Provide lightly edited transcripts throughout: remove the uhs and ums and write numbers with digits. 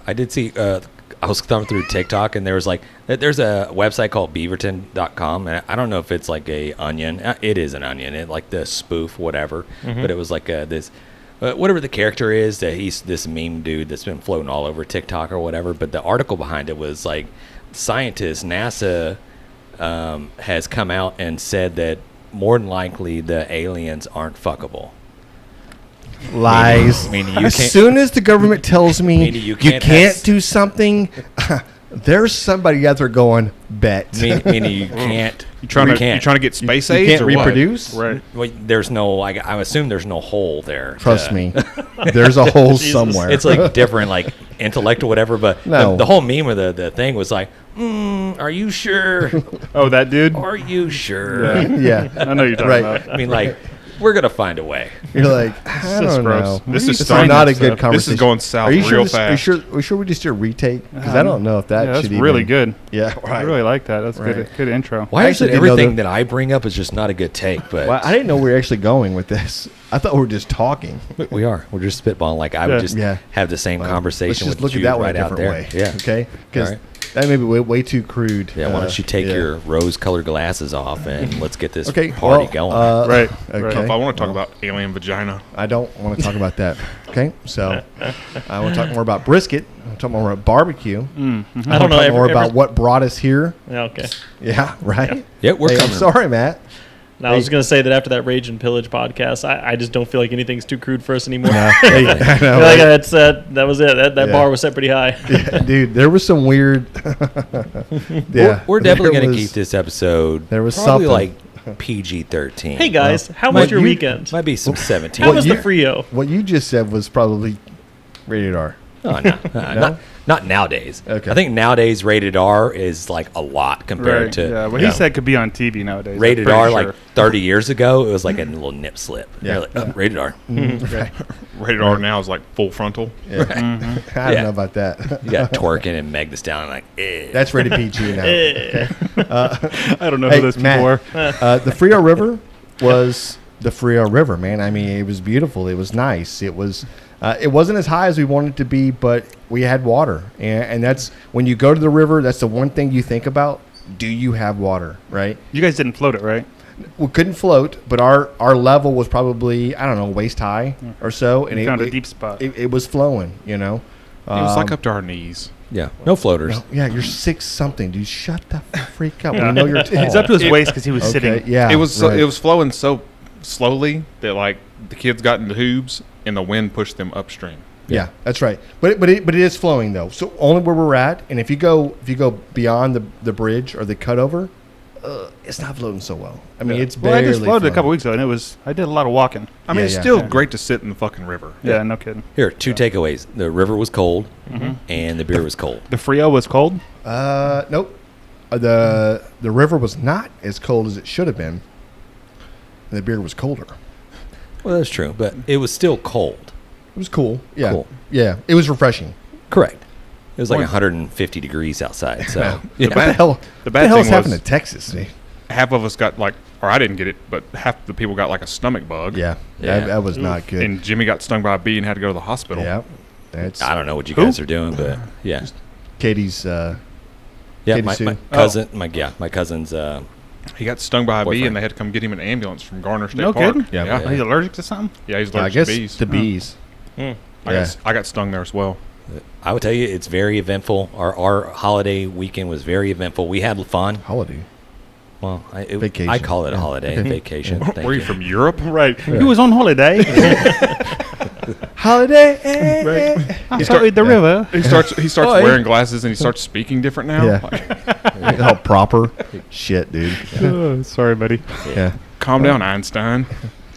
I did see. I was thumbing through TikTok, and there's a website called Beaverton.com, and I don't know if it's like a onion. It is an onion, it like the spoof, whatever. But it was like this, whatever the character is, that he's this meme dude that's been floating all over TikTok or whatever. But the article behind it was like, scientists, NASA has come out and said that more than likely the aliens aren't fuckable. Lies. Meaning as soon as the government tells me you can't do something, there's somebody out there going, bet. Meaning you can't. You're trying to get space age. You can't or reproduce. What? Right. Well, there's no. I assume there's no hole there. Trust me, there's a hole somewhere. It's like different, like intellect or whatever. But no. the whole meme of the thing was like, are you sure? Oh, that dude. Are you sure? Yeah. I know you're talking about. I mean, like, we're gonna find a way. You're like, I don't know. This is not a good conversation. This is going south real fast. Are you sure we just do a retake? Because I don't know if that that's should really good. Yeah, right. I really like that. That's good intro. Why is it everything that I bring up is just not a good take? But I didn't know we were actually going with this. I thought we were just talking. We are. We're just spitballing. Like I would just have the same conversation with you. Let's just look at that right out there. Way. Yeah. Okay. Because that may be way too crude. Yeah. Why don't you take your rose-colored glasses off and let's get this party going? Right. Okay. If I want to talk about alien vagina, I don't want to talk about that. Okay. So I want to talk more about brisket. I want to talk more about barbecue. Mm-hmm. I don't know. More about what brought us here. Yeah, okay. Yeah. Right. Yeah. We're coming. I'm sorry, Matt. Now, I was going to say that after that Rage and Pillage podcast, I just don't feel like anything's too crude for us anymore. I know, that was it. That bar was set pretty high. Yeah, dude, there was some weird. We're definitely going to keep this episode. There was probably something like PG-13. Hey guys, how was your weekend? Might be some 17. How was the Frio? What you just said was probably rated R. Oh, no. Not nowadays. Okay. I think nowadays rated R is like a lot compared to. Yeah, what he said could be on TV nowadays. Rated R, like 30 years ago, it was like a little nip slip. Yeah. Like, rated R. Mm-hmm. Right. Rated R now is like full frontal. Yeah. Right. Mm-hmm. I don't know about that. You got twerking and Meg Thee Stallion like, That's rated PG now. Okay. I don't know who those people are. The Frio River was the Frio River, man. I mean, it was beautiful. It was nice. It was. It wasn't as high as we wanted it to be, but we had water. And that's when you go to the river, that's the one thing you think about. Do you have water, right? You guys didn't float it, right? We couldn't float, but our level was probably, I don't know, waist high or so. And you found a deep spot. It was flowing, you know. It was like up to our knees. Yeah, no floaters. No, yeah, you're 6-something, dude. Shut the freak up. You know you're tall. It's up to his waist because he was sitting. Yeah, it was it was flowing so slowly that like the kids got in the tubes and the wind pushed them upstream. Yeah, that's right. But it is flowing though. So only where we're at, and if you go beyond the bridge or the cutover, it's not floating so well. I mean, it's barely. I just floated floating. a couple weeks ago, and I did a lot of walking. I mean, it's still great to sit in the fucking river. Yeah, no kidding. Here, two takeaways: the river was cold, and the beer was cold. The Frio was cold. Nope. The river was not as cold as it should have been, and the beer was colder. Well, that's true, but it was still cold. It was cool. Yeah. Cool. Yeah. It was refreshing. Correct. It was like 150 degrees outside. So What the hell is happening to Texas? Half of us got like, or I didn't get it, but half the people got like a stomach bug. Yeah. That was not good. And Jimmy got stung by a bee and had to go to the hospital. Yeah. I don't know what you guys are doing, but yeah. Katie's. My cousin. My cousin's. He got stung by a bee, and they had to come get him an ambulance from Garner State Park. Kidding? Yeah. He's allergic to something? Yeah, he's allergic to bees. To bees. I got stung there as well. I would tell you, it's very eventful. Our holiday weekend was very eventful. We had fun. Holiday? Well, vacation. I call it a holiday. Vacation. Were you from Europe? Right. He was on holiday. Holiday. Right. He started the river. He starts wearing glasses, and he starts speaking different now. Yeah. All proper. Shit, dude. Oh, sorry, buddy. Yeah. Calm down, Einstein.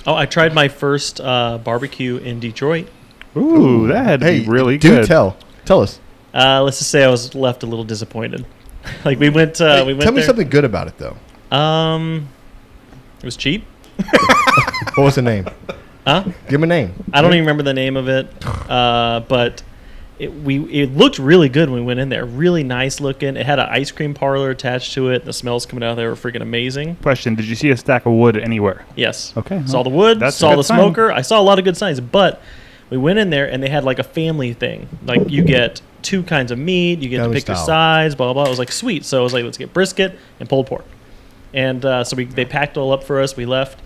Oh, I tried my first barbecue in Detroit. Ooh, that had to be really good. Tell us. Let's just say I was left a little disappointed. Like we went. We went. Tell me there. something good about it, though. It was cheap. What was the name? Huh? Give him a name. I don't even remember the name of it. But it looked really good when we went in there. Really nice looking. It had an ice cream parlor attached to it. The smells coming out of there were freaking amazing. Question: did you see a stack of wood anywhere? Yes. Okay. Saw the wood. That's saw a good the sign. smoker. I saw a lot of good signs, but we went in there and they had like a family thing. Like you get 2 kinds of meat. You get to Family pick your style. sides, blah, blah, blah. I was like, sweet. So I was like, let's get brisket and pulled pork. And so they packed it all up for us. We left,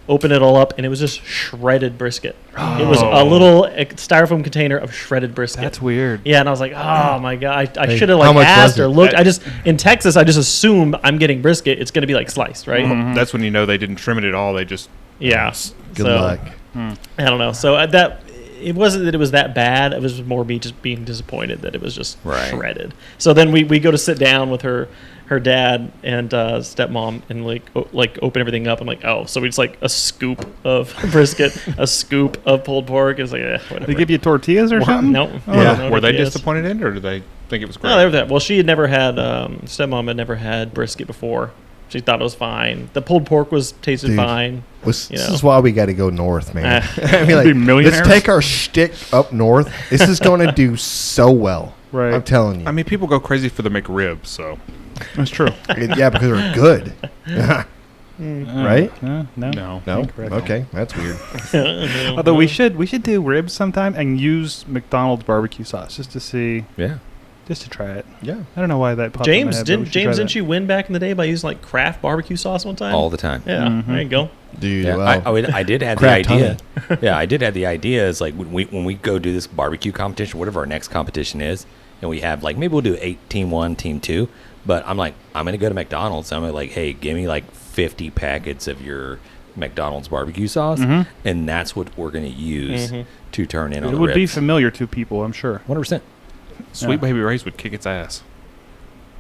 opened it all up, and it was just shredded brisket. It was a little styrofoam container of shredded brisket. That's weird. Yeah, and I was like, oh my God. I Hey, should have how like much asked was or it? looked. In Texas, I just assumed I'm getting brisket. It's going to be like sliced, right? That's when you know they didn't trim it at all. They just Yeah. Good So, luck. I don't know. So it wasn't that it was that bad. It was more me just being disappointed that it was just Right. shredded. So then we go to sit down with her dad and stepmom and like open everything up. I'm like, oh, so it's like a scoop of brisket, a scoop of pulled pork. It's like, whatever. They give you tortillas or something? No. Yeah. No were they tortillas. disappointed in it, or did they think it was great? No, they were that. Well, she had never had stepmom had never had brisket before. She thought it was fine. The pulled pork tasted Dude. fine. This You know. is why we got to go north, man. Ah. I mean, like, Be millionaires? let's take our shtick up north. This is going to do so well. Right. I'm telling you. I mean, people go crazy for the McRib, so That's true. Yeah, because they're good. Right? No. no. No? Incorrect. Okay, that's weird. Although we should do ribs sometime and use McDonald's barbecue sauce just to see, Yeah. just to try it. Yeah. I don't know why that popped in my James, head, but we should try didn't that. you win back in the day by using like Kraft barbecue sauce one time? All the time. Yeah, there you go. Dude, Yeah, well, I did have the Craft idea. Yeah, I did have the idea. Is like when we go do this barbecue competition, whatever our next competition is, and we have like maybe we'll do team 1, team 2. But I'm like, I'm gonna go to McDonald's. I'm like, hey, give me like 50 packets of your McDonald's barbecue sauce, and that's what we're gonna use to turn in on It the would be ribs. familiar to people, I'm sure. 100%. Sweet Yeah. Baby Ray's would kick its ass.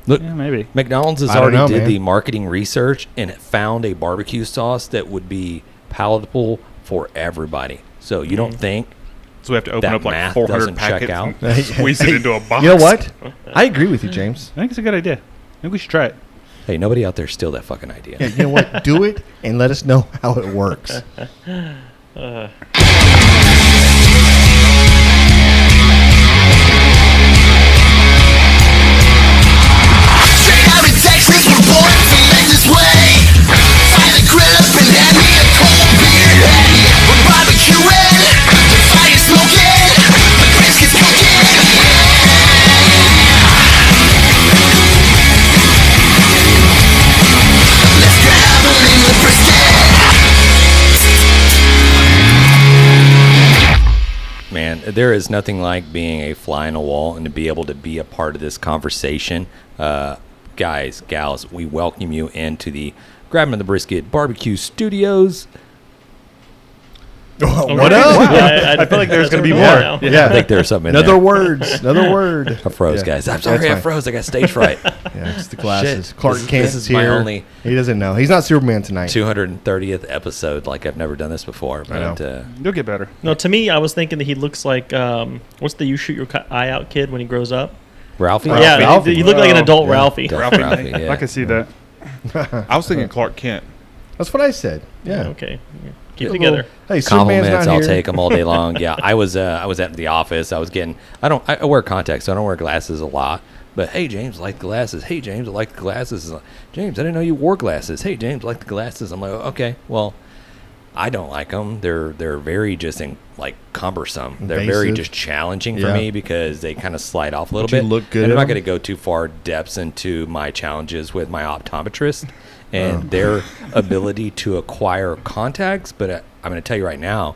Look, Yeah, maybe. McDonald's has I don't already know, did man. the marketing research and it found a barbecue sauce that would be palatable for everybody. So you don't think So we have to open That up like math 400 doesn't check packets out. and squeeze it into a box. you know what? I agree with you, James. I think it's a good idea. I think we should try it. hey, nobody out there steal that fucking idea. Yeah, you know what? Do it and let us know how it works. Straight out of Texas, we're born to live this way. Fire the grill up and hand me a cold beer. Hey, we're barbecuing, the fire's smoking, the brisket's cooking. Let's travel in the brisket. Man, there is nothing like being a fly on a wall and to be able to be a part of this conversation. Guys, gals, we welcome you into the Grabbing the Brisket Barbecue Studios. What up? I feel like there's gonna be more. Now. Yeah. I think there's something in Another there. words. Another word. I froze, Yeah. guys. I'm That's sorry, I fine. froze. I got stage fright. Yeah, it's the glasses. Shit. Clark This Kent's is my here. only- He doesn't know. He's not Superman tonight. 230th episode. Like, I've never done this before. I know. But You'll get better. No, to me, I was thinking that he looks like what's the "you shoot your eye out" kid when he grows up? Ralphie? Yeah, Ralphie. he looked like an adult Yeah. Ralphie. Ralphie, yeah. I can see that. I was thinking Clark Kent. That's what I said. Yeah. Okay, keep it Good together. little- Hey, Superman's Compliments, not I'll here. take them all day long. Yeah, I was at the office. I was getting. I wear contacts, so I don't wear glasses a lot. But hey, James, I like the glasses. Hey, James, I like the glasses. James, I didn't know you wore glasses. Hey, James, I like the glasses. I'm like, okay, well, I don't like them. They're very just cumbersome. They're very Invasive. just challenging for Yeah. me because they kind of slide off a little But you bit. look good And in I'm not them? going to go too far depths into my challenges with my optometrist and their ability to acquire contacts. But I'm going to tell you right now,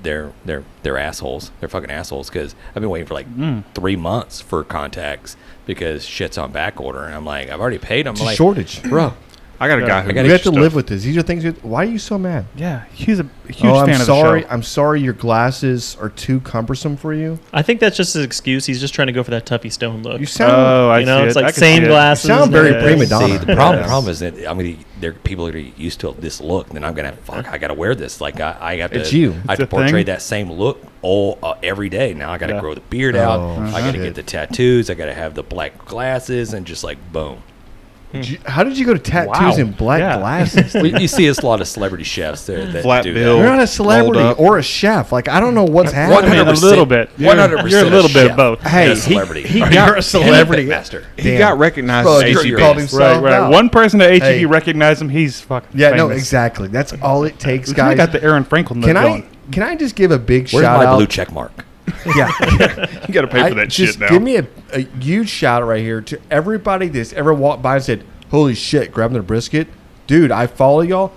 they're assholes. They're fucking assholes because I've been waiting for 3 months for contacts because shit's on back order, and I'm like, I've already paid them. It's I'm a like, shortage. bro. I got a guy who I gotta You have to stuff. live with this. These are things. Why are you so mad? Yeah, he's a huge Oh, fan I'm of sorry. the show. I'm sorry. Your glasses are too cumbersome for you. I think that's just his excuse. He's just trying to go for that Tuffy Stone look. You sound. Oh, I You know, see it's it. like I can same see it. glasses. You sound very and- prima donna. See, the problem, Yeah. problem is that people are used to this look. Then I'm gonna I gotta wear this. Like I have to. It's you. I have It's to a portray thing. that same look every day. Now I gotta Yeah. grow the beard out. Oh, I gotta shit. get the tattoos. I gotta have the black glasses and just boom. How did you go to tattoos Wow. and black Yeah. glasses? You see a lot of celebrity chefs there that Flat do bill. that. You're not a celebrity rolled up. or a chef. Like I don't know what's happening. I mean, a 100%. little bit. You're- 100% You're a little bit chef. of both. Hey, And a celebrity. You're a celebrity. master. He Damn. got recognized Well, as he ACB. called himself Right. out. One person at HEB Hey. recognized him. He's fucking Yeah, no, famous. exactly. That's all it takes, We kinda guys. got the Aaron Franklin look Can going. I just give a big Where's shout my out? blue check mark? Yeah. You got to pay for that just shit now. give me a huge shout out right here to everybody that's ever walked by and said, "Holy shit, grabbing the brisket." Dude, I follow y'all.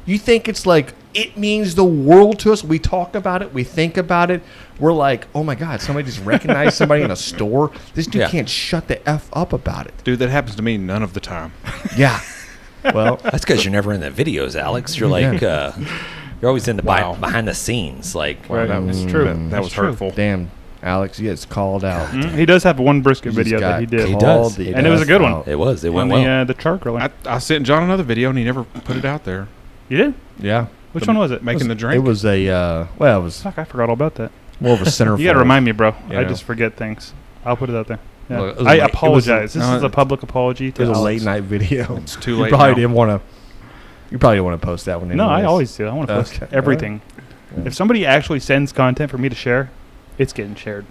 You think it's like, it means the world to us. We talk about it. We think about it. We're like, oh my God, somebody just recognized somebody in a store. This dude can't shut the F up about it. Dude, that happens to me none of the time. Yeah. Well, That's because you're never in the videos, Alex. You're like, you're always in the behind the scenes. Like, Right. That was True. That That's was true. hurtful. damn, Alex, he gets called out. He does have one brisket He just video that he got did. He called does. the And it was a F good one. out. it went On well. the char grilling. I sent John another video and he never put it out there. You did? Yeah. Which one was it? Making the drink. It was a, it was Fuck, I forgot all about that. more of a centerfold. You got to remind me, bro. You I know. just forget things. I'll put it out there. Yeah. Well, it was I late- it was a- apologize. This no, is a public apology It to was a Alex. late night video. It's too You late probably now. didn't want to. You probably didn't want to post that one. No, I anyways. always do. I want to post Okay. everything. Yeah. If somebody actually sends content for me to share, it's getting shared.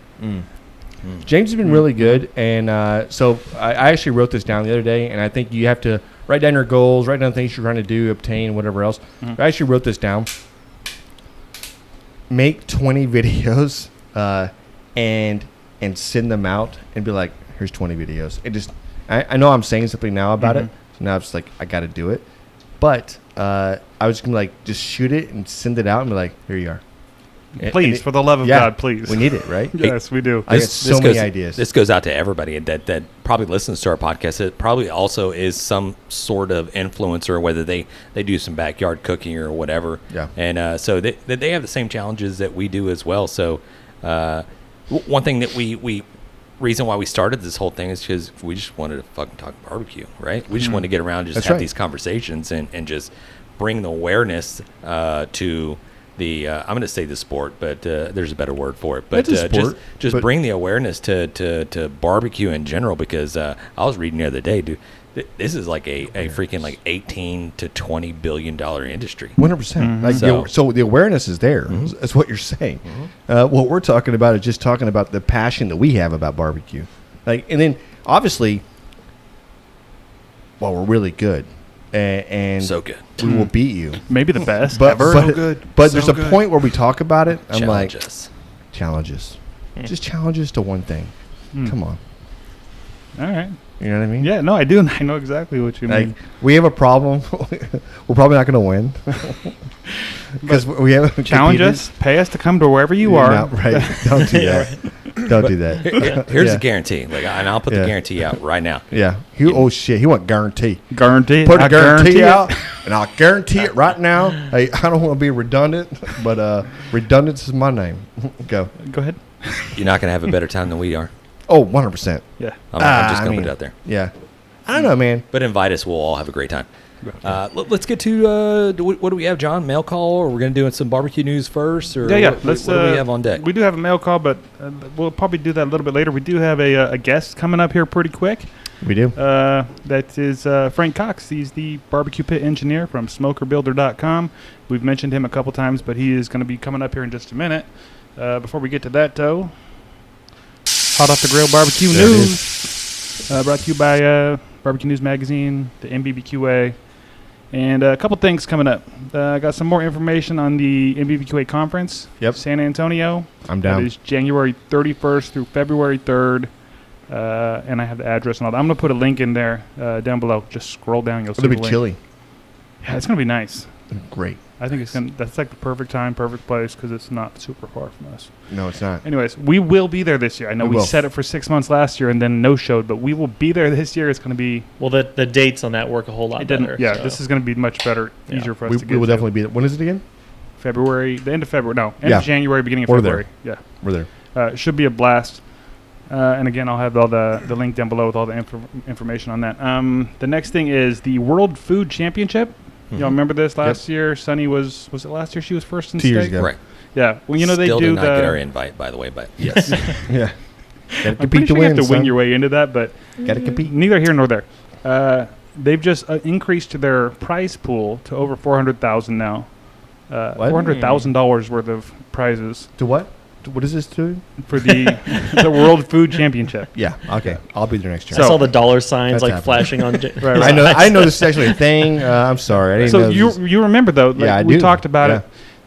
James has been really good, and so I actually wrote this down the other day, and I think you have to write down your goals, write down things you're trying to do, obtain, whatever else. I actually wrote this down. Make 20 videos and send them out and be like, here's 20 videos. It just I know I'm saying something now about it, so now it's like I got to do it. But I was gonna like just shoot it and send it out and be like, here you are. And Please, it- for the love of yeah, God, please. we need it, right? Yes, we do. I got so many ideas. This goes out to everybody that probably listens to our podcast. It probably also is some sort of influencer, whether they do some backyard cooking or whatever. Yeah. And so they have the same challenges that we do as well. So one thing that we reason why we started this whole thing is because we just wanted to fucking talk barbecue, right? We just wanted to get around and just That's have right. these conversations and just bring the awareness to the I'm going to say the sport, but there's a better word for it. But It's a sport, just but- bring the awareness to barbecue in general, because I was reading the other day, dude. This is like a freaking like 18 to 20 billion dollar industry. 100%. Like so the awareness is there. That's what you're saying. What we're talking about is just talking about the passion that we have about barbecue. Like, and then obviously, well, we're really good, and So good. we will beat you. Maybe the best But ever. but, So good. but So there's a good. point where we talk about it. I'm Challenge like, us. challenges, just challenges to one thing. Come on, All right. you know what I mean? Yeah, no, I do. I know exactly what you Like, mean. we have a problem. We're probably not going to win because we have Challenge competed. us. Pay us to come to wherever you are. No, right? Don't do that. Don't do that. Here's Yeah. a guarantee. Like, and I'll put the Yeah. guarantee out right now. Yeah. Oh shit. He want guarantee. Guarantee. Put I a guarantee it. out, and I'll guarantee it right now. Hey, I don't want to be redundant, but redundance is my name. Go. Go ahead. You're not going to have a better time than we are. Oh, 100%. Yeah. I'm just I going to mean, put it out there. Yeah. I don't know, man. But invite us. We'll all have a great time. Let's get to what do we have, John? Mail call, or we're going to do some barbecue news first? Or Yeah. What, Let's. what do we have on deck? We do have a mail call, but we'll probably do that a little bit later. We do have a guest coming up here pretty quick. We do. That is Frank Cox. He's the barbecue pit engineer from SmokerBuilder.com. We've mentioned him a couple times, but he is going to be coming up here in just a minute. Before we get to that, though, hot off the grill barbecue There it news. Brought to you by Barbecue News Magazine, the NBBQA, and a couple things coming up. I got some more information on the NBBQA Conference. Yep. San Antonio. I'm That down. is January 31st through February 3rd. And I have the address and all that. I'm going to put a link in there down below. Just scroll down. You'll see It'll be the link. chilly. Yeah, it's going to be nice. Great. I think that's like the perfect time, perfect place, because it's not super far from us. No, it's not. Anyways, we will be there this year. I know We we will. set it for 6 months last year and then no showed, but we will be there this year. It's going to be. Well, the dates on that work a whole lot It didn't. better. Yeah, so. this is going to be much better, Yeah. easier for us We to get. will to. definitely be there. When is it again? February, the end of February. No, end Yeah. of January, beginning of We're there. February. Yeah. We're there. It should be a blast. And again, I'll have all the link down below with all the information on that. The next thing is the World Food Championship. Y'all remember this last year? Sunny was it last year? She was first in 2 years state? ago. Right. Yeah. Well, you know Still they do did not get our the. invite, by the way, but yes. Yeah. Got to I'm compete pretty to sure you win. have to win son. your way into that, but Got to compete. neither here nor there. They've just increased their prize pool to over $400,000 now. $400,000 worth of prizes To what? What is this to? for the the World Food Championship. Yeah. Okay. I'll be there next year. I saw the dollar signs That's like happening. flashing on. Right. I know. I know this is actually a thing. I'm sorry. I didn't So know. you this- you remember though? Like Yeah, I we do. talked about Yeah. it.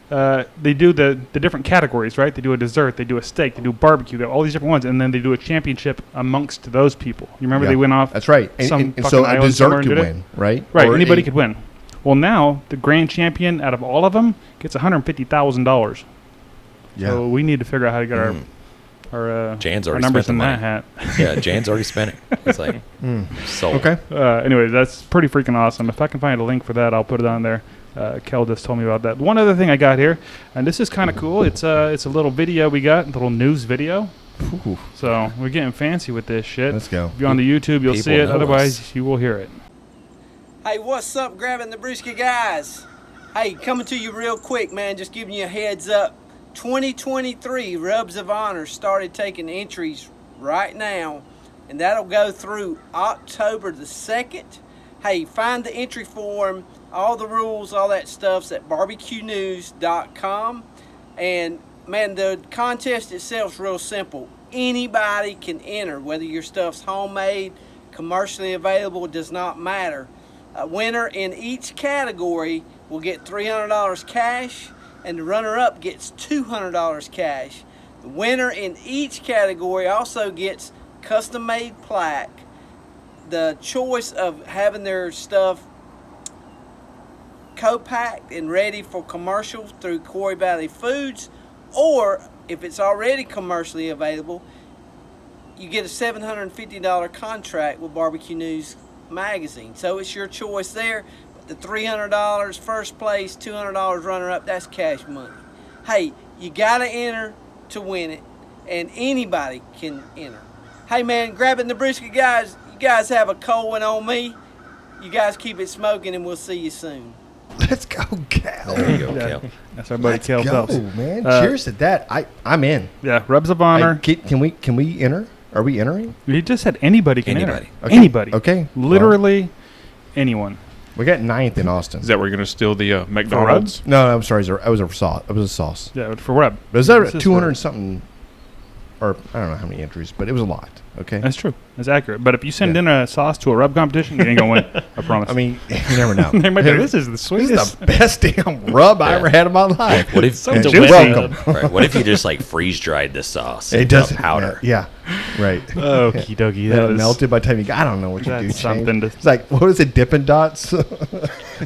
they do the different categories, right? They do a dessert, they do a steak, they do barbecue, they have all these different ones, and then they do a championship amongst those people. You remember they went off? That's right. And so a dessert could win, right? Right, Or anybody could win. Well, now the grand champion out of all of them gets $150,000. Yeah. So we need to figure out how to get our Jan's our already numbers spent in the that money. hat. Yeah, Jan's already spent it. It's like, sold. Okay. Anyway, that's pretty freaking awesome. If I can find a link for that, I'll put it on there. Kel just told me about that. One other thing I got here, and this is kind of cool. It's a little video we got, a little news video. Ooh. So we're getting fancy with this shit. Let's go. If you're on the YouTube, you'll People see it. know Otherwise, us. you will hear it. Hey, what's up, grabbing the Brisket guys? Hey, coming to you real quick, man. Just giving you a heads up. 2023 Rubs of Honor started taking entries right now, and that'll go through October the 2nd. Hey, find the entry form, all the rules, all that stuff's at BBQnews.com. And man, the contest itself's real simple. Anybody can enter, whether your stuff's homemade, commercially available, does not matter. A winner in each category will get $300 cash, and the runner-up gets $200 cash. The winner in each category also gets custom-made plaque, the choice of having their stuff co-packed and ready for commercial through Quarry Valley Foods, or if it's already commercially available, you get a $750 contract with Barbecue News magazine. So it's your choice there. But the $300 first place, $200 runner-up, that's cash money. Hey, you got to enter to win it, and anybody can enter. Hey, man, grabbing the Brisket guys, you guys have a cold one on me. You guys keep it smoking, and we'll see you soon. Let's go, Cal. There you go, Yeah. Kel. That's our buddy Let's Kel go, Phelps. man. Cheers to that. I'm in. Yeah, Rubs of Honor. Hey, can we enter? Are we entering? He just said anybody can Anybody. enter. Okay. Anybody. Okay. Literally anyone. We got 9th in Austin. Is that where you're going to steal the McDonald's? No, I'm sorry. It was a sauce. It was a sauce. Yeah, but for Rub. But is that This is 200 for- something? Or I don't know how many entries, but it was a lot. Okay. That's true. That's accurate. But if you send Yeah. in a sauce to a Rub competition, you ain't going to win. I promise. I mean, you never know. They might be like, this is the This sweetest. is the best damn rub I ever had in my life. What if So And delicious. you're welcome. right, what if you just like freeze dried this sauce? It into doesn't powder. Yeah. Right. Okie dokie. That That is melted by the time you. I don't know what you do. That's James. something to- It's like, what is it? Dippin' Dots,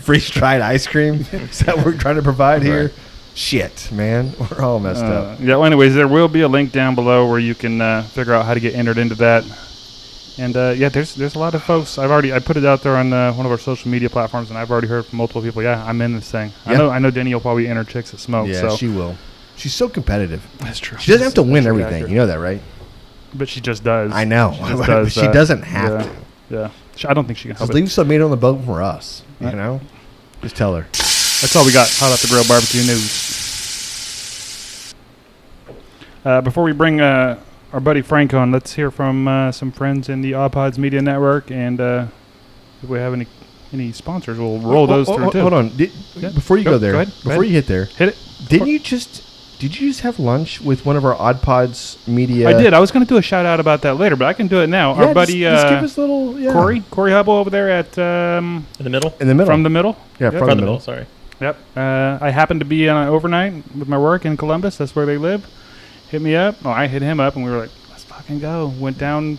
freeze dried ice cream. Is that what we're trying to provide here? Right. Shit, man, we're all messed up. Yeah. Well, anyways, there will be a link down below where you can figure out how to get entered into that. And yeah, there's a lot of folks. I put it out there on one of our social media platforms, and I've already heard from multiple people. Yeah, I'm in this thing. Yeah. I know Denny will probably enter chicks at smoke. Yeah, so she will. She's so competitive. that's true. She doesn't have to win That's everything. accurate. You know that, right? But she just does. I know. She just But does she that. doesn't have to. Yeah. I don't think she can help Just it. leave some meat on the bone for us. You Right. know? Just tell her. That's all we got. Hot off the grill barbecue news. Before we bring our buddy Frank on, let's hear from some friends in the Oddpods Media Network, and if we have any sponsors, we'll roll those through too. Hold on. Yeah. Before you go there, go ahead. before you hit there, Hit it. did you just have lunch with one of our Oddpods media? I did. I was going to do a shout out about that later, but I can do it now. Yeah, Our buddy just give us a little Corey Hubble over there at In the middle? in the middle. From the Middle. yeah, Yep. from the middle. Sorry. Yep. I happened to be on an overnight with my work in Columbus. That's where they live. Hit me up. Oh, I hit him up, and we were like, let's fucking go. Went down,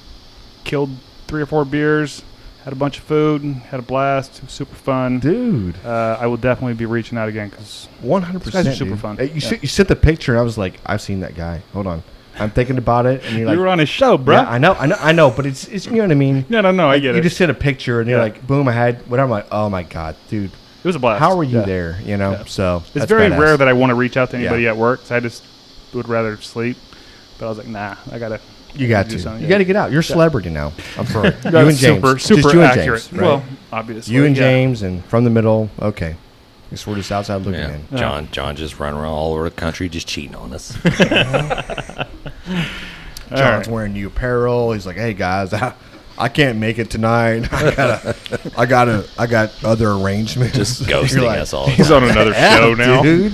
killed 3 or 4 beers, had a bunch of food, had a blast. It was super fun. Dude, I will definitely be reaching out again because 100%. These guys are super dude. fun. You, Yeah. you sent the picture, and I was like, I've seen that guy. Hold on, I'm thinking about it, and you're like, you were on his show, bro. yeah, I know, but it's you know what I mean. No, I Like, get you it. just sent a picture, and you're Yeah. like, boom, I had what I'm like, oh my god, dude, It was a blast. how were you Yeah. there? You know, Yeah. so It's that's very badass. rare that I want to reach out to anybody Yeah. at work. So I just would rather sleep. But I was like, nah, I gotta. You got do to. something, You yeah. got to get out. You're a celebrity now. I'm sorry. you That's and James. super Just you and accurate. James, right? Well, obviously, you and yeah. James and from the middle. Okay. Guess we're just outside looking Yeah. in. John just running around all over the country just cheating on us. John's wearing new apparel. He's like, hey guys, I can't make it tonight. I got other arrangements. Just You're ghosting like, us all the He's time. on another "Yeah, show now. dude.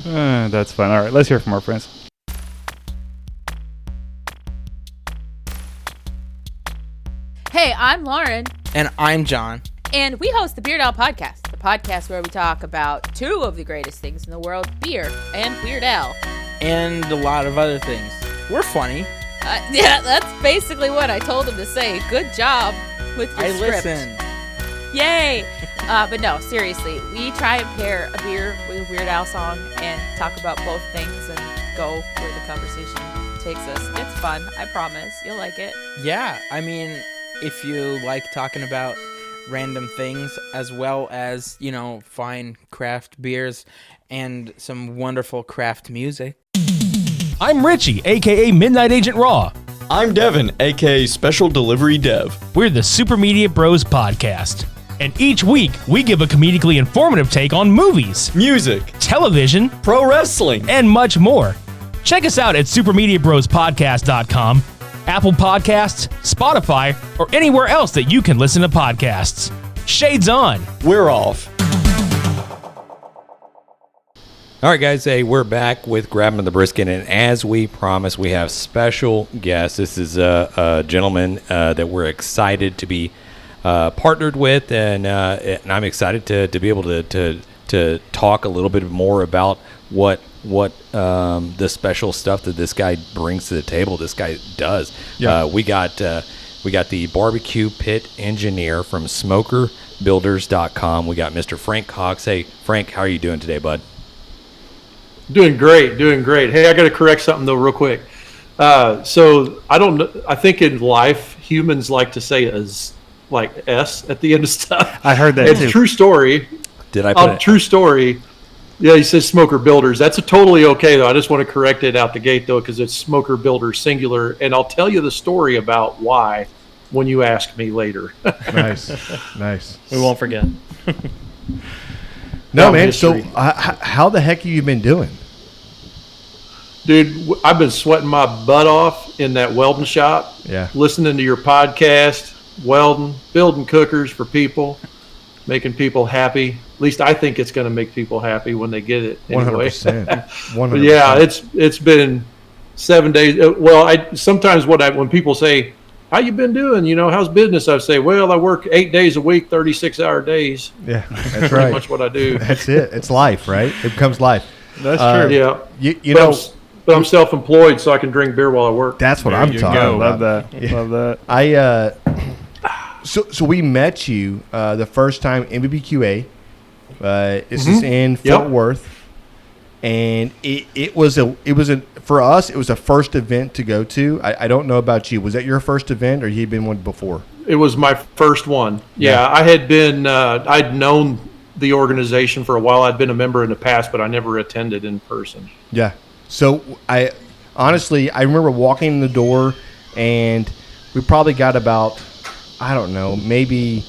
That's fun. All right, let's hear from our friends. Hey, I'm Lauren, And I'm John. and we host the Beard Owl Podcast, the podcast where we talk about two of the greatest things in the world, beer and Weird Al. And a lot of other things. We're funny. Yeah, that's basically what I told him to say. Good job with your script. Listen. Yay! But no, seriously, we try and pair a beer with a Weird Al song and talk about both things and go where the conversation takes us. It's fun, I promise. You'll like it. Yeah, I mean, if you like talking about random things as well as, you know, fine craft beers and some wonderful craft music. I'm Richie, aka Midnight Agent Raw. I'm Devin, aka Special Delivery Dev. We're the Super Media Bros podcast. And each week, we give a comedically informative take on movies, Music, television, pro wrestling, and much more. Check us out at supermediabrospodcast.com, Apple Podcasts, Spotify, or anywhere else that you can listen to podcasts. Shades on. We're off. All right, guys, hey, we're back with Grabbing the Brisket, and as we promised, we have special guests. This is a gentleman that we're excited to be partnered with, and I'm excited to be able to talk a little bit more about what the special stuff that this guy brings to the table. This guy does. Yeah. We got the barbecue pit engineer from SmokerBuilders.com. We got Mr. Frank Cox. Hey, Frank, how are you doing today, bud? Doing great. Hey, I got to correct something though, real quick. So I don't know. I think in life, humans like to say "as" like S at the end of stuff. I heard that it's too. a true story. Did I put it? True story. Yeah, he says Smoker Builders. That's a totally okay though. I just want to correct it out the gate though, because it's Smoker Builders singular, and I'll tell you the story about why when you ask me later. Nice. We won't forget. No, man. History. So, how the heck have you been doing? Dude, I've been sweating my butt off in that welding shop. Yeah. Listening to your podcast, welding, building cookers for people, making people happy. At least I think it's going to make people happy when they get it. Anyway. 100%. But yeah, it's been 7 days. Well, sometimes when people say, "How you been doing? You know, how's business?" I say, "Well, I work 8 days a week, 36-hour days." Yeah, that's Pretty right. much what I do. That's it. It's life, right? It becomes life. That's true. Yeah. You But know, but I'm self-employed, so I can drink beer while I work. that's what There I'm you talking go. about. Love that. Yeah. Love that. So we met you the first time NBBQA. This is in Fort Worth, and it was for us. It was a first event to go to. I don't know about you. Was that your first event, or you had been one before? It was my first one. Yeah, I had been. I'd known the organization for a while. I'd been a member in the past, but I never attended in person. Yeah. So I remember walking in the door, and we probably got about, I don't know, maybe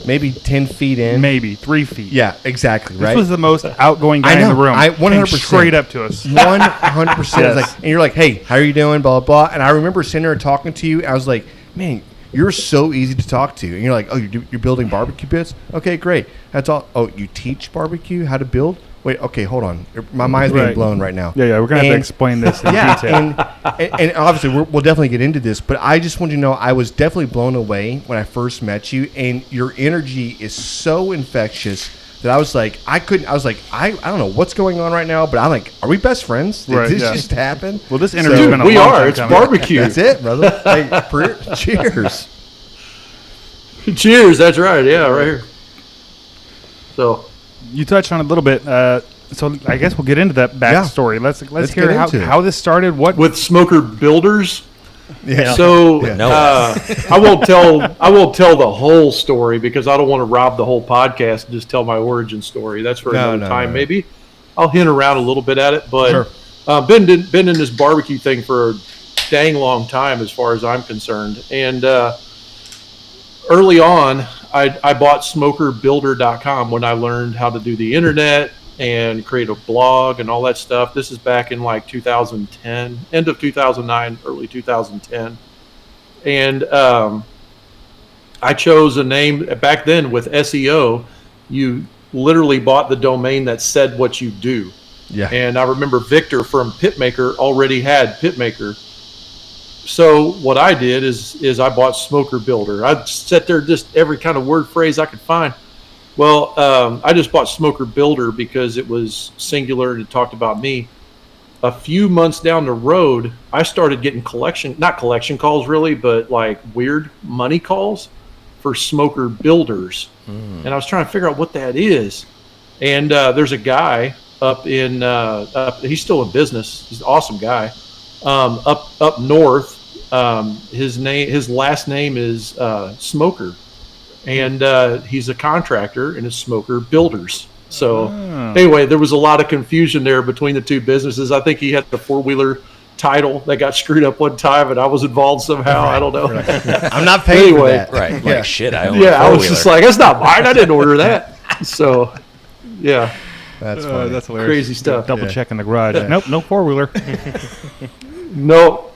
10 feet in. Maybe 3 feet. Yeah, exactly. This Right. was the most outgoing guy I know. in the room. 100%. Came straight up to us. 100%. Yes. Like, and you're like, "Hey, how are you doing?" Blah, blah, blah. And I remember sitting there talking to you. I was like, "Man, you're so easy to talk to." And you're like, "Oh, you're building barbecue pits? Okay, great. That's all. Oh, you teach barbecue, how to build? Wait, okay, hold on. My mind's being Right. blown right now." Yeah, we're going to have to explain this in detail. And obviously we'll definitely get into this, but I just want you to know I was definitely blown away when I first met you, and your energy is so infectious that I was like, I don't know what's going on right now, but I'm like, are we best friends? Did this just happen? Well, this interview's Dude, been a we long are. time It's coming. barbecue. That's it, brother. Hey, cheers. Cheers. That's right. Yeah, right here. So You touched on it a little bit. So I guess we'll get into that backstory. Let's hear get into it. how this started. What with Smoker Builders. Yeah. So No. I won't tell the whole story because I don't want to rob the whole podcast and just tell my origin story. That's for another time. No. Maybe I'll hint around a little bit at it, but Sure. been in this barbecue thing for a dang long time as far as I'm concerned. And early on, I bought SmokerBuilder.com when I learned how to do the internet and create a blog and all that stuff. This is back in like 2010, end of 2009, early 2010. And I chose a name back then with SEO. You literally bought the domain that said what you do. Yeah. And I remember Victor from Pitmaker already had Pitmaker. So what I did is I bought Smoker Builder. I'd sit there just every kind of word phrase I could find. Well, I just bought Smoker Builder because it was singular and it talked about me. A few months down the road, I started getting not collection calls really, but like weird money calls for Smoker Builders. And I was trying to figure out what that is. And there's a guy up in, he's still in business. He's an awesome guy. Up north, his last name is Smoker. And he's a contractor and it's Smoker Builders. So anyway, there was a lot of confusion there between the two businesses. I think he had the 4-wheeler title that got screwed up one time, and I was involved somehow. I don't know. I'm not paying for that. Right. Yeah. Like, shit, I own a I was 4-wheeler. just like, that's not mine. I didn't order that. So, yeah. That's funny. That's hilarious. Crazy stuff. Double check in the garage. Nope, no 4-wheeler. No,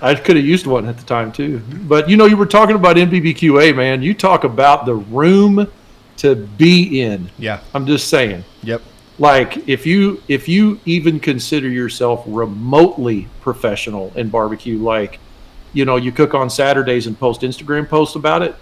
I could have used one at the time too. But you were talking about NBBQA, man. You talk about the room to be in. Yeah. I'm just saying. Yep. Like if you even consider yourself remotely professional in barbecue, like you cook on Saturdays and post Instagram posts about it,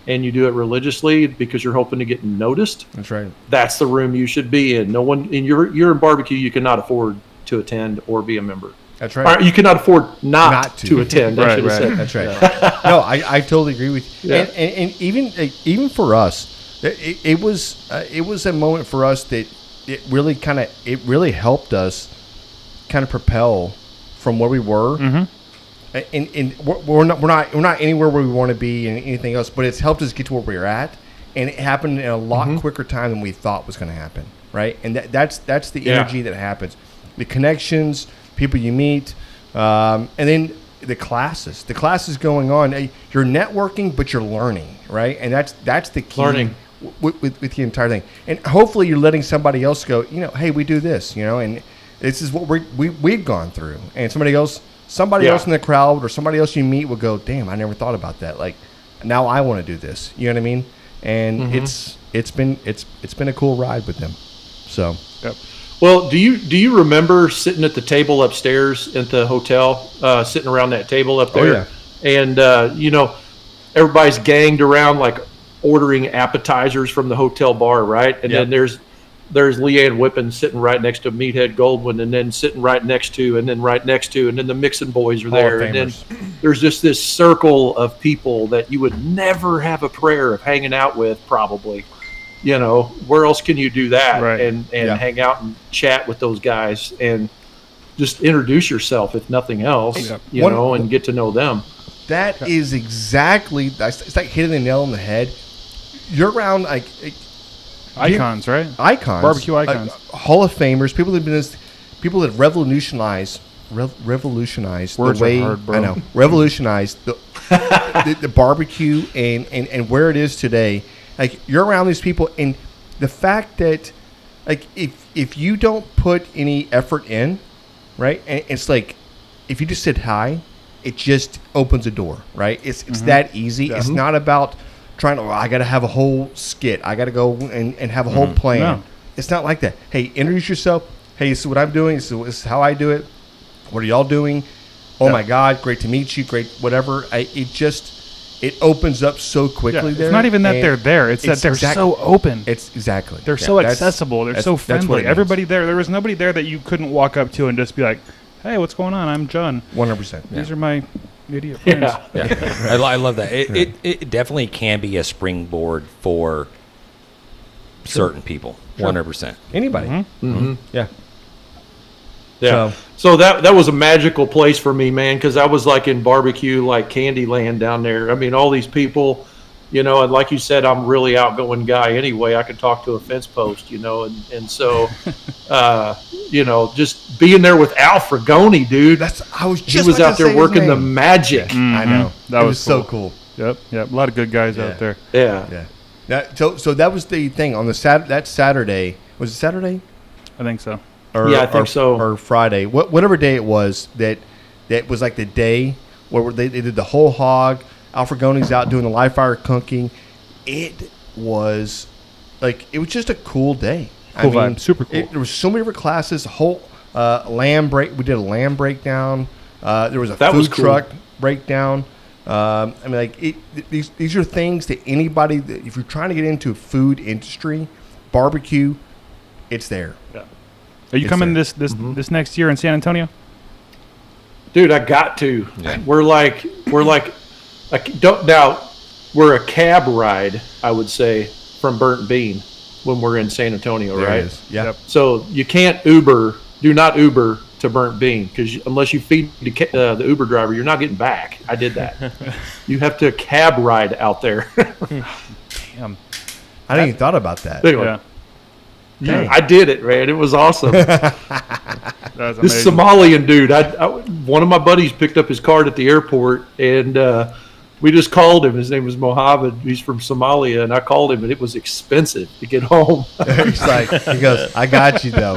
and you do it religiously because you're hoping to get noticed. That's right. That's the room you should be in. No one in you're in barbecue, you cannot afford to attend or be a member. That's right. Or you cannot afford not to attend. I should have said. That's right. No, I totally agree with you. Yeah. And even for us, it was a moment for us that it really helped us kind of propel from where we were. And we're not anywhere where we want to be and anything else, but it's helped us get to where we're at, and it happened in a lot quicker time than we thought was going to happen, right? And that's the energy that happens, the connections, people you meet, and then the classes going on. You're networking, but you're learning, right? And that's the key. Learning. With the entire thing, and hopefully you're letting somebody else go. Hey, we do this, and this is what we've gone through, and somebody else in the crowd or somebody else you meet will go, damn, I never thought about that. Like, now I want to do this. You know what I mean? And it's been a cool ride with them. So. Yep. Well, do you remember sitting at the table upstairs at the hotel, sitting around that table up there, and everybody's ganged around like ordering appetizers from the hotel bar, right? And then there's Leanne Whippen sitting right next to Meathead Goldwyn, and then sitting right next to, and then right next to, and then the Mixon boys are there, and then there's just this circle of people that you would never have a prayer of hanging out with, probably. Where else can you do that and hang out and chat with those guys and just introduce yourself, if nothing else, and get to know them. That is exactly, it's like hitting the nail on the head. You're around like icons, right? Icons, barbecue icons, Hall of Famers, people that revolutionized words the way are hard, bro. I know revolutionized the barbecue and where it is today. Like, you're around these people, and the fact that, like, if you don't put any effort in, right, and it's like if you just said hi, it just opens a door, right? It's that easy. Yeah. It's not about trying to, I got to have a whole skit. I got to go and have a whole plan. No. It's not like that. Hey, introduce yourself. Hey, this is what I'm doing. This is how I do it. What are y'all doing? Oh, my God, great to meet you. Great, whatever. It opens up so quickly there. It's not even that they're there. It's that they're so open. It's exactly. They're so accessible. They're so friendly. Everybody there. There was nobody there that you couldn't walk up to and just be like, hey, what's going on? I'm John. 100%. These are my idiot friends. I love that. It definitely can be a springboard for certain people. 100%. Anybody. Yeah. Yeah. So that was a magical place for me, man, because I was like in barbecue, like Candyland down there. I mean, all these people, and like you said, I'm a really outgoing guy anyway. I could talk to a fence post, and so, just being there with Al Fragoni, dude. He was out there working the magic. Mm-hmm. I know. That was so cool. Yep. A lot of good guys out there. Yeah. So that was the thing on that Saturday. Was it Saturday? I think so. I think so. Or Friday, whatever day it was, that was like the day where they did the whole hog. Al Fragoni's out doing the live fire cooking. It was just a cool day. Cool vibe, super cool. There was so many different classes. Whole lamb break. We did a lamb breakdown. There was a food truck breakdown. I mean, like these are things that anybody that if you're trying to get into food industry, barbecue, it's there. Yeah. Are you coming this next year in San Antonio? Dude, I got to. Yeah. We're a cab ride, I would say, from Burnt Bean when we're in San Antonio, There right? it is. Yeah. Yep. So you can't do not Uber to Burnt Bean because unless you feed the Uber driver, you're not getting back. I did that. You have to cab ride out there. Damn. I didn't even thought about that. Anyway, Yeah. I did it, man. It was awesome. That's This amazing. Somalian dude, one of my buddies picked up his card at the airport, and we just called him. His name was Mohammed. He's from Somalia, and I called him, and it was expensive to get home. He's like, he goes, I got you though.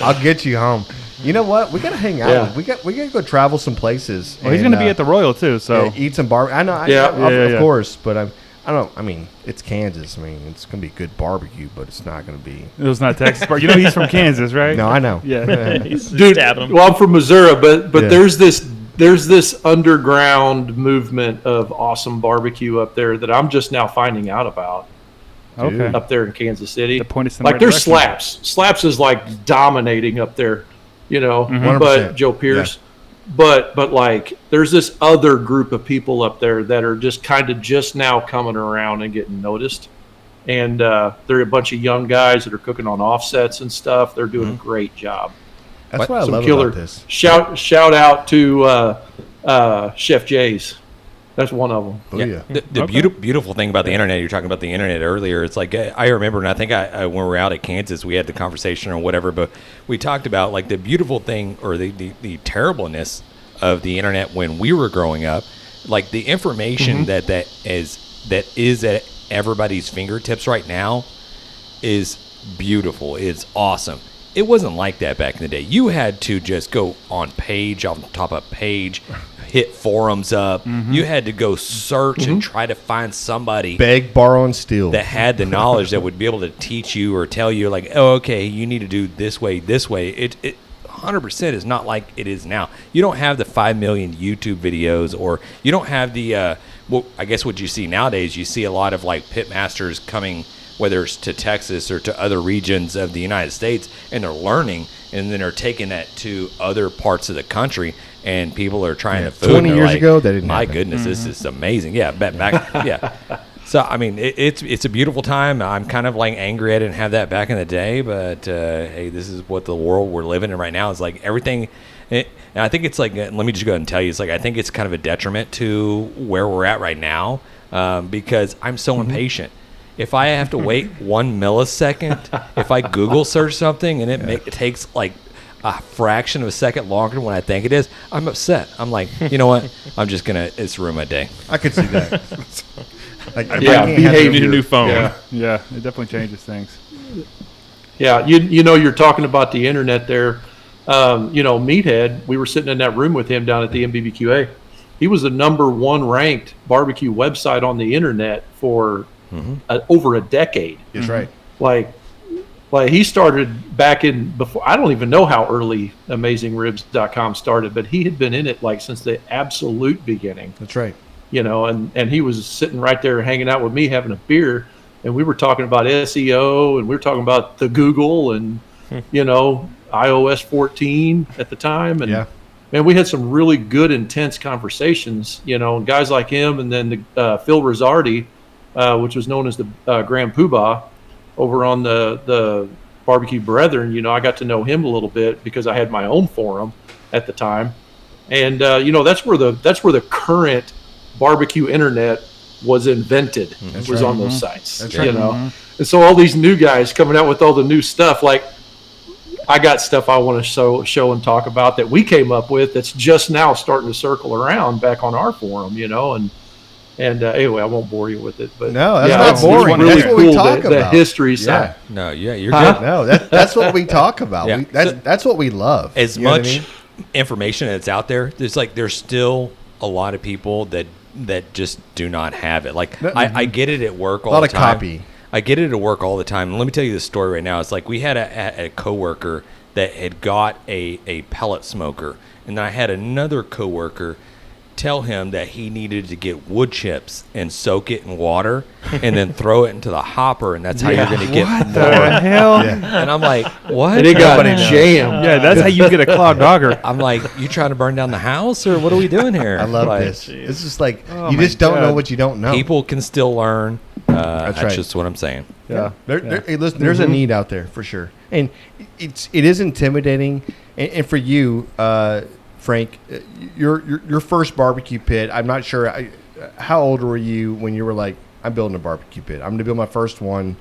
I'll get you home. You know what? We gotta hang out. Yeah. We gotta go travel some places. Well, he's going to be at the Royal, too, so. eat some bar. I know. Of course, but I don't. I mean, it's Kansas. I mean, it's gonna be good barbecue, but it's not gonna be. It was not Texas. You know he's from Kansas, right? No, I know. Yeah. He's Dude, stabbing him. well, I'm from Missouri, but Yeah. there's this underground movement of awesome barbecue up there that I'm just now finding out about. Okay. Up there in Kansas City, The point is in the like right there's direction. Slaps is like dominating up there, you know. 100%. But Joe Pierce, but like there's this other group of people up there that are just kind of just now coming around and getting noticed, and they're a bunch of young guys that are cooking on offsets and stuff. They're doing a great job. That's what I Some love killer. about this. Shout out to Chef Jay's. That's one of them. Oh yeah. The beautiful thing about the internet, you're talking about the internet earlier. It's like I remember, and I think when we were out at Kansas, we had the conversation or whatever, but we talked about like the beautiful thing or the terribleness of the internet when we were growing up. Like the information that is at everybody's fingertips right now is beautiful. It's awesome. It wasn't like that back in the day. You had to just go on top of page, hit forums up. You had to go search and try to find somebody Beg, borrow, and steal. that had the knowledge that would be able to teach you or tell you like, oh, okay, you need to do this way. It 100% is not like it is now. You don't have the 5 million YouTube videos, or you don't have the, I guess what you see nowadays, you see a lot of like pit masters coming, whether it's to Texas or to other regions of the United States, and they're learning, and then they're taking that to other parts of the country, and people are trying to food. 20 and they're years like, ago, that didn't my happen. goodness, this is amazing. Yeah, back yeah. So, I mean, it's a beautiful time. I'm kind of like angry I didn't have that back in the day, but hey, this is what the world we're living in right now is like everything. And I think it's like, let me just go ahead and tell you, it's like I think it's kind of a detriment to where we're at right now because I'm so impatient. If I have to wait 1 millisecond, if I Google search something and it takes like a fraction of a second longer than what I think it is, I'm upset. I'm like, you know what? I'm just going to, it's ruin my day. I could see that. Like, if I Yeah, can't have You behavior. need a new phone. Yeah. It definitely changes things. Yeah, you know, you're talking about the internet there. You know, Meathead, we were sitting in that room with him down at the NBBQA. He was the #1 ranked barbecue website on the internet for over a decade. That's right. Like he started back in before. I don't even know how early AmazingRibs.com started, but he had been in it like since the absolute beginning. That's right. You know, and he was sitting right there hanging out with me having a beer, and we were talking about SEO, and we were talking about the Google and you know, iOS 14 at the time, and man, we had some really good intense conversations, you know, and guys like him, and then Phil Rizzardi, which was known as the Grand Poobah over on the Barbecue Brethren. You know, I got to know him a little bit because I had my own forum at the time, and you know, that's where the current barbecue internet was invented. Was on those sites. That's you right. know, and so all these new guys coming out with all the new stuff, like I got stuff I want to show and talk about that we came up with that's just now starting to circle around back on our forum, you know, and anyway, I won't bore you with it, but No, that's yeah, not it's boring. really That's what we cool, talk the about. history side. No, yeah, you're good. No, that's what we talk about. Yeah. That's what we love. As You know what I much mean? information that's out there, there's still a lot of people that just do not have it. Like I get it at work all A lot the of time. copy. I get it at work all the time. And let me tell you this story right now. It's like we had a coworker that had got a pellet smoker, and then I had another coworker tell him that he needed to get wood chips and soak it in water and then throw it into the hopper, and that's how you're going to get What more. the hell? Yeah. And I'm like, what? And it got Nobody knows. jammed. Yeah, that's how you get a clogged auger. I'm like, you trying to burn down the house, or what are we doing here? I love Like, this. It's just like Oh you my just don't know God. what you don't know. People can still learn. That's right. just what I'm saying. Yeah. Hey, listen, there's a need out there for sure, and it is intimidating. And for you, Frank, your first barbecue pit. I'm not sure. How old were you when you were like, I'm building a barbecue pit. I'm going to build my first one.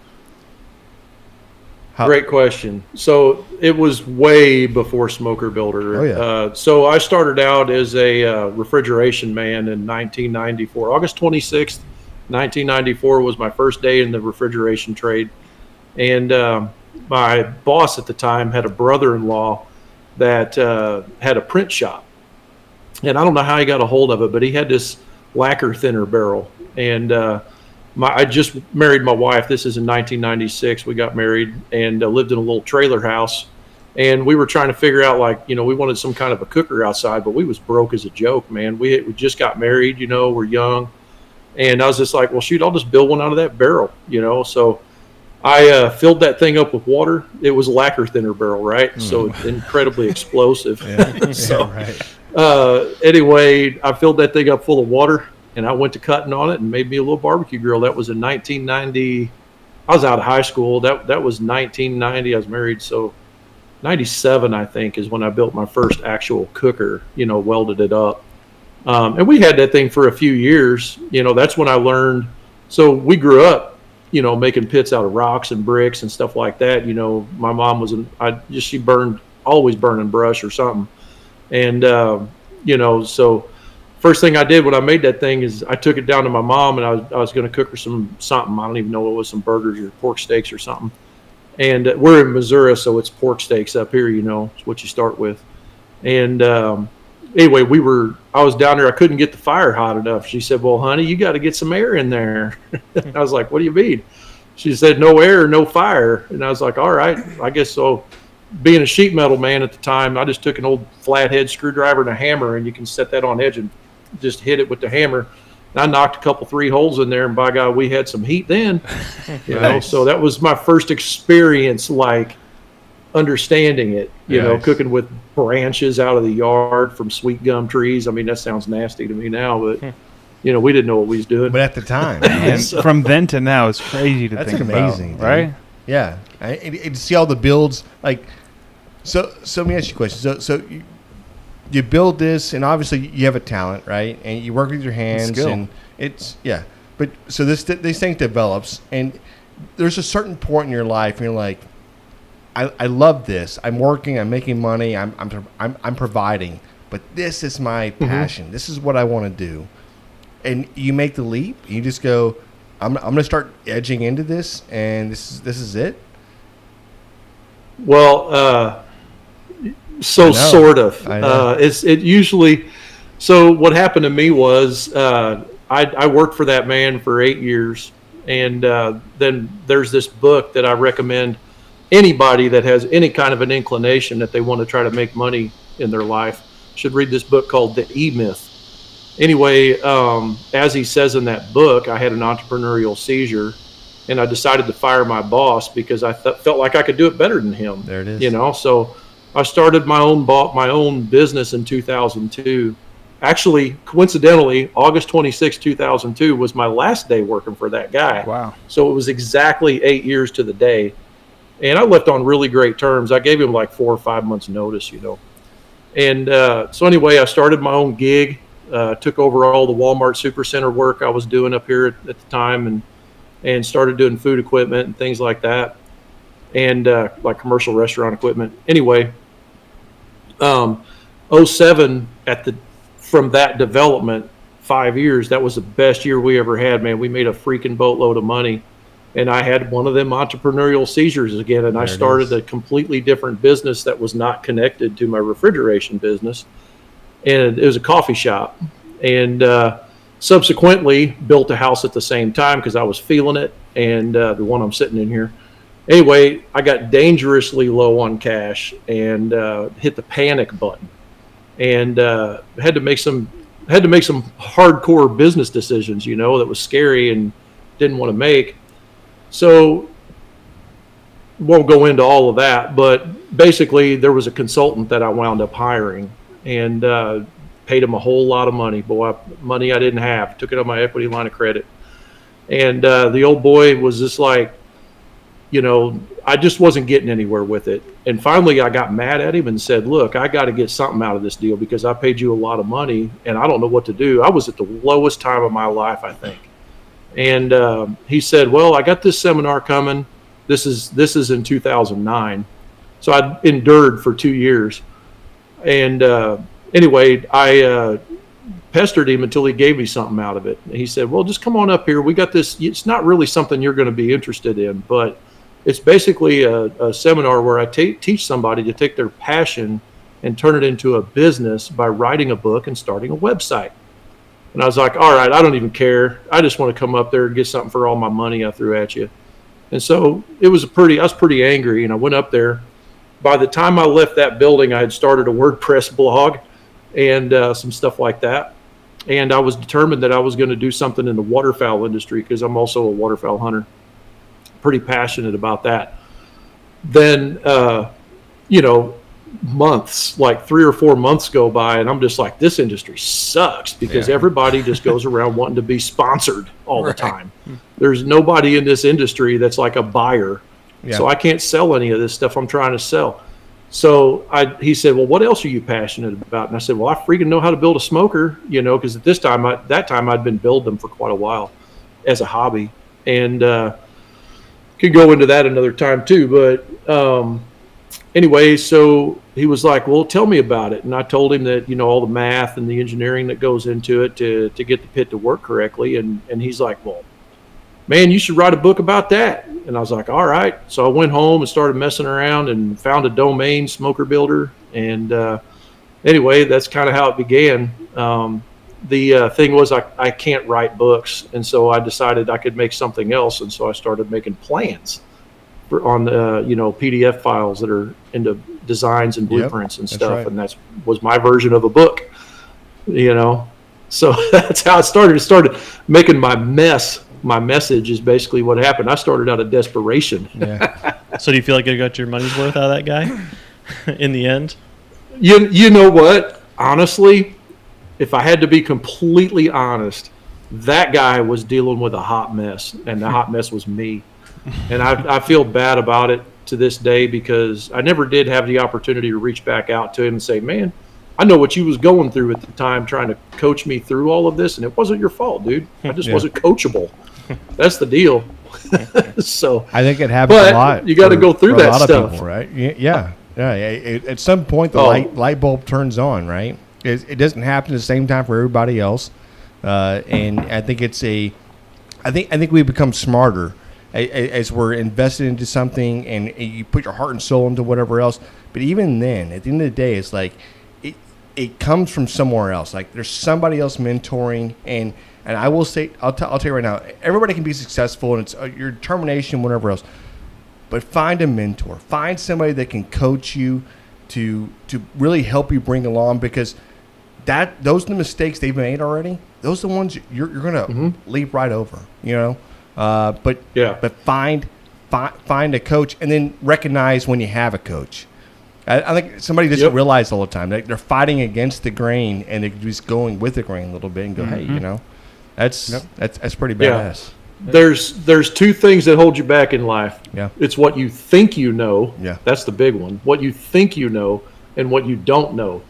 Great question. So it was way before Smoker Builder. Oh, yeah. So I started out as a refrigeration man in 1994. August 26th, 1994 was my first day in the refrigeration trade. And my boss at the time had a brother-in-law that had a print shop. And I don't know how he got a hold of it, but he had this lacquer thinner barrel. And I just married my wife. This is in 1996. We got married and lived in a little trailer house. And we were trying to figure out, like, you know, we wanted some kind of a cooker outside, but we was broke as a joke, man. We just got married, you know, we're young. And I was just like, well, shoot, I'll just build one out of that barrel, you know. So I filled that thing up with water. It was a lacquer thinner barrel, right? So it's incredibly explosive. So anyway, I filled that thing up full of water. And I went to cutting on it and made me a little barbecue grill. That was in 1990. I was out of high school. That was 1990. I was married, so 97, I think, is when I built my first actual cooker, you know, welded it up. And we had that thing for a few years. You know, that's when I learned. So we grew up, you know, making pits out of rocks and bricks and stuff like that. You know, my mom was, she always burning brush or something. And, you know, so first thing I did when I made that thing is I took it down to my mom, and I was going to cook her something. I don't even know what it was, some burgers or pork steaks or something. And we're in Missouri, so it's pork steaks up here, you know, it's what you start with. And anyway, I was down there. I couldn't get the fire hot enough. She said, well, honey, you got to get some air in there. I was like, what do you mean? She said, no air, no fire. And I was like, all right, I guess so. Being a sheet metal man at the time, I just took an old flathead screwdriver and a hammer, and you can set that on edge and just hit it with the hammer. And I knocked a 3 holes in there, and by God, we had some heat then. You know, so that was my first experience, like understanding it. You know, cooking with branches out of the yard from sweet gum trees. I mean, that sounds nasty to me now, but you know, we didn't know what we was doing. But at the time, And from then to now, it's crazy to that's think amazing, about, right? Yeah, and see all the builds. Like, so let me ask you a question. So you build this, and obviously you have a talent, right? And you work with your hands, Skill. and it's But so this thing develops, and there's a certain point in your life, and you're like, I love this. I'm working. I'm making money. I'm providing. But this is my passion. This is what I want to do. And you make the leap. You just go, I'm going to start edging into this, and this is it. Well, sort of. It usually. So what happened to me was I worked for that man for 8 years, and then there's this book that I recommend anybody that has any kind of an inclination that they want to try to make money in their life should read this book called The E-Myth. Anyway, as he says in that book, I had an entrepreneurial seizure, and I decided to fire my boss because I felt like I could do it better than him. There it is. You know, so I started my own business in 2002. Actually, coincidentally, August 26, 2002 was my last day working for that guy. Wow. So it was exactly 8 years to the day. And I left on really great terms. I gave him like 4 or 5 months notice, you know. And so anyway, I started my own gig, took over all the Walmart Supercenter work I was doing up here at the time, and started doing food equipment and things like that, and like commercial restaurant equipment. Anyway, 07 from that development, 5 years, that was the best year we ever had, man. We made a freaking boatload of money. And I had one of them entrepreneurial seizures again, and I started a completely different business that was not connected to my refrigeration business. And it was a coffee shop. And subsequently built a house at the same time because I was feeling it, and the one I'm sitting in here. Anyway, I got dangerously low on cash and hit the panic button. And had to make some had to make some hardcore business decisions, you know, that was scary and didn't want to make. So won't go into all of that, but basically there was a consultant that I wound up hiring and paid him a whole lot of money. Boy, money I didn't have. Took it on my equity line of credit. And the old boy was just like, you know, I just wasn't getting anywhere with it. And finally I got mad at him and said, look, I got to get something out of this deal because I paid you a lot of money and I don't know what to do. I was at the lowest time of my life, I think. And he said, well, I got this seminar coming. This is in 2009. So I endured for 2 years. And anyway, I pestered him until he gave me something out of it. And he said, well, just come on up here. We got this. It's not really something you're going to be interested in, but it's basically a seminar where I teach somebody to take their passion and turn it into a business by writing a book and starting a website. And I was like, all right, I don't even care. I just want to come up there and get something for all my money I threw at you. And so I was pretty angry, and I went up there. By the time I left that building, I had started a WordPress blog and some stuff like that. And I was determined that I was going to do something in the waterfowl industry because I'm also a waterfowl hunter. Pretty passionate about that. Then, you know, months, like 3 or 4 months go by, and I'm just like, this industry sucks because everybody just goes around wanting to be sponsored all the time. There's nobody in this industry that's like a buyer. So I can't sell any of this stuff I'm trying to sell. So he said, well, what else are you passionate about? And I said, well, I freaking know how to build a smoker, you know, because at that time I'd been building them for quite a while as a hobby. And could go into that another time too. But anyway, so he was like, well, tell me about it. And I told him that, you know, all the math and the engineering that goes into it to get the pit to work correctly. And he's like, well, man, you should write a book about that. And I was like, all right. So I went home and started messing around and found a domain, Smoker Builder. And anyway, that's kind of how it began. The thing was I can't write books. And so I decided I could make something else. And so I started making plans on the, you know, PDF files that are into designs and blueprints and stuff. Right. And that was my version of a book, you know. So that's how it started. It started making my mess. My message is basically what happened. I started out of desperation. Yeah. So do you feel like you got your money's worth out of that guy in the end? You know what? Honestly, if I had to be completely honest, that guy was dealing with a hot mess, and the hot mess was me. And I feel bad about it to this day because I never did have the opportunity to reach back out to him and say, man, I know what you was going through at the time trying to coach me through all of this, and it wasn't your fault, dude. I just wasn't coachable. That's the deal. So I think it happens a lot. You got to go through that stuff, people, right? Yeah. At some point, the light bulb turns on, right? It doesn't happen at the same time for everybody else, and I think I think we become smarter as we're invested into something, and you put your heart and soul into whatever else. But even then, at the end of the day, it's like it comes from somewhere else. Like there's somebody else mentoring, and I will say, I'll tell you right now, everybody can be successful, and it's your determination, whatever else. But find a mentor, find somebody that can coach you to really help you bring along, because those are the mistakes they've made already. Those are the ones you're gonna leap right over, you know. But find a coach, and then recognize when you have a coach. I think somebody doesn't realize all the time they're fighting against the grain, and they're just going with the grain a little bit and go, hey, you know, that's pretty badass. There's two things that hold you back in life. Yeah, it's what you think you know. Yeah, that's the big one. What you think you know, and what you don't know.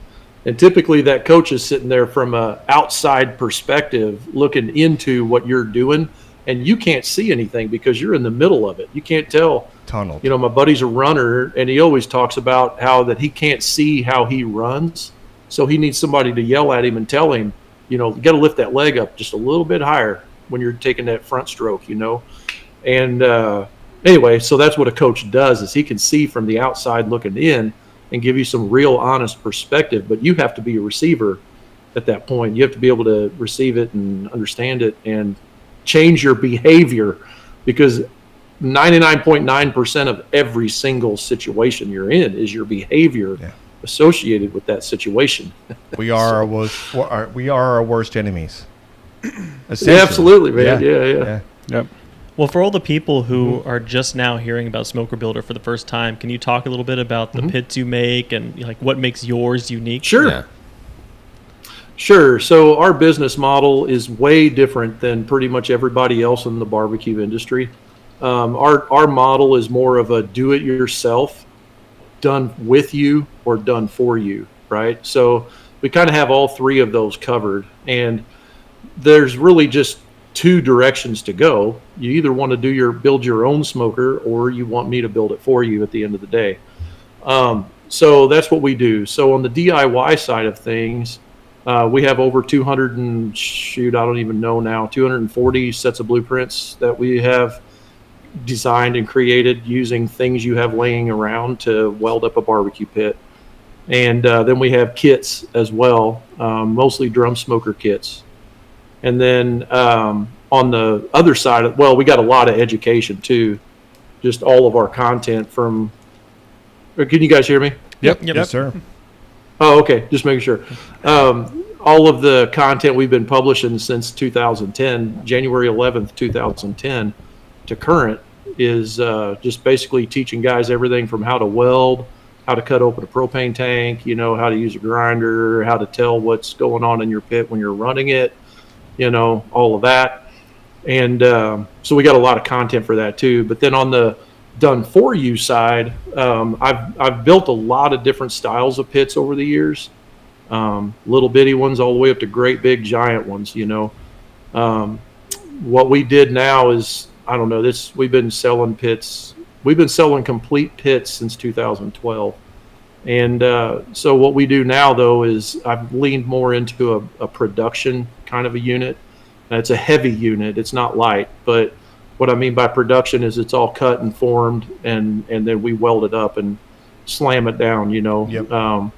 And typically, that coach is sitting there from a outside perspective, looking into what you're doing, and you can't see anything because you're in the middle of it. You can't tell. Tunnel. You know, my buddy's a runner, and he always talks about how that he can't see how he runs, so he needs somebody to yell at him and tell him, you know, you got to lift that leg up just a little bit higher when you're taking that front stroke, you know. And anyway, so that's what a coach does, is he can see from the outside looking in and give you some real honest perspective, but you have to be a receiver at that point. You have to be able to receive it and understand it and change your behavior, because 99.9% of every single situation you're in is your behavior associated with that situation. We are our worst enemies. Yeah, absolutely, man. Yeah. Yep. Well, for all the people who are just now hearing about Smoker Builder for the first time, can you talk a little bit about the pits you make and like what makes yours unique? Sure. Yeah. Sure. So our business model is way different than pretty much everybody else in the barbecue industry. Our model is more of a do-it-yourself, done with you or done for you, right? So we kind of have all three of those covered, and there's really just two directions to go. You either want to build your own smoker, or you want me to build it for you at the end of the day. So that's what we do. So on the DIY side of things, we have over 240 sets of blueprints that we have designed and created using things you have laying around to weld up a barbecue pit. And then we have kits as well, mostly drum smoker kits. And then on the other side, we got a lot of education too. Just all of our content from. Can you guys hear me? Yep. Yes, sir. Oh, okay. Just making sure. All of the content we've been publishing since 2010, January 11th, 2010 to current is just basically teaching guys everything from how to weld, how to cut open a propane tank, how to use a grinder, how to tell what's going on in your pit when you're running it, all of that. And so we got a lot of content for that too. But then on the done for you side, I've built a lot of different styles of pits over the years, little bitty ones all the way up to great big giant ones. What we did now is, I don't know, we've been selling pits. We've been selling complete pits since 2012. And so what we do now, though, is I've leaned more into a production kind of a unit. It's a heavy unit. It's not light. But what I mean by production is it's all cut and formed, and then we weld it up and slam it down, Yep.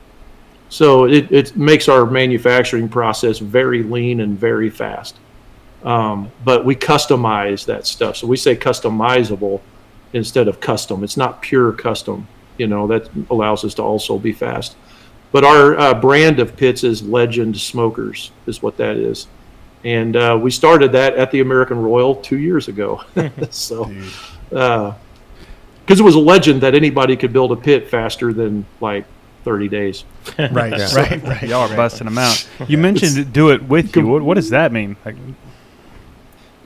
So it makes our manufacturing process very lean and very fast. But we customize that stuff. So we say customizable instead of custom. It's not pure custom. That allows us to also be fast. But our brand of pits is Legend Smokers, is what that is. And we started that at the American Royal 2 years ago. So, because it was a legend that anybody could build a pit faster than like 30 days. Right. Y'all are busting them out. You mentioned do it with you. What does that mean?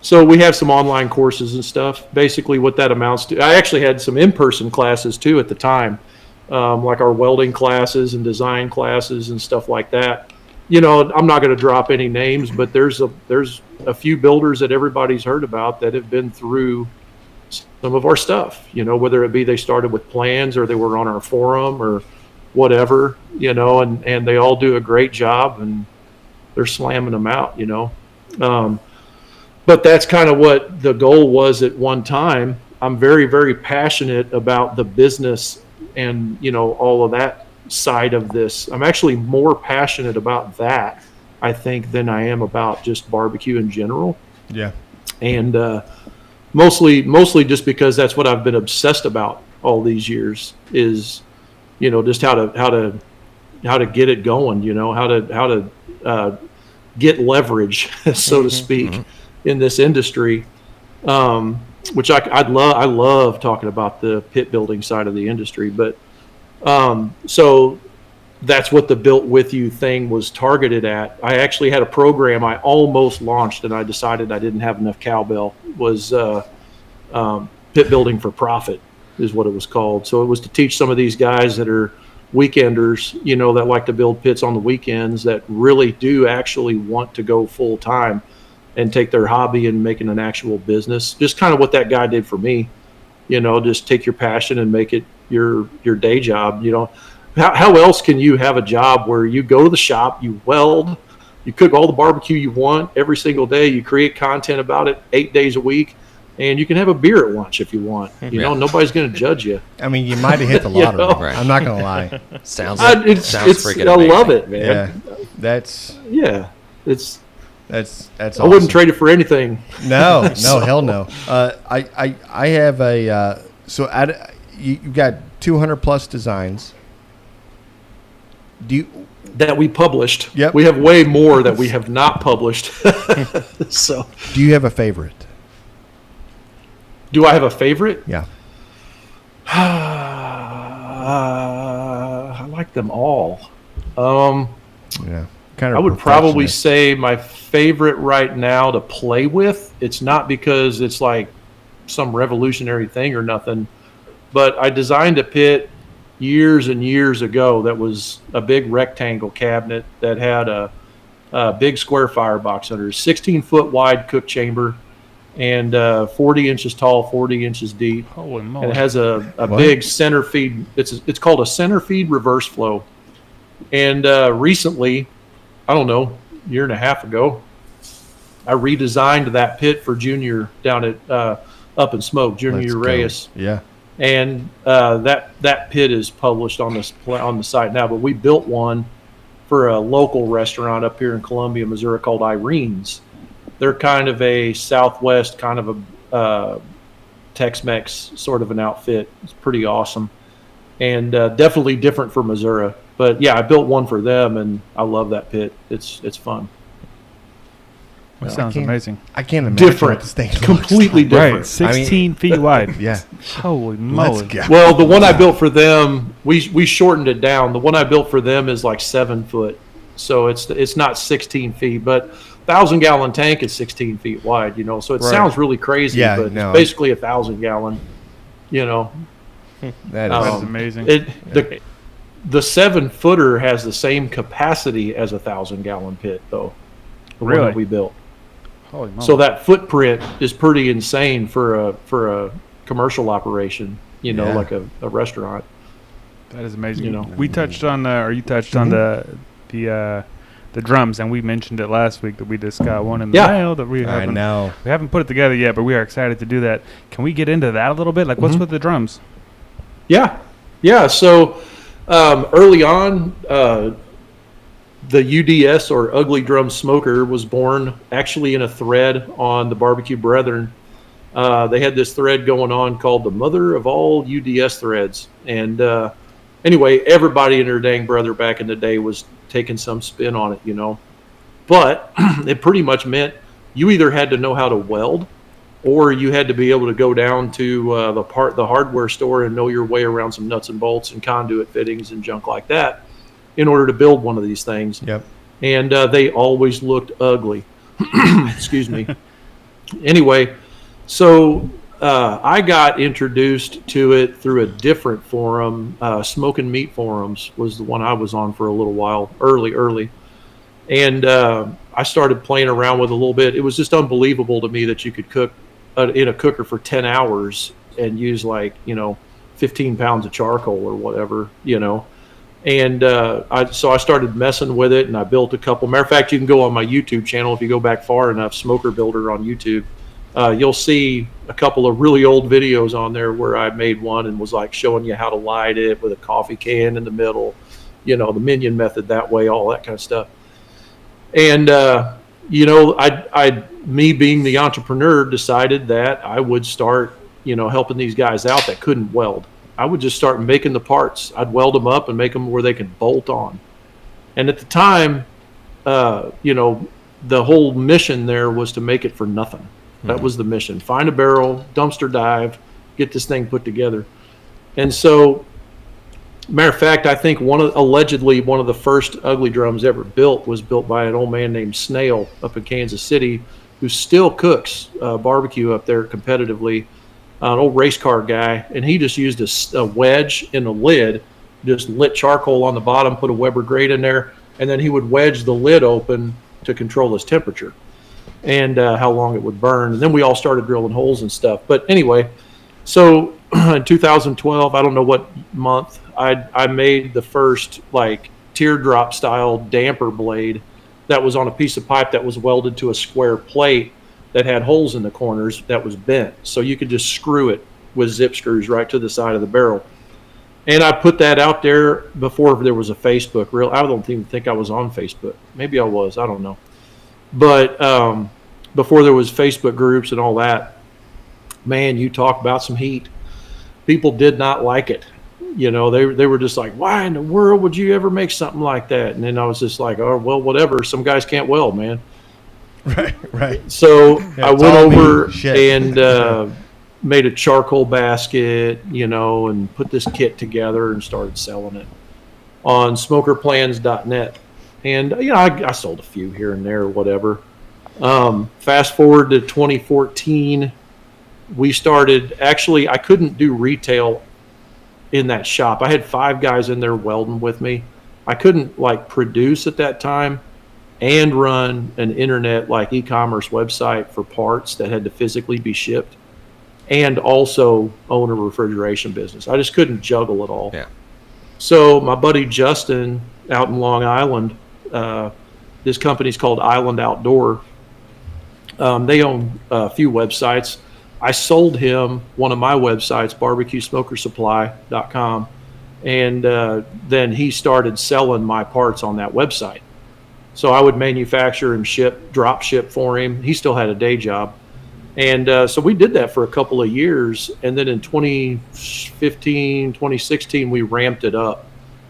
So we have some online courses and stuff. Basically what that amounts to, I actually had some in-person classes too at the time, like our welding classes and design classes and stuff like that. I'm not going to drop any names, but there's a few builders that everybody's heard about that have been through some of our stuff, whether it be they started with plans or they were on our forum or whatever, and they all do a great job and they're slamming them out, But that's kind of what the goal was at one time. I'm very, very passionate about the business and, all of that side of this. I'm actually more passionate about that, I think, than I am about just barbecue in general. Yeah. And mostly just because that's what I've been obsessed about all these years is, just how to get it going, how to get leverage, so to speak, in this industry, which I love talking about the pit building side of the industry. But so that's what the Built With You thing was targeted at. I actually had a program I almost launched, and I decided I didn't have enough cowbell. Was Pit Building for Profit is what it was called. So it was to teach some of these guys that are weekenders, that like to build pits on the weekends, that really do actually want to go full time and take their hobby and make it an actual business. Just kind of what that guy did for me, just take your passion and make it your day job. How else can you have a job where you go to the shop, you weld, you cook all the barbecue you want every single day, you create content about it 8 days a week, and you can have a beer at lunch if you want. Nobody's going to judge you. I mean, you might have hit the lottery. Right. I'm not going to lie. Sounds it's freaking I amazing. love it, man. Yeah. That's I wouldn't trade it for anything. No, hell no. I have a you got 200 plus designs. Do you, that we published. Yep. We have way more that we have not published. So, do you have a favorite? do I have a favorite? Yeah. I like them all. Yeah. Kind of. I would probably say my favorite right now to play with. It's not because it's like some revolutionary thing or nothing, but I designed a pit years and years ago that was a big rectangle cabinet that had a big square firebox under, 16-foot wide cook chamber, and 40 inches tall, 40 inches deep. Holy moly. And it has a big center feed. It's called a center feed reverse flow. And recently, I don't know, a year and a half ago, I redesigned that pit for Junior down at Up in Smoke, Junior Reyes. Yeah. And that pit is published on the site now. But we built one for a local restaurant up here in Columbia, Missouri, called Irene's. They're kind of a Southwest, kind of a Tex-Mex sort of an outfit. It's pretty awesome, and definitely different for Missouri. But yeah, I built one for them, and I love that pit. It's fun. That sounds amazing. I can't imagine Different, what this thing completely looks different. Right, 16 feet wide. Yeah. Holy moly. Let's go. Well, the one I built for them, we shortened it down. The one I built for them is like 7 foot, so it's not 16 feet, but 1,000-gallon tank is 16 feet wide. So it sounds really crazy, Yeah, but no. it's basically 1,000-gallon. That That's is amazing. The 7-footer has the same capacity as a 1,000-gallon pit, though. The one Really? that we built. Holy moly. So that footprint is pretty insane for a commercial operation. Yeah. Like a restaurant. That is amazing. You know. We touched on, or you touched on the drums, and we mentioned it last week that we just got one in the mail that we I haven't. know. We haven't put it together yet, but we are excited to do that. Can we get into that a little bit? Like, what's with the drums? Yeah. So early on, the UDS, or Ugly Drum Smoker, was born actually in a thread on the Barbecue Brethren. They had this thread going on called the Mother of All UDS Threads. And anyway, everybody and their dang brother back in the day was taking some spin on it, But it pretty much meant you either had to know how to weld, or you had to be able to go down to the hardware store and know your way around some nuts and bolts and conduit fittings and junk like that in order to build one of these things. Yep. And they always looked ugly. Excuse me. Anyway, so I got introduced to it through a different forum. Smoke and Meat Forums was the one I was on for a little while, early. And I started playing around with it a little bit. It was just unbelievable to me that you could cook in a cooker for 10 hours and use 15 pounds of charcoal or whatever, And so I started messing with it, and I built a couple. Matter of fact, you can go on my YouTube channel if you go back far enough, Smoker Builder on YouTube. You'll see a couple of really old videos on there where I made one and was showing you how to light it with a coffee can in the middle, the minion method that way, all that kind of stuff. And me being the entrepreneur, decided that I would start, helping these guys out that couldn't weld. I would just start making the parts. I'd weld them up and make them where they could bolt on. And at the time, the whole mission there was to make it for nothing. That was the mission. Find a barrel, dumpster dive, get this thing put together. And so, matter of fact, I think allegedly one of the first Ugly Drums ever built was built by an old man named Snail up in Kansas City, who still cooks barbecue up there competitively. An old race car guy, and he just used a wedge in the lid, just lit charcoal on the bottom, put a Weber grate in there, and then he would wedge the lid open to control his temperature and how long it would burn. And then we all started drilling holes and stuff. But anyway, so in 2012, I don't know what month, I made the first teardrop style damper blade that was on a piece of pipe that was welded to a square plate that had holes in the corners that was bent. So you could just screw it with zip screws right to the side of the barrel. And I put that out there before there was a Facebook. I don't even think I was on Facebook. Maybe I was. I don't know. But before there was Facebook groups and all that, man, you talk about some heat. People did not like it. you know, they were just like, why in the world would you ever make something like that? And then I was just like, oh, well, whatever. Some guys can't weld, man. Right. So I it's went all me. over Shit. and made a charcoal basket, you know, and put this kit together and started selling it on smokerplans.net. And, you know, I sold a few here and there or whatever. Fast forward to 2014, we started, actually, I couldn't do retail in that shop. I had 5 guys in there welding with me. I couldn't like produce at that time and run an internet like e-commerce website for parts that had to physically be shipped and also own a refrigeration business. I just couldn't juggle it all. Yeah. So my buddy Justin out in Long Island, this company's called Island Outdoor. They own a few websites. I sold him one of my websites, BBQSmokerSupply.com, and then he started selling my parts on that website. So I would manufacture and drop ship for him. He still had a day job. And so we did that for a couple of years. And then in 2015, 2016, we ramped it up.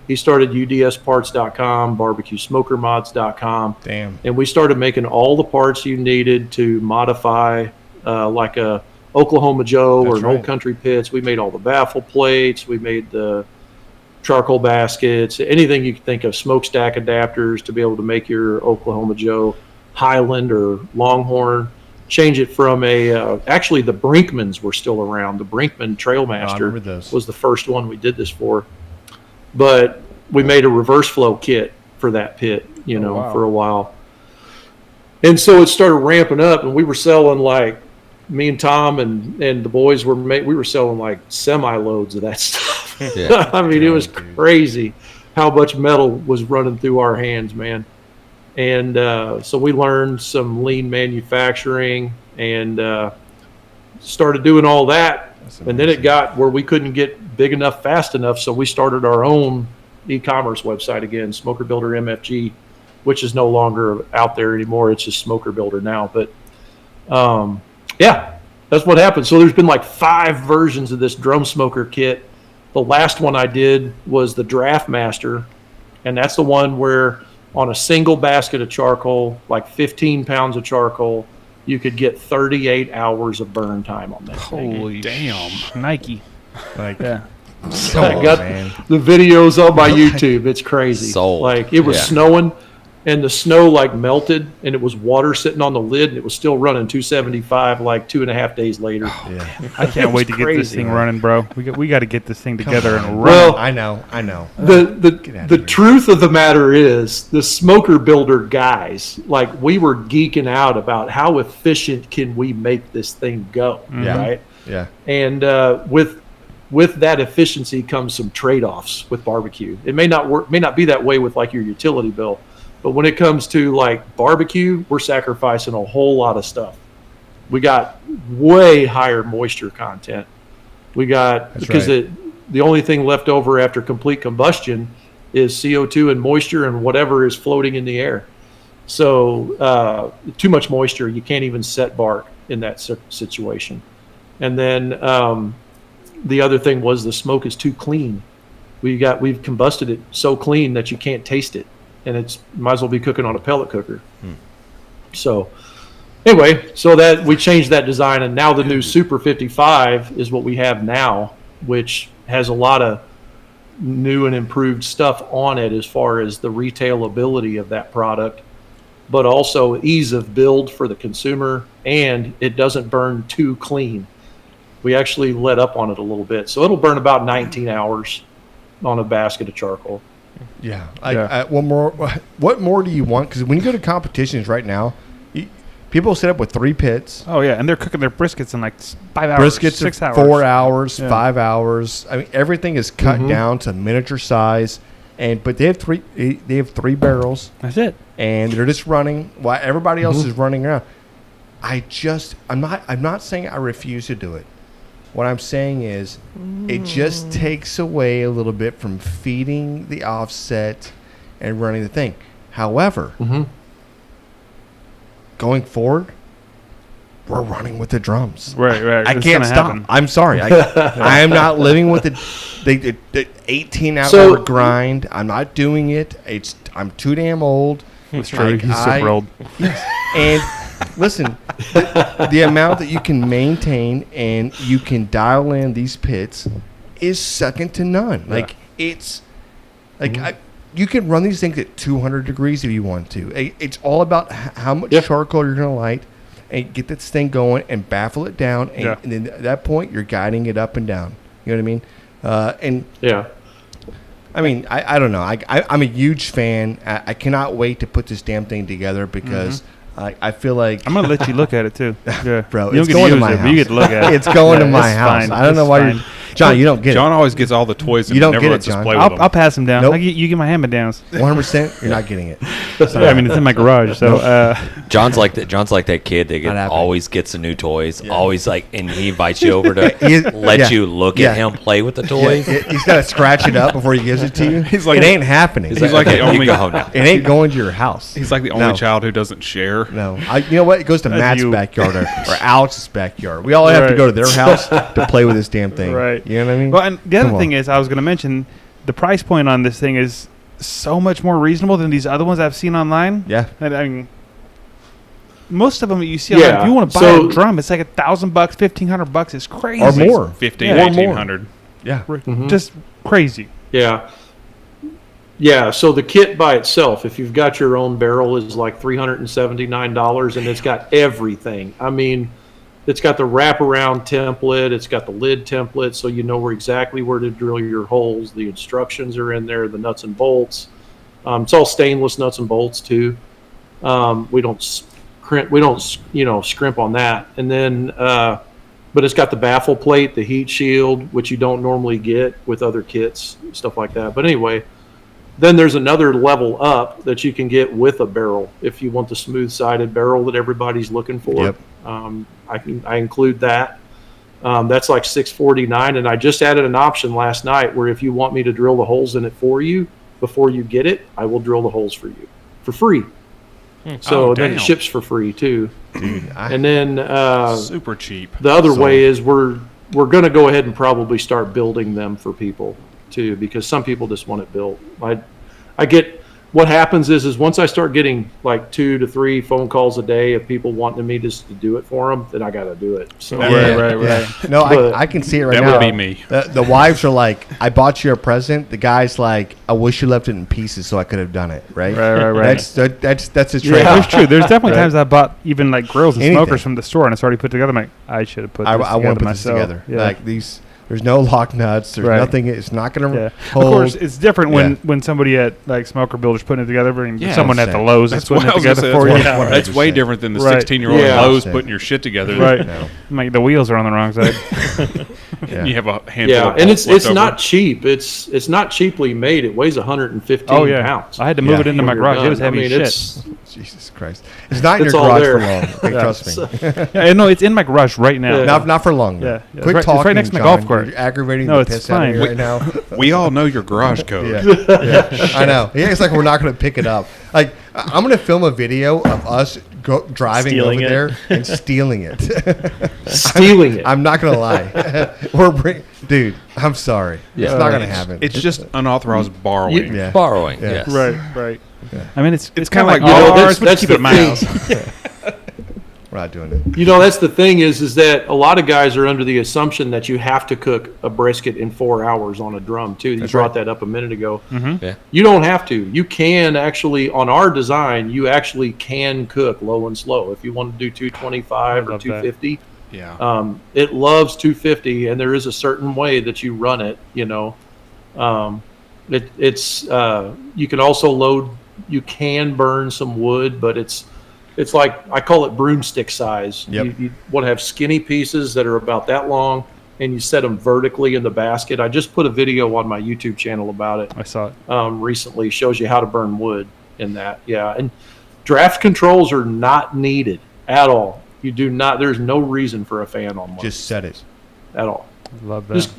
He started UDSparts.com, BBQSmokerMods.com. Damn. And we started making all the parts you needed to modify like a Oklahoma Joe or an Old Country Pits. We made all the baffle plates. We made the charcoal baskets, anything you could think of, smokestack adapters to be able to make your Oklahoma Joe Highland or Longhorn. Change it from actually the Brinkmans were still around. The Brinkman Trailmaster was the first one we did this for. But we made a reverse flow kit for that pit, you know, for a while. And so it started ramping up, and we were selling like, me and Tom and the boys we were selling like semi-loads of that stuff. Yeah. I mean, it was crazy how much metal was running through our hands, man. And so we learned some lean manufacturing and started doing all that. And then it got where we couldn't get big enough fast enough, so we started our own e-commerce website again, Smoker Builder MFG, which is no longer out there anymore. It's just Smoker Builder now. But yeah, that's what happened. So there's been like 5 versions of this drum smoker kit. The last one I did was the Draft Master, and that's the one where on a single basket of charcoal, like 15 pounds of charcoal, you could get 38 hours of burn time on that. Holy damn. Nike. Like, yeah. I got the videos on my YouTube. It's crazy. Like it was snowing, and the snow like melted, and it was water sitting on the lid, and it was still running 275 like 2.5 days later. Yeah. I can't wait to get this thing running, bro. We got to get this thing together and run. Well, I know. The truth of the matter is, the Smoker Builder guys, like, we were geeking out about how efficient can we make this thing go, right? Yeah. And with that efficiency comes some trade-offs with barbecue. It may not be that way with like your utility bill, but when it comes to like barbecue, we're sacrificing a whole lot of stuff. We got way higher moisture content. We got the only thing left over after complete combustion is CO2 and moisture and whatever is floating in the air. So too much moisture, you can't even set bark in that situation. And then the other thing was the smoke is too clean. We've combusted it so clean that you can't taste it, and it's might as well be cooking on a pellet cooker. So anyway, so that we changed that design, and now the new Super 55 is what we have now, which has a lot of new and improved stuff on it as far as the retailability of that product, but also ease of build for the consumer, and it doesn't burn too clean. We actually let up on it a little bit, so it'll burn about 19 hours on a basket of charcoal. Yeah. What more do you want? Because when you go to competitions right now, people set up with 3 pits. Oh yeah, and they're cooking their briskets in like 5 hours, Briskets 6 hours, 4 hours, 5 hours. I mean, everything is cut down to miniature size, but they have 3. They have 3 barrels. That's it. And they're just running while everybody else is running around. I'm not saying I refuse to do it. What I'm saying is, it just takes away a little bit from feeding the offset and running the thing. However, going forward, we're running with the drums. Right. I It's can't gonna stop. happen. I'm sorry. I am not living with the 18-hour So- grind. I'm not doing it. I'm too damn old. That's true. Like, He's super old. And listen, the amount that you can maintain and you can dial in these pits is second to none. Like it's like you can run these things at 200 degrees if you want to. It's all about how much charcoal you're going to light and get this thing going and baffle it down. And then at that point, you're guiding it up and down. You know what I mean? I mean, I don't know. I'm a huge fan. I cannot wait to put this damn thing together because I feel like I'm gonna let you look at it too. Yeah, bro. You It's don't get going to to use my it, house. but you get to look at it. It's going to Yeah, my it's house. fine. I don't know It's why fine. you're John. You don't get John it. always gets all the toys and You don't never get it, lets us John. play with them. I'll pass them down. Nope. You get my hand-me-downs. 100%. You're not getting it. Yeah, I mean, it's in my garage. So John's like that. John's like that kid that always gets the new toys. Always like, and he invites you over to let you look at him play with the toys. He's got to scratch it up before he gives it to you. He's like- it ain't happening. He's like the only- It ain't going to your house. He's like the only child who doesn't share. No, you know what? It goes to That's Matt's you. backyard or Alex's backyard. We all have to go to their house to play with this damn thing. Right. You know what I mean? Well, and the Come other thing on. is, I was going to mention the price point on this thing is so much more reasonable than these other ones I've seen online. Yeah. And I mean, most of them that you see online, if you want to buy a drum, it's like $1,000, $1,500. It's crazy. Or more. 1,800. Yeah. Just crazy. Yeah. Yeah, so the kit by itself, if you've got your own barrel, is like $379, and it's got everything. I mean, it's got the wraparound template, it's got the lid template, so you know exactly where to drill your holes. The instructions are in there, the nuts and bolts. It's all stainless nuts and bolts too. We don't scrimp on that. And then, but it's got the baffle plate, the heat shield, which you don't normally get with other kits, stuff like that. But anyway. Then there's another level up that you can get with a barrel if you want the smooth-sided barrel that everybody's looking for. Yep. I include that. That's like $649, and I just added an option last night where if you want me to drill the holes in it for you before you get it, I will drill the holes for you for free. So then it ships for free too. Dude, and then super cheap. The other way is we're going to go ahead and probably start building them for people too, because some people just want it built. I get what happens is once I start getting like 2 to 3 phone calls a day of people wanting me just to do it for them, then I got to do it. So right. No, I can see it right that now. would be me. The wives are like, I bought you a present. The guy's like, I wish you left it in pieces so I could have done it. Right. That's a trade. Yeah, it's true. There's definitely times I bought even like grills and smokers from the store, and it's already put together. I'm like, I should have put this I want to put myself. this together. Yeah. Like these. There's no lock nuts. There's nothing. It's not going to hold. Of course, it's different when somebody at like Smoker Builders putting it together and someone at the 100%. Lowe's is putting it together for you. That's way different than the 16-year-old at Lowe's putting your shit together. Right. Like the wheels are on the wrong side. You have a handful of and it's left over. not cheap. It's not cheaply made. It weighs 115 pounds. I had to move it into my garage. It was heavy as shit. Jesus Christ. It's not in It's your all garage there. for long. Trust me. No, it's in my garage right now. Not for long. Yeah. Quit It's talking, right next to my John. golf cart. You're aggravating No, the it's piss out of fine. me right now. We all know your garage code. Yeah. I know. Yeah, it's like we're not going to pick it up. Like I'm going to film a video of us driving Stealing over it. there and stealing it. Stealing it. I'm not going to lie. Dude, I'm sorry. It's not going to happen. It's just unauthorized borrowing. Yeah. Borrowing. Yeah. Yes. Right. I mean, it's It's kind of kinda like like, ours, but that's keep it at the my thing. house. We're not doing it. That's the thing is that a lot of guys are under the assumption that you have to cook a brisket in 4 hours on a drum too. You brought that up a minute ago. Yeah. You don't have to. You can actually, on our design, you actually can cook low and slow. If you want to do 225 or 250, it loves 250, and there is a certain way that you run it. It's you can also load. You can burn some wood, but it's like I call it broomstick size. Yep. You want to have skinny pieces that are about that long, and you set them vertically in the basket. I just put a video on my YouTube channel about it. I saw it Recently. Shows you how to burn wood in that. Yeah, and draft controls are not needed at all. You do not. There's no reason for a fan on one. Just set it. At all. Love that. Just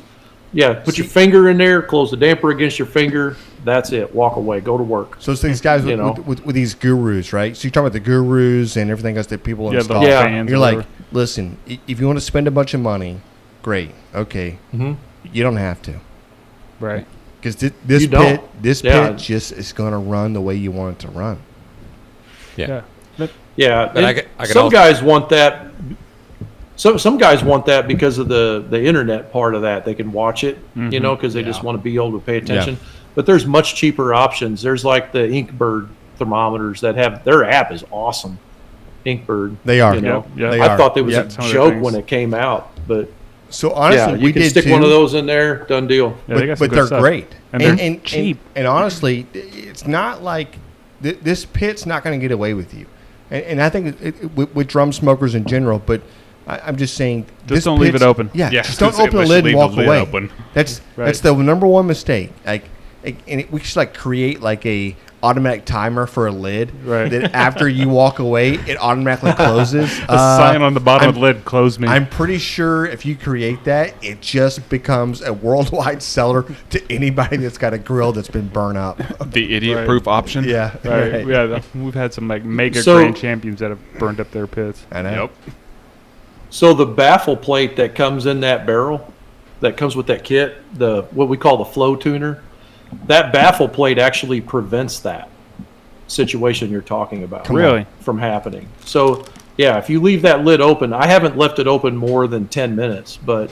put your finger in there, close the damper against your finger. That's it. Walk away. Go to work. So it's these guys with these gurus, right? So you're talking about the gurus and everything else that people install. Fans You're or like, whatever. listen, if you want to spend a bunch of money, great, okay. Mhm. You don't have to. Right. Because this You pit, don't. this Yeah. pit just is going to run the way you want it to run. Yeah. Yeah, But and I could some also- guys want that. Some guys want that because of the internet part of that. They can watch it, because they just want to be able to pay attention. But there's much cheaper options. There's like the Inkbird thermometers that have their app is awesome. Inkbird, They are. You know, Yep. They I are. thought it was Yep. a Some of the joke things. when it came out, but So honestly, yeah, we you can did stick too, one of those in there. Done deal. Yeah, they got some but good they're stuff. great And they're cheap. And honestly, it's not like this pit's not going to get away with you. And I think with drum smokers in general, but I'm just saying, Just don't leave it open. Yeah, Yeah, just don't just open the leave lid and the walk lid away. open. That's Right. the number one mistake. We should like create like a automatic timer for a lid. Right. That after you walk away, it automatically closes. A sign on the bottom of the lid, close me. I'm pretty sure if you create that, it just becomes a worldwide seller to anybody that's got a grill that's been burnt up. The idiot-proof option. Yeah, right. Yeah, we've had some like mega So- grand champions that have burned up their pits. I know. Yep. So the baffle plate that comes in that barrel, that comes with that kit, the what we call the flow tuner, that baffle plate actually prevents that situation you're talking about. Really? From happening. So yeah, if you leave that lid open, I haven't left it open more than 10 minutes, but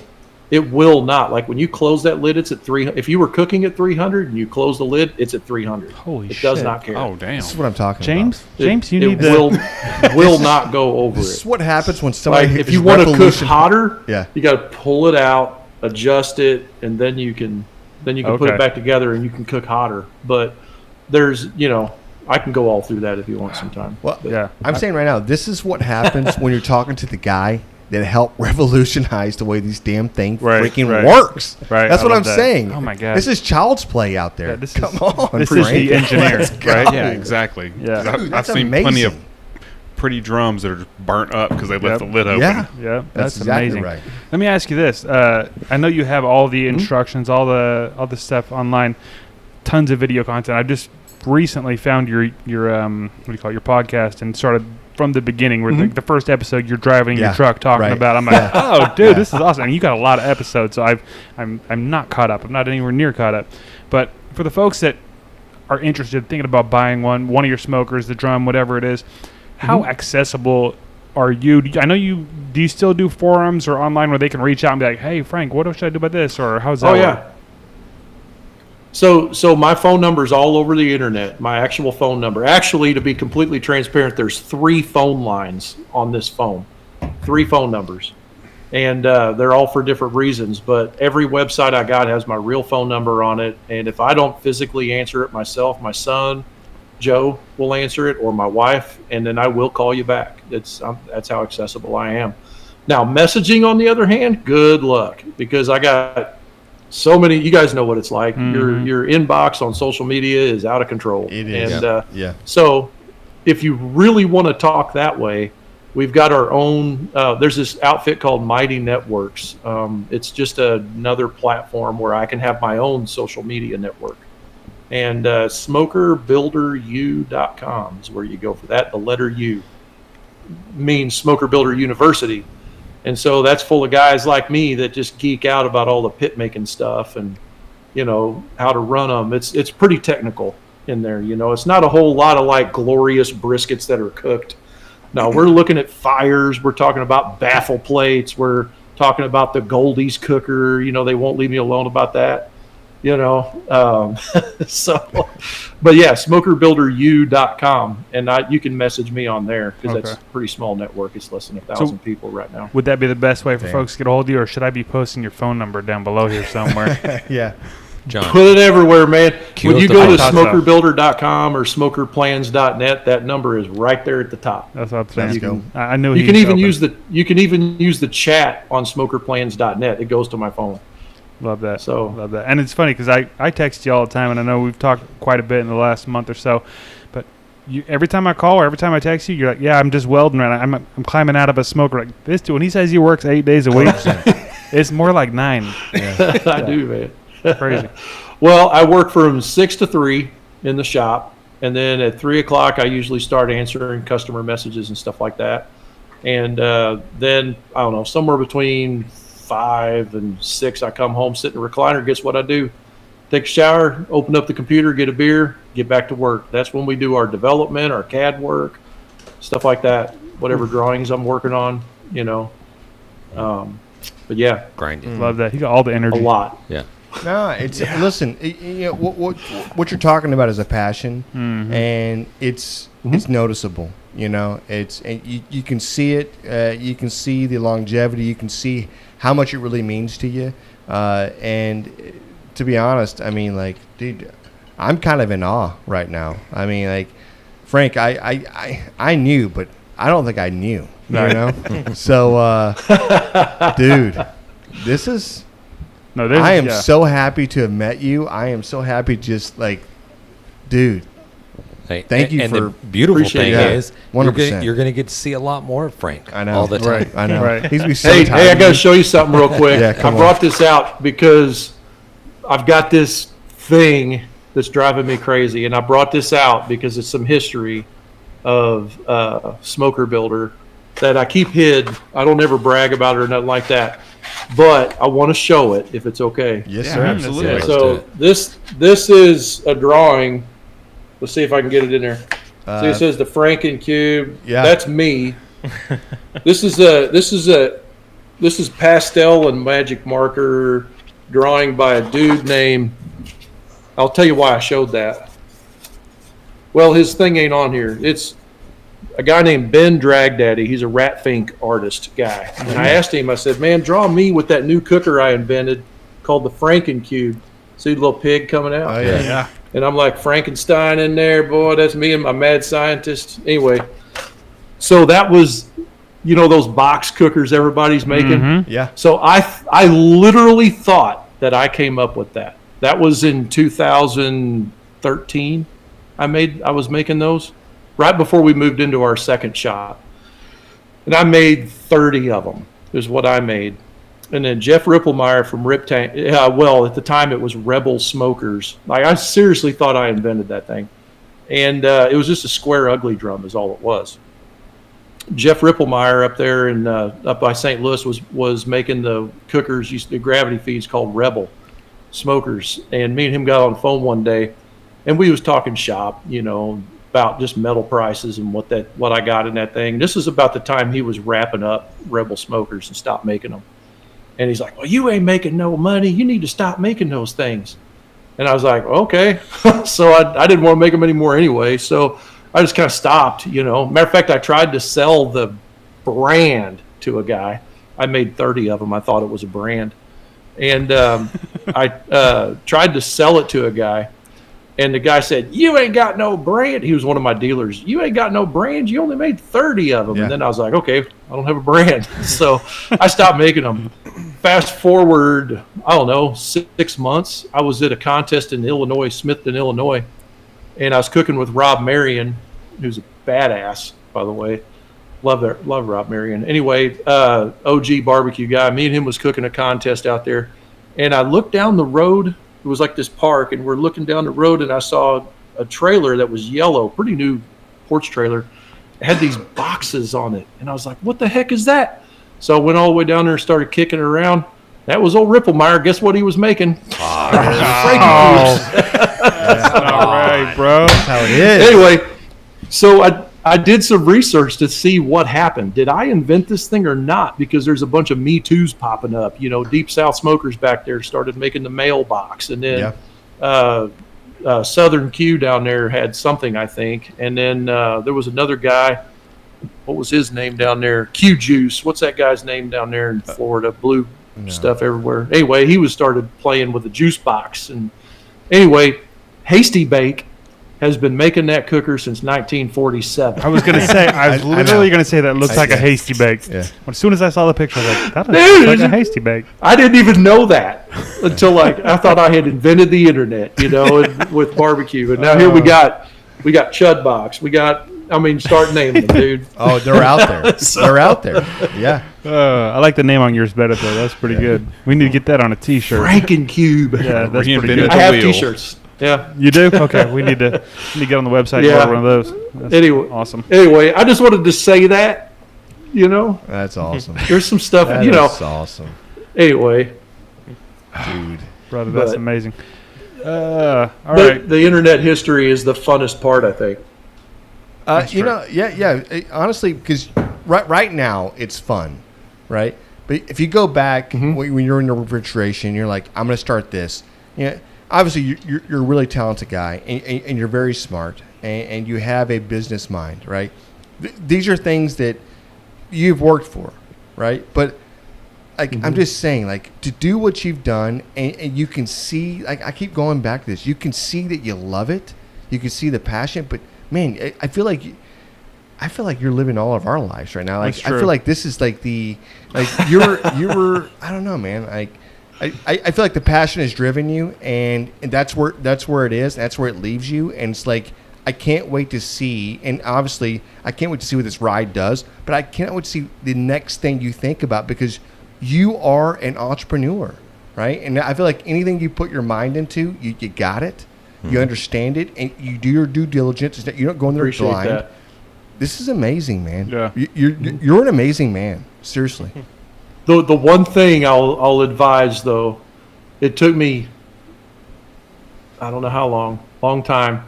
it will not. Like when you close that lid, it's at 300. If you were cooking at 300 and you close the lid, it's at 300. Holy it shit. does not care. Oh, damn. This is what I'm talking James, about. James, you it need the. will not go over This is it. what happens when somebody Like if is you want to cook revolution- hotter, Yeah. you got to pull it out, adjust it, and then you can put Okay. it back together and you can cook hotter. But there's I can go all through that if you want some time. Well, Yeah. I'm saying right now, this is what happens when you're talking to the guy that helped revolutionize the way these damn things Right, freaking right. works. Right, That's I what love I'm that. saying. Oh my God. This is child's play out there. Yeah, this Come is- on, this is Frank. the engineer, Let's go. right? Yeah, exactly. Yeah. 'Cause I've Dude, that's seen plenty of amazing. pretty drums that are burnt up because they left Yep. the lid open. Yeah, Yeah, that's that's exactly amazing. right. Let me ask you this: I know you have all the instructions, all the stuff online, tons of video content. I just recently found your what do you call it, your podcast, and started from the beginning. Where the first episode, you're driving in Yeah, your truck talking right. about. I'm like, oh, dude, this is awesome. And you got a lot of episodes, so I'm not caught up. I'm not anywhere near caught up. But for the folks that are interested, thinking about buying one of your smokers, the drum, whatever it is, how accessible are you? I know you. Do you still do forums or online where they can reach out and be like, "Hey, Frank, what should I do about this?" Or how's that? Oh work? yeah. So my phone number is all over the internet. My actual phone number. Actually, to be completely transparent, there's 3 phone lines on this phone. 3 phone numbers, and they're all for different reasons. But every website I got has my real phone number on it. And if I don't physically answer it myself, my son Joe will answer it, or my wife, and then I will call you back. That's how accessible I am. Now, messaging, on the other hand, good luck, because I got so many. You guys know what it's like. Your inbox on social media is out of control. It is. And Yeah. so if you really want to talk that way, we've got our own. There's this outfit called Mighty Networks. It's just another platform where I can have my own social media network. And smokerbuilderu.com is where you go for that. The letter U means Smoker Builder University. And so that's full of guys like me that just geek out about all the pit making stuff and, how to run them. It's pretty technical in there. It's not a whole lot of like glorious briskets that are cooked. No, we're looking at fires. We're talking about baffle plates. We're talking about the Goldie's cooker. They won't leave me alone about that. But yeah, smokerbuilderu.com, and you can message me on there because that's a pretty small network. It's less than 1,000 people right now. Would that be the best way for folks to get a hold of you, or should I be posting your phone number down below here somewhere? Yeah. John. Put it everywhere, man. Cue When up you the go to phone. smokerbuilder.com or smokerplans.net, that number is right there at the top. That's what I'm saying. Let's go. I knew You he can was even open. use the chat on smokerplans.net. It goes to my phone. Love that. So- Love that. And it's funny because I text you all the time, and I know we've talked quite a bit in the last month or so. But every time I call or every time I text you, you're like, "Yeah, I'm just welding right now. I'm climbing out of a smoker." Like this dude, when he says he works 8 days a week, it's more like 9. I do, man. Crazy. Well, I work from 6 to 3 in the shop, and then at 3 o'clock I usually start answering customer messages and stuff like that. And then I don't know, somewhere between 5 and 6, I come home, sit in the recliner. Guess what I do? take a shower, open up the computer, get a beer, get back to work. That's when we do our development, our CAD work, stuff like that. Whatever drawings I'm working on, you know. But yeah, grinding. Love that. He got all the energy. A lot. Yeah. No, it's listen. You know what you're talking about is a passion, and it's noticeable. You know, and you can see it. You can see the longevity. You can see how much it really means to you. And to be honest, I mean, like, dude, I'm kind of in awe right now. I mean, like, Frank, I knew, but I don't think I knew. You know, so dude, this is. No, I am so happy to have met you. I am so happy, just like, dude. Thank you and for the beautiful thing is, 100%. you're gonna get to see a lot more of Frank. I know all the time. Right. I know. Right. He's gonna be so Hey, tired I of got to me. show you something real quick. Yeah, I come brought this out because I've got this thing that's driving me crazy, and I brought this out because it's some history of Smoker Builder that I keep hid. I don't ever brag about it or nothing like that, but I want to show it if it's okay. Yes, sir. Absolutely. Let's do So it. this is a drawing. Let's see if I can get it in there. See, it says the Franken Cube. Yeah. That's me. This is pastel and magic marker drawing by a dude named. I'll tell you why I showed that. Well, his thing ain't on here. It's a guy named Ben Dragdaddy. He's a Ratfink artist guy. And I asked him, I said, man, draw me with that new cooker I invented called the Franken Cube. See the little pig coming out? Oh yeah. And I'm like, Frankenstein in there, boy, that's me and my mad scientist. Anyway, so that was, you know, those box cookers everybody's making? Yeah. So I literally thought that I came up with that. That was in 2013. I was making those right before we moved into our second shop. And I made 30 of them is what I made. And then Jeff Ripplemeyer from Rip Tank, well, at the time it was Rebel Smokers. Like, I seriously thought I invented that thing. And it was just a square ugly drum is all it was. Jeff Ripplemeyer up there in up by St. Louis was making the cookers, the gravity feeds called Rebel Smokers. And me and him got on the phone one day, and we was talking shop, you know, about just metal prices and what I got in that thing. This is about the time he was wrapping up Rebel Smokers and stopped making them. And he's like, well, you ain't making no money. You need to stop making those things. And I was like, okay. So I didn't want to make them anymore anyway. So I just kind of stopped, you know. Matter of fact, I tried to sell the brand to a guy. I made 30 of them. I thought it was a brand. And I tried to sell it to a guy. And the guy said, you ain't got no brand. He was one of my dealers. You ain't got no brand. You only made 30 of them. Yeah. And then I was like, okay, I don't have a brand. So I stopped making them. Fast forward, I don't know, 6 months. I was at a contest in Illinois, Smithton, Illinois. And I was cooking with Rob Marion, who's a badass, by the way. Love Rob Marion. Anyway, OG barbecue guy. Me and him was cooking a contest out there. And I looked down the road. It was like this park, and we're looking down the road, and I saw a trailer that was yellow, pretty new porch trailer. It had these boxes on it, and I was like, what the heck is that? So I went all the way down there and started kicking it around. That was old Ripplemeyer. Guess what he was making? That's all right, bro. That's how it is. Anyway, so I did some research to see what happened. Did I invent this thing or not? Because there's a bunch of Me Too's popping up. You know, Deep South Smokers back there started making the mailbox. And then Southern Q down there had something, I think. And then there was another guy. What was his name down there? Q Juice. What's that guy's name down there in Florida? Blue stuff everywhere. Anyway, he started playing with a juice box. And anyway, Hasty Bake has been making that cooker since 1947. I was going to say, I was literally going to say that looks like a Hasty Bake. Yeah. As soon as I saw the picture, I was like, that Dude, looks like a Hasty Bake. I didn't even know that until like I thought I had invented the internet, you know, with barbecue. And now here we got Chud Box. Start naming them, dude. Oh, they're out there. They're out there. Yeah. I like the name on yours better, though. That's pretty good. We need to get that on a T-shirt. Frankencube. Yeah, that's pretty Reinvented good. I have wheel. T-shirts. Yeah. You do? Okay, we need to get on the website and Yeah. order one of those. That's Anyway, awesome. Anyway, I just wanted to say that, you know. That's awesome. There's some stuff, That you know. is awesome. Anyway, Dude. Brother, that's But- amazing. All But right. the internet history is the funnest part, I think. Honestly, because right now it's fun, right? But if you go back when you're in the refrigeration, you're like, I'm going to start this. Yeah, obviously you're a really talented guy, and you're very smart, and you have a business mind, right? These are things that you've worked for, right? But like I'm just saying, like to do what you've done, and you can see, like I keep going back to this, you can see that you love it, you can see the passion, but man, I feel like you're living all of our lives right now. Like I feel like this is like you were I don't know, man. Like I feel like the passion has driven you, and that's where it is. That's where it leaves you, and it's like I can't wait to see. And obviously, I can't wait to see what this ride does. But I can't wait to see the next thing you think about, because you are an entrepreneur, right? And I feel like anything you put your mind into, you got it. You understand it, and you do your due diligence. You don't go in there Appreciate blind. that. This is amazing, man. Yeah. You're an amazing man. Seriously. The one thing I'll advise, though, it took me, I don't know how long time.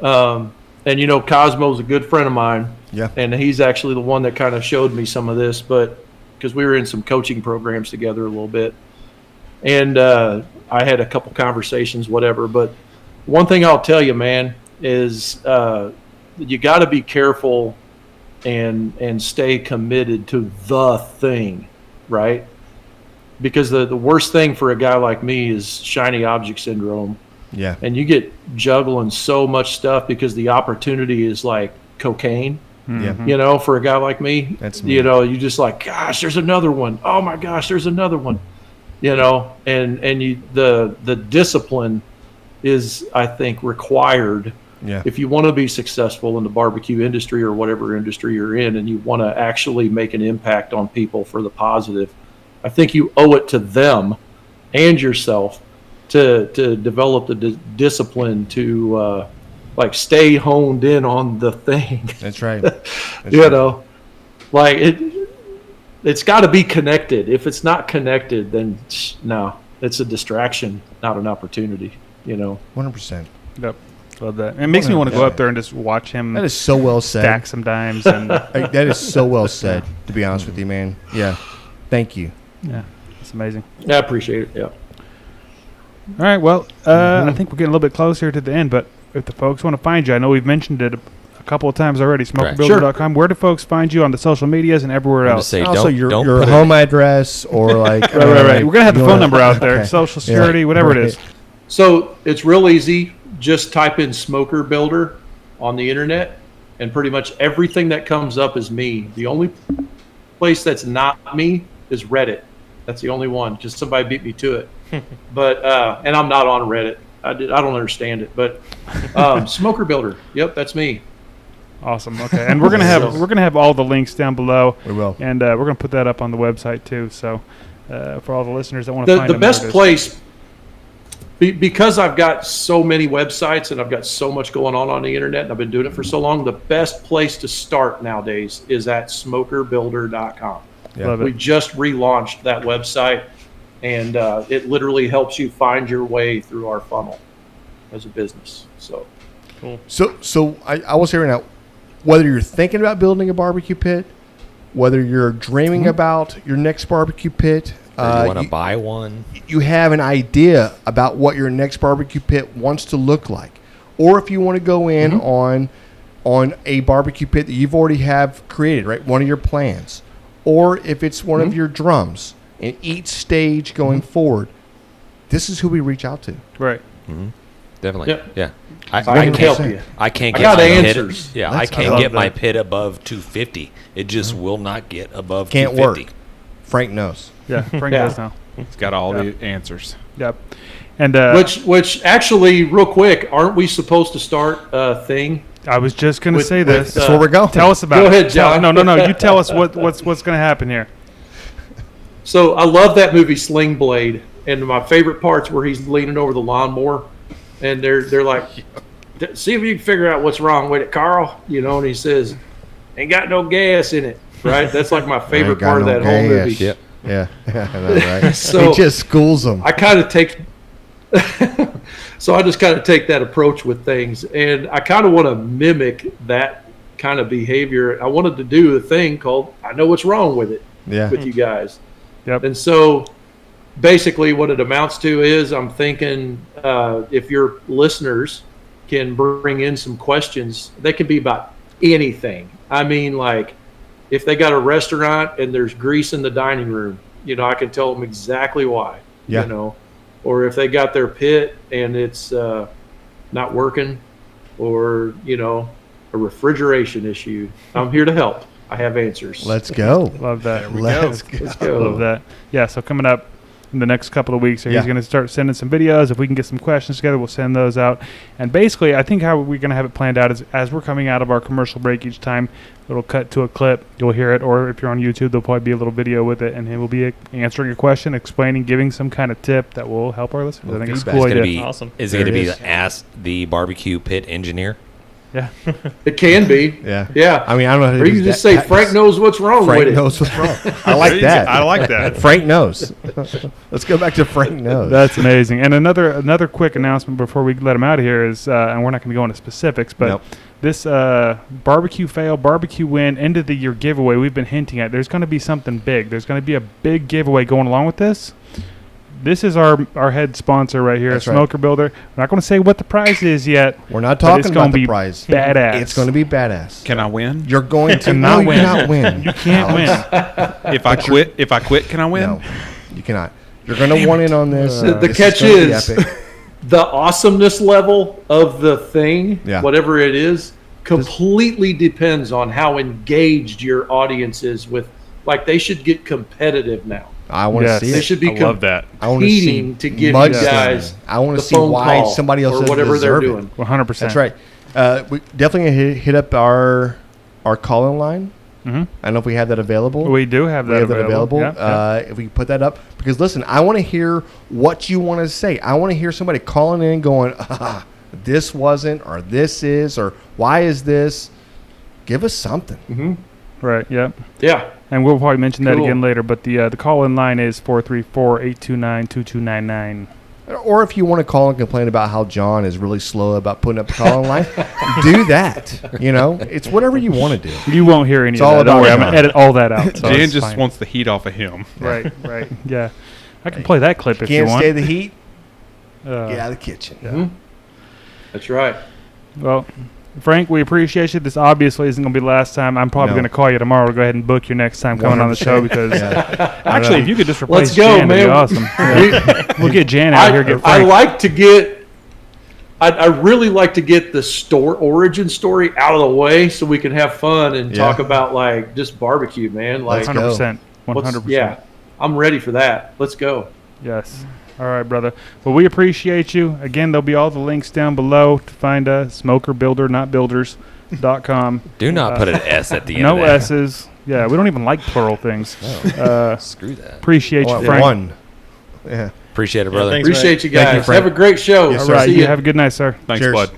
And Cosmo's a good friend of mine. Yeah. And he's actually the one that kind of showed me some of this, but because we were in some coaching programs together a little bit, and I had a couple conversations, whatever. But one thing I'll tell you, man, is you got to be careful and stay committed to the thing, right? Because the worst thing for a guy like me is shiny object syndrome. Yeah. And you get juggling so much stuff because the opportunity is like cocaine. Yeah. For a guy like me. That's me. You just like, gosh, there's another one. Oh my gosh, there's another one. And you the discipline is, I think, required. Yeah. If you want to be successful in the barbecue industry or whatever industry you're in, and you want to actually make an impact on people for the positive, I think you owe it to them and yourself to develop the discipline to stay honed in on the thing. That's right. It's got to be connected. If it's not connected, then no, it's a distraction, not an opportunity. 100%. Yep. Love that. And it makes me want to go up there and just watch him. That is so well said. Stack some dimes. And that is so well said, to be honest with you, man. Yeah. Thank you. Yeah. It's amazing. I appreciate it. Yeah. All right. Well, I think we're getting a little bit closer to the end, but if the folks want to find you, I know we've mentioned it a couple of times already, smokerbuilder.com. Where do folks find you on the social medias and everywhere else? Say, also, don't your home address or like... right. We're going to have the phone number out there, social security, whatever it is. So it's real easy. Just type in Smoker Builder on the internet, and pretty much everything that comes up is me. The only place that's not me is Reddit. That's the only one, because somebody beat me to it. But and I'm not on Reddit. I don't understand it. But Smoker Builder, yep, that's me. Awesome. Okay, and we're gonna have all the links down below. We will, and we're gonna put that up on the website too. So for all the listeners that want to find the them, best place. Because I've got so many websites and I've got so much going on the internet, and I've been doing it for so long, the best place to start nowadays is at smokerbuilder.com. Yeah. We just relaunched that website, and it literally helps you find your way through our funnel as a business. So, cool. So I will say right now, whether you're thinking about building a barbecue pit, whether you're dreaming about your next barbecue pit, you want to buy one, you have an idea about what your next barbecue pit wants to look like, or if you want to go in on a barbecue pit that you've already have created, right? One of your plans, or if it's one of your drums, in each stage going forward, this is who we reach out to. Right. Definitely. Yep. Yeah. I can help you. I can't I get got my answers. pit. Yeah, I I can't get my that. pit above 250. It just will not get above Can't 250. work. Frank knows. Yeah, Frank does now. It's got all the answers. Yep. And Which actually, real quick, aren't we supposed to start a thing? I was just going to say this. That's where we're going. Tell us about Go it. ahead, John. No. You tell us what's going to happen here. So I love that movie Sling Blade, and my favorite part's where he's leaning over the lawnmower, and they're like, "See if you can figure out what's wrong with it, Carl." And he says, "Ain't got no gas in it." Right? That's like my favorite part of that whole movie. Yep. Yeah, I know, right? So he just schools them. I kind of take So I just kind of take that approach with things, and I kind of want to mimic that kind of behavior. I wanted to do a thing called I Know What's Wrong with It with you guys. Yep. And so basically what it amounts to is I'm thinking if your listeners can bring in some questions, they can be about anything. I mean, like if they got a restaurant and there's grease in the dining room, you know, I can tell them exactly why, you know, or if they got their pit and it's not working, or, you know, a refrigeration issue, I'm here to help. I have answers. Let's go. Love that. Let's go. Love that. Yeah, so coming up in the next couple of weeks, he's going to start sending some videos. If we can get some questions together, we'll send those out. And basically, I think how we're going to have it planned out is as we're coming out of our commercial break each time, it'll cut to a clip. You'll hear it. Or if you're on YouTube, there'll probably be a little video with it. And he will be answering a question, explaining, giving some kind of tip that will help our listeners. I think it's a cool idea. Awesome. Is it going to be Ask the Barbecue Pit Engineer? Yeah. It can be. Yeah. I mean, I don't know. Or you can just say Frank knows what's wrong with it. Frank knows what's wrong. I like that. I like that. Frank knows. Let's go back to Frank knows. That's amazing. And another quick announcement before we let him out of here is, and we're not going to go into specifics, but this barbecue fail, barbecue win, end of the year giveaway we've been hinting at, there's going to be something big. There's going to be a big giveaway going along with this. This is our head sponsor right here, Smoker Builder. We're not going to say what the prize is yet. We're not talking about the prize. Badass. It's going to be badass. Can I win? You're going to not win. You cannot win. You can't win. If I quit, can I win? No, you cannot. You're going to want in on this. The catch is the awesomeness level of the thing, whatever it is, completely depends on how engaged your audience is with. Like, they should get competitive now. I want to see it. They should be competing to give you guys. I want to see why somebody else or whatever they're doing. 100%. That's right. We definitely hit up our call-in line. Mm-hmm. I don't know if we have that available. We do have that available. If we put that up, because listen, I want to hear what you want to say. I want to hear somebody calling in going, this wasn't, or this is, or why is this? Give us something. Mm-hmm. Right. Yeah. Yeah. And we'll probably mention that again later. But the call-in line is 434-829-2299. Or if you want to call and complain about how John is really slow about putting up the call-in line, do that. You know, it's whatever you want to do. You won't hear any of that. Don't worry, I'm going to edit all that out. So Jan just wants the heat off of him. Right. Yeah. I can play that clip if you want. Can't stay the heat? Get out of the kitchen. Mm-hmm. That's right. Well, Frank, we appreciate you. This obviously isn't going to be the last time. I'm probably going to call you tomorrow to go ahead and book your next time coming on the show because actually, if you could just replace Jan, that'd be awesome. We'll get Jan out here. Get Frank. I like to get. I really like to get the origin story out of the way so we can have fun and talk about like just barbecue, man. Like 100%. 100%. Yeah, I'm ready for that. Let's go. Yes. All right, brother. Well, we appreciate you. Again, there'll be all the links down below to find Smoker Builder, not builders.com. Do not put an S at the end. No of that. S's. Yeah, we don't even like plural things. Screw that. Appreciate you, Frank. One. Yeah. Appreciate it, brother. Thanks, appreciate you guys. Thank you, have a great show. Yes, all right, you have a good night, sir. Thanks, Cheers. bud.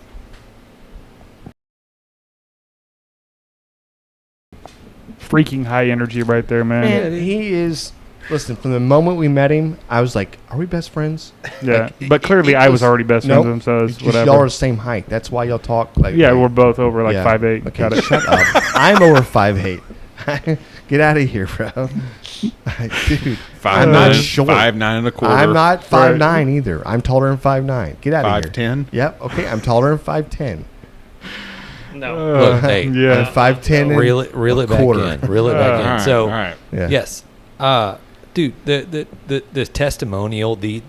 Freaking high energy right there, man. Man, he is. Listen, from the moment we met him, I was like, "Are we best friends?" Yeah, but clearly I was already best friends with him, so it's whatever. Y'all are the same height. That's why y'all talk like. Yeah, we're both over like 5'8". Okay, Got it. shut up. I'm over 5'8". Get out of here, bro. Dude, I'm not short. 5'9.25". I'm not 5'9" either. I'm taller than 5'9". Get out of here. 5'10". Yep. Okay, I'm taller than 5'10". No. Look, hey, I'm 5'10". Reel it back in. Reel it back in. Right, So, right. Yeah. yes, dude, the testimonial, the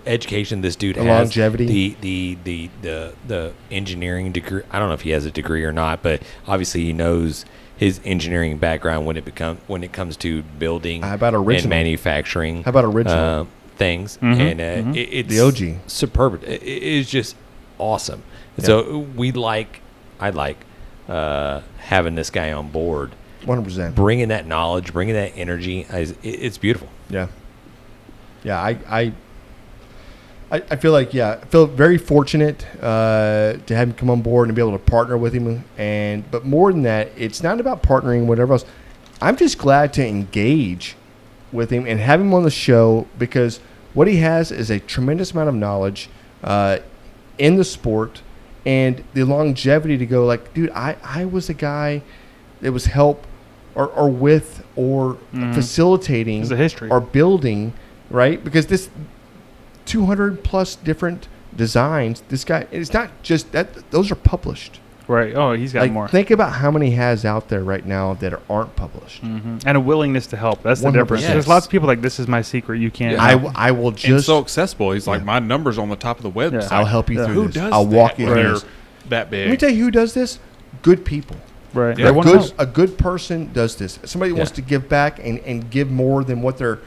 education this dude The has, longevity, the engineering degree. I don't know if he has a degree or not, but obviously he knows his engineering background when it comes to building How about original? and manufacturing. How about original? Things? Mm-hmm, And it's the OG, superb. It is just awesome. And so I like having this guy on board. 100%. Bringing that knowledge, bringing that energy, it's beautiful. Yeah. I feel like I feel very fortunate to have him come on board and be able to partner with him. But more than that, it's not about partnering, whatever else. I'm just glad to engage with him and have him on the show because what he has is a tremendous amount of knowledge. in the sport, and the longevity to go like, dude, I was a guy that was help or with or facilitating There's a history. or building, right? Because this 200 plus different designs, this guy, it's not just that, those are published. Right. Oh, he's got Like, more. think about how many he has out there right now that aren't published. And a willingness to help. That's the 100%. difference. There's lots of people like, this is my secret. You can't. I will And just, so accessible. He's like, my number's on the top of the website. I'll help you through Who this. does I'll that walk you when through they're this. that big? Let me tell you who does this. Good people. Right. Yeah. A good person does this. Somebody wants to give back and give more than what they're.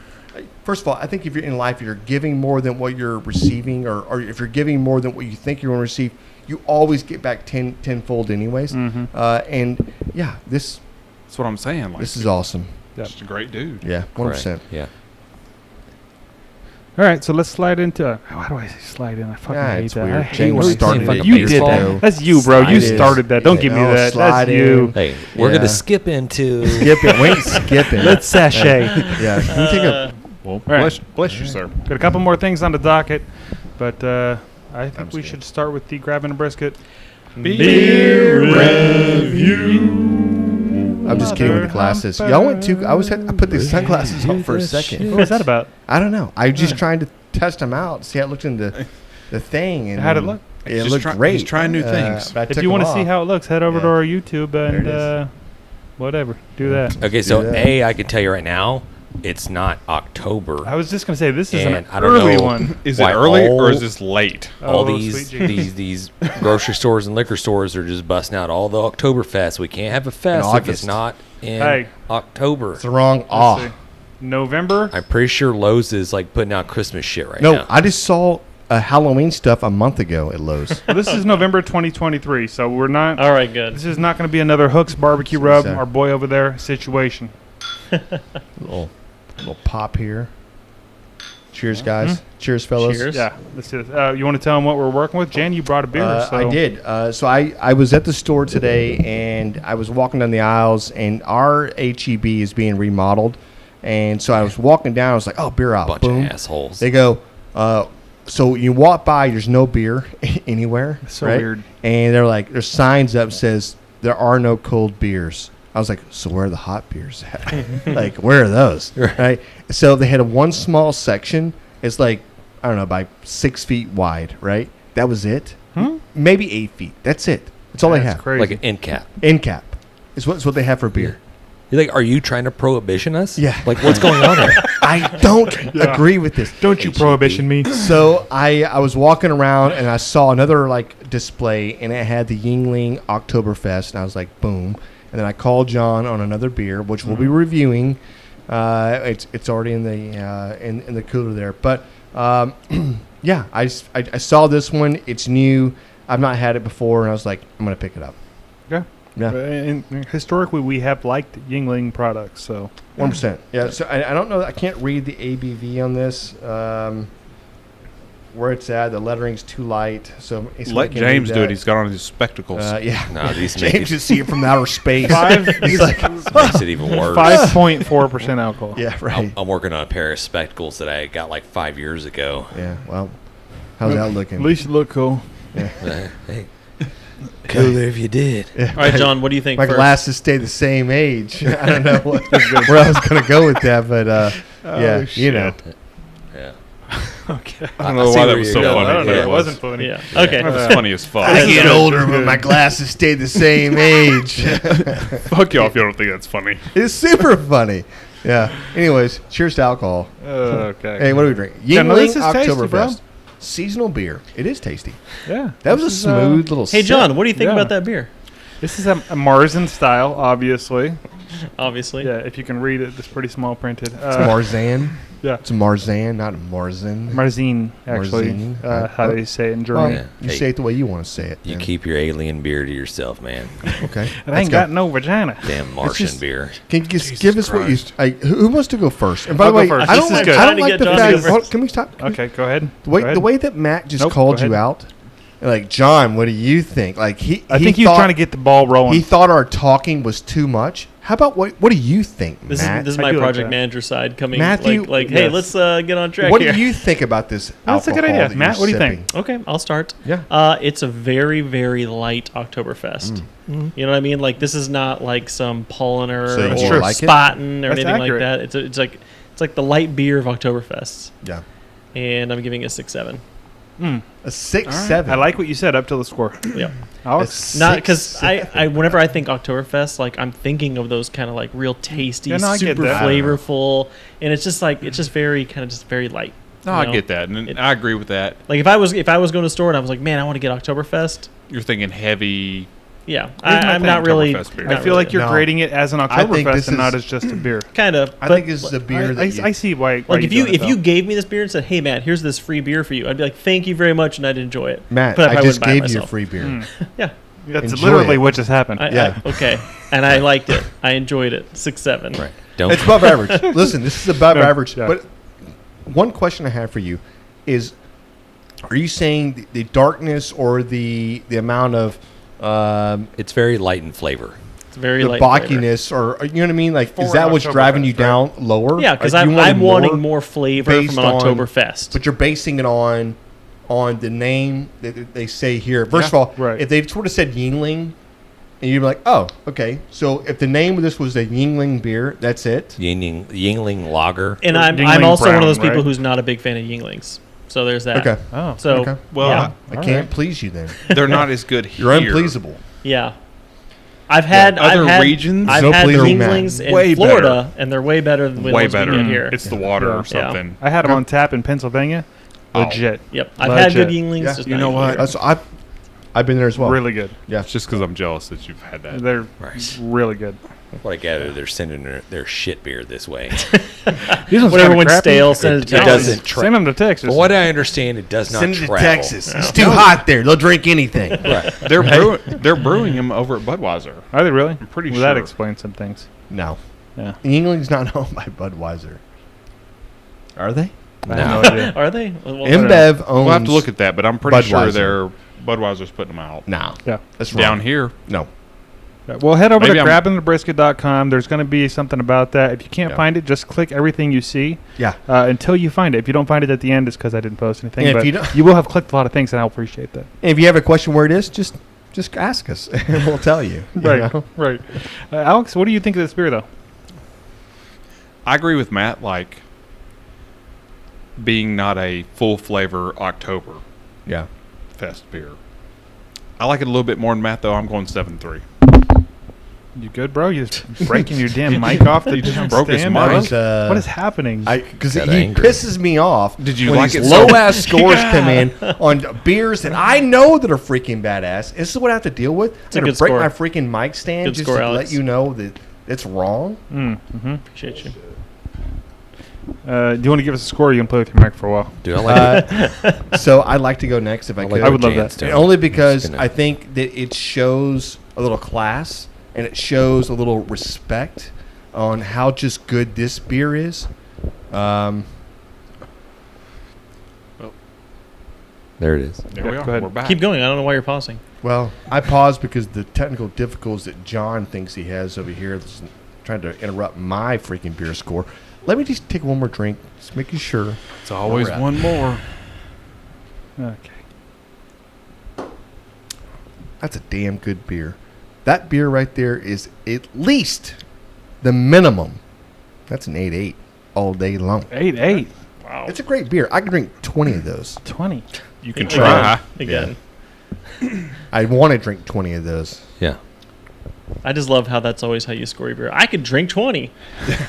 First of all, I think if you're in life, if you're giving more than what you're receiving, or if you're giving more than what you think you're going to receive, you always get back tenfold anyways. And yeah, That's what I'm saying. Like, this is awesome. just a great dude. Yeah, 100%. Yeah. All right, so let's slide into. How do I say slide in? I fucking hate it's that. weird. I hate James when you started fucking- it You years did ago. that. That's you, bro. You Slide in. started that. Don't give me No, that. slide That's you. Hey, we're Yeah. gonna skip into. Skip it. Wait, skip it. Let's sashay. Yeah. Can you take a? Well, right. bless you, sir. Got a couple more things on the docket, but I think we should start with the grabbing a brisket. Beer review. I'm just kidding with the glasses. Y'all went too. I put the sunglasses on for a second. What was that about? I don't know. I was just trying to test them out, see how it looked in the thing. And How'd it look? It looked great. He's trying new things. but I If took you want to them see off. how it looks, head over to Yeah. our YouTube There it and whatever. Do that. Okay, so Do that. I can tell you right now, it's not October. I was just gonna say this is an And I don't early know one. Is it why early or all- is this late? all Oh, these sweet Jesus. these grocery stores and liquor stores are just busting out all the Oktoberfest. We can't have a fest if August. it's not in Hey. October. It's the wrong Let's awe. see. November. I'm pretty sure Lowe's is like putting out Christmas shit right No, now. I just saw Halloween stuff a month ago at Lowe's. Well, this is November 2023, so we're not. All right, good. This is not going to be another Hooks barbecue rub, So- our boy over there situation. little pop here. Cheers, guys. Cheers, fellas. Cheers. Yeah, let's do this. You want to tell them what we're working with? Jan, you brought a beer. So. I did. So I was at the store today, and I was walking down the aisles, and our HEB is being remodeled. And so I was walking down. I was like, oh, beer aisle. Bunch Boom. of assholes. They go, so you walk by, there's no beer anywhere. So right? weird. And they're like, there's signs up says there are no cold beers. I was like, so where are the hot beers at? Like, where are those? Right. So they had one small section. It's like, I don't know, by 6 feet wide. Right. That was it. Maybe 8 feet. That's it. That's all they have. Crazy. like an end cap. End cap. It's what they have for beer. You're like, are you trying to prohibition us? Yeah. Like, what's going on here? I don't agree with this. Don't you prohibition me. So I was walking around and I saw another like display and it had the Yuengling Oktoberfest and I was like, boom. And then I called John on another beer, which we'll be reviewing. It's already in the in the cooler there. But yeah, I saw this one. It's new. I've not had it before, and I was like, I'm gonna pick it up. Yeah. Yeah. And historically, we have liked Yuengling products, so 1%. Yeah. So I don't know. I can't read the ABV on this. Where it's at, the lettering's too light. So Let James do it. He's got on his spectacles. Yeah. No, these make James it, just see it from outer space. He's like, makes it even worse. 5.4% alcohol. yeah, right. I'm working on a pair of spectacles that I got like 5 years ago. Yeah. Well, how's that looking? At least you look cool. Hey, cooler if you did. Yeah, All right, John, what do you think My first? glasses stay the same age. I don't know where I was going to go with that, but yeah, you know. Yeah. Okay. I don't know why that was so funny. I don't know. Yeah, It wasn't funny. Yeah. Okay. That was funny as fuck. I get older, but my glasses stay the same age. Fuck y'all if you don't think that's funny. It's super funny. Yeah. Anyways, cheers to alcohol. Okay. Hey, what do we drink? Yeah, no, Yuengling this is tasty, bro. Oktoberfest. Seasonal beer. It is tasty. Yeah. That was a This is, smooth little Hey, sip. John, what do you think Yeah. about that beer? This is a Marzen style, obviously. Obviously. Yeah, if you can read it, it's pretty small printed. It's Marzan. Yeah. It's Marzan, not Marzen. Marzine, actually. Marzine. How they say it in Well, German. you Hey. say it the way you want to say it. You then. keep your alien beer to yourself, man. Okay. It ain't got no vagina. Damn Martian just- beer. Can you just give us what you? Who wants to go first? And by I'll the way, go first. I This don't is like. good. I don't Trying to like get the John to fact. go Hold- first. Can we stop? Okay, go ahead. The way Go ahead. the way that Matt just Nope, called go you ahead. out, like John, what do you think? Like I think he was trying to get the ball rolling. He thought our talking was too much. How about what do you think, This Matt? is I my do like project that. manager side coming. Matthew, hey, yes. let's get on track what here. do you think about this That's a good alcohol idea. that Matt, you're what do you think? sipping? Okay, I'll start. Yeah. It's a very, very light Oktoberfest. You know what I mean? Like, this is not like some Polliner So you or like it? Spaten or That's anything accurate. like that. It's like the light beer of Oktoberfests. Yeah. And I'm giving it a 6-7. A 6-7. I like what you said up to the score. Yeah. Alex? Not because I whenever I think Oktoberfest, like I'm thinking of those kind of like real tasty, Yeah, no, I get super that. flavorful, and it's just very kind of just very light. No, you I know? get that, and I agree with that. Like if I was going to a store and I was like, man, I want to get Oktoberfest. You're thinking heavy. Yeah, Here's my I'm thing. not really. Oktoberfest beer. I feel like you're No. grading it as an I think Oktoberfest this and not is- as just a beer. kind of. I think this is a beer that I see why. Like if you doing it, though. gave me this beer and said, "Hey Matt, here's this free beer for you," I'd be like, "Thank you very much," and I'd enjoy it. Matt, But I I probably just wouldn't buy it gave you a myself. free beer. Yeah, That's Enjoy literally it. what just happened. Yeah. okay, and I liked it. I enjoyed it. 6-7. Right. Don't. It's above average. Listen, this is above Yeah, average. yeah. But one question I have for you is, are you saying the darkness or the amount of It's very light in flavor. It's very the light flavor. bockiness, or you know what I mean? Like, For is that an what's driving you Oktoberfest, down lower? Yeah, because Like, you I'm wanted wanting more flavor based from an on- Oktoberfest. But you're basing it on the name that they say here. First of all, right. if they sort of said Yuengling, and you're like, oh, okay. So if the name of this was a Yuengling beer, that's it. Yuengling Lager. And I'm Yuengling also one of those Brown, people right? who's not a big fan of Yuenglings. So there's that. Okay. Oh, So Okay. Well, yeah, I can't please you then. they're not as good here. You're unpleasable. yeah. I've had Other I've had, regions? I've No had pleasing, Yuenglings in Way Florida, and they're way better than the Way ones we better. get here. It's the water Yeah. or something. I had them on tap in Pennsylvania. Oh. Legit. Yep, I've had good Legit. Yuenglings. Yeah. Just You not know Yuengling. what? That's, I've been there as well. Really good. Yeah. It's just because I'm jealous that you've had that. They're Right. really good. What I gather, they're sending their shit beer this way. These ones Whatever kinda one's crappy. stale, send it to It Texas. doesn't tra- Send them to Texas. From what I understand, it does not Send it to travel. Texas. It's too hot there. They'll drink anything. Right. They're brewing them over at Budweiser. Are they really? I'm pretty Well, that sure. explains some things. No. Yeah. Yuengling's not owned by Budweiser. Are they? I have no idea. Are they? Well, InBev owns. We'll have to look at that, but I'm pretty sure Budweiser. Budweiser's putting them out. No. Yeah. That's Down wrong. here. No. Well, head over Maybe to I'm- grabbingthebrisket.com. There's going to be something about that. If you can't Yeah. find it, just click everything you see Yeah. until you find it. If you don't find it at the end, it's because I didn't post anything. And if But you don't- you will have clicked a lot of things, and I'll appreciate that. And if you have a question where it is, just ask us, and we'll tell you. you know? Right. Alex, what do you think of this beer, though? I agree with Matt, like being not a full flavor Oktoberfest Yeah. beer. I like it a little bit more than Matt, though. I'm going 7.3. You good, bro? You just breaking your damn mic off the You just damn broke his stand, mic. bro? But, What is happening? Because he Got angry. pisses me off. Did you when like these it so- low ass scores come in on beers that I know that are freaking badass? This is what I have to deal with. It's a I'm gonna good break score. my freaking mic stand Good just score, to Alex. let you know that it's wrong. Appreciate you. Do you want to give us a score? Or you can play with your mic for a while. Dude, I like it. So I'd like to go next if I I'll could. let I would love Jans that. do And it. only because Just gonna- I think that it shows a little class and it shows a little respect on how just good this beer is. There it is. There we Yeah, are. go ahead. We're back. Keep going. I don't know why you're pausing. Well, I paused because the technical difficulties that John thinks he has over here is trying to interrupt my freaking beer score. Let me just take one more drink, just making sure. It's always Alright. one more. Okay. That's a damn good beer. That beer right there is at least the minimum. That's an 8.8 all day long. 8.8. Wow. It's a great beer. I can drink 20 of those. 20. You can try. Again. I want to drink 20 of those. Yeah. I just love how that's always how you score your beer. I could drink 20.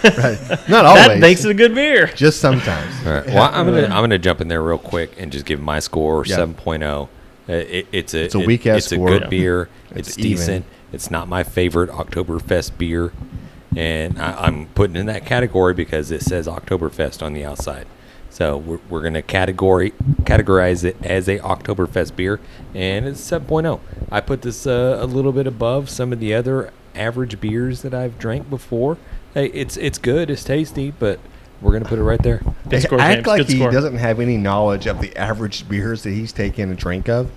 Right. Not always. That makes it a good beer. Just sometimes. All right. Well, I'm gonna jump in there real quick and just give my score Yeah. 7.0. It's a weak-ass It's score. a good Yeah. beer. It's It's even. decent. It's not my favorite Oktoberfest beer, and I'm putting in that category because it says Oktoberfest on the outside. So we're gonna categorize it as a Oktoberfest beer, and it's 7.0. I put this a little bit above some of the other average beers that I've drank before. Hey, it's good. It's tasty, but we're gonna put it right there. Good score, Act James. like Good he score. doesn't have any knowledge of the average beers that he's taken a drink of.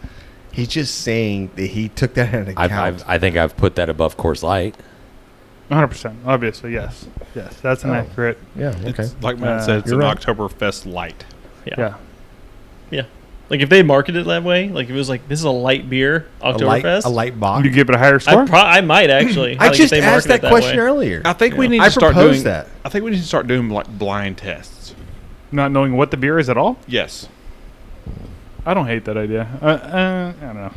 He's just saying that he took that into account. I think I've put that above Coors Light. 100%. Obviously, yes. Yes, that's an accurate. Yeah. Okay. It's, like Matt said, it's an right. Oktoberfest light. Yeah. Like if they marketed it that way, like if it was like this is a light beer Oktoberfest, A light box. Would you give it a higher score? I might actually. I Like, if just they asked market that it question way. earlier. I think we need I to start proposed doing that. I think we need to start doing like blind tests. Not knowing what the beer is at all? Yes. I don't hate that idea. I don't know.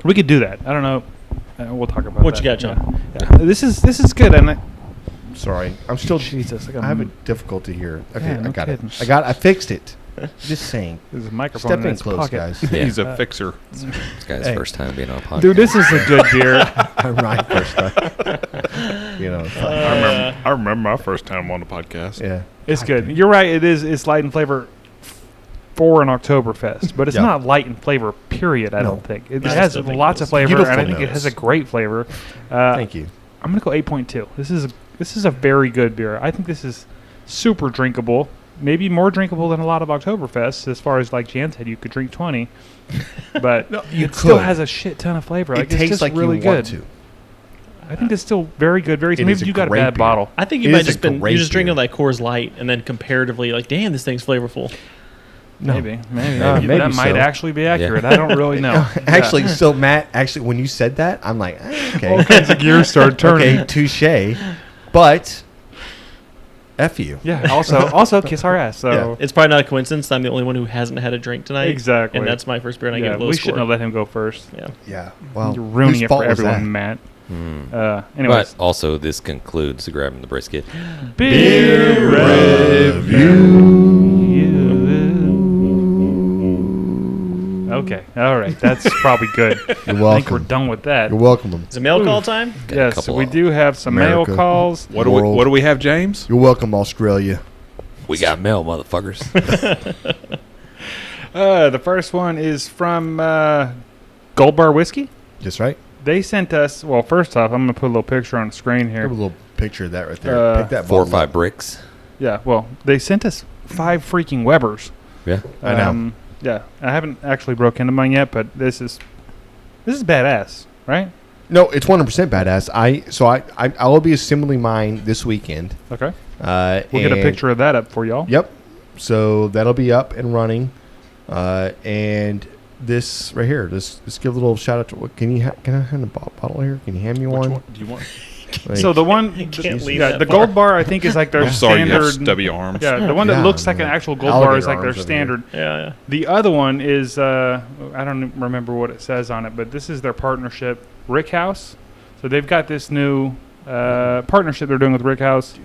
We could do that. I don't know. We'll talk about What that. you got, John? Yeah. This is good. And Sorry, I'm still. Jesus, I have a difficulty here. Okay, Yeah, no I got kidding. it. I fixed it. Just saying. There's a microphone Step in in his close, pocket. guys. Yeah. He's a fixer. This guy's Hey. first time being on a podcast. Dude, this is a good beer. I'm right first time. You know. It's fine. I remember my first time on the podcast. Yeah. It's good. You're right. It's light in flavor for an Oktoberfest, but it's Yeah. not light in flavor. Period. I No. don't think it I has still think lots it's of flavor, beautiful and I think it notes. has a great flavor. Thank you. I'm gonna go 8.2. This is a very good beer. I think this is super drinkable. Maybe more drinkable than a lot of Oktoberfests, as far as like Jan said, you could drink 20, but you it still could. has a shit ton of flavor. It Like, it's tastes just like really you good. want to. I think it's still very good. Very It maybe is a you got a great bad beer. bottle. I think you It might is a just been great you just drinking beer. like Coors Light, and then comparatively like, damn, this thing's flavorful. No. Maybe Maybe that might so. actually be accurate. I don't really know. Actually, so Matt, when you said that, I'm like, okay. All kinds of gears started turning. Okay, touche. But F you. Yeah. Also kiss our ass. So Yeah. It's probably not a coincidence that I'm the only one who hasn't had a drink tonight. Exactly. And that's my first beer, and I yeah, get a low we score. shouldn't have let him go first. Yeah. Yeah. Well, You're ruining whose it for fault was everyone, that? Matt. But Anyways, also, this concludes grabbing the brisket. beer review. Okay. All right. That's probably good. You're I think welcome. we're done with that. You're welcome. Is it mail call time? Got a Yes, couple we of- do have some America. mail calls. What do World. we have, James? You're welcome, Australia. We got mail, motherfuckers. The first one is from Goldbar Whiskey. Just right. They sent us. Well, first off, I'm gonna put a little picture on the screen here. Have a little picture of that right there. Pick that 4 or bottle 5 up. bricks. Yeah. Well, they sent us 5 freaking Webers. Yeah. I know. Yeah, I haven't actually broke into mine yet, but this is badass, right? No, it's 100% badass. I will be assembling mine this weekend. Okay. We'll get a and- picture of that up for y'all. Yep. So that'll be up and running. And this right here, just give a little shout out to. Can I hand a bottle here? Can you hand me Which one? one do you want? Like- So the one, can't leave yeah, that the far. Gold Bar I think is like their I'm sorry, you have standard. stubby arms. Yeah, the one that Yeah, looks like an man. actual Gold Bar is Alligator like their arms over standard. Yeah. The other one is I don't remember what it says on it, but this is their partnership, Rick House. So they've got this new partnership they're doing with Rick House.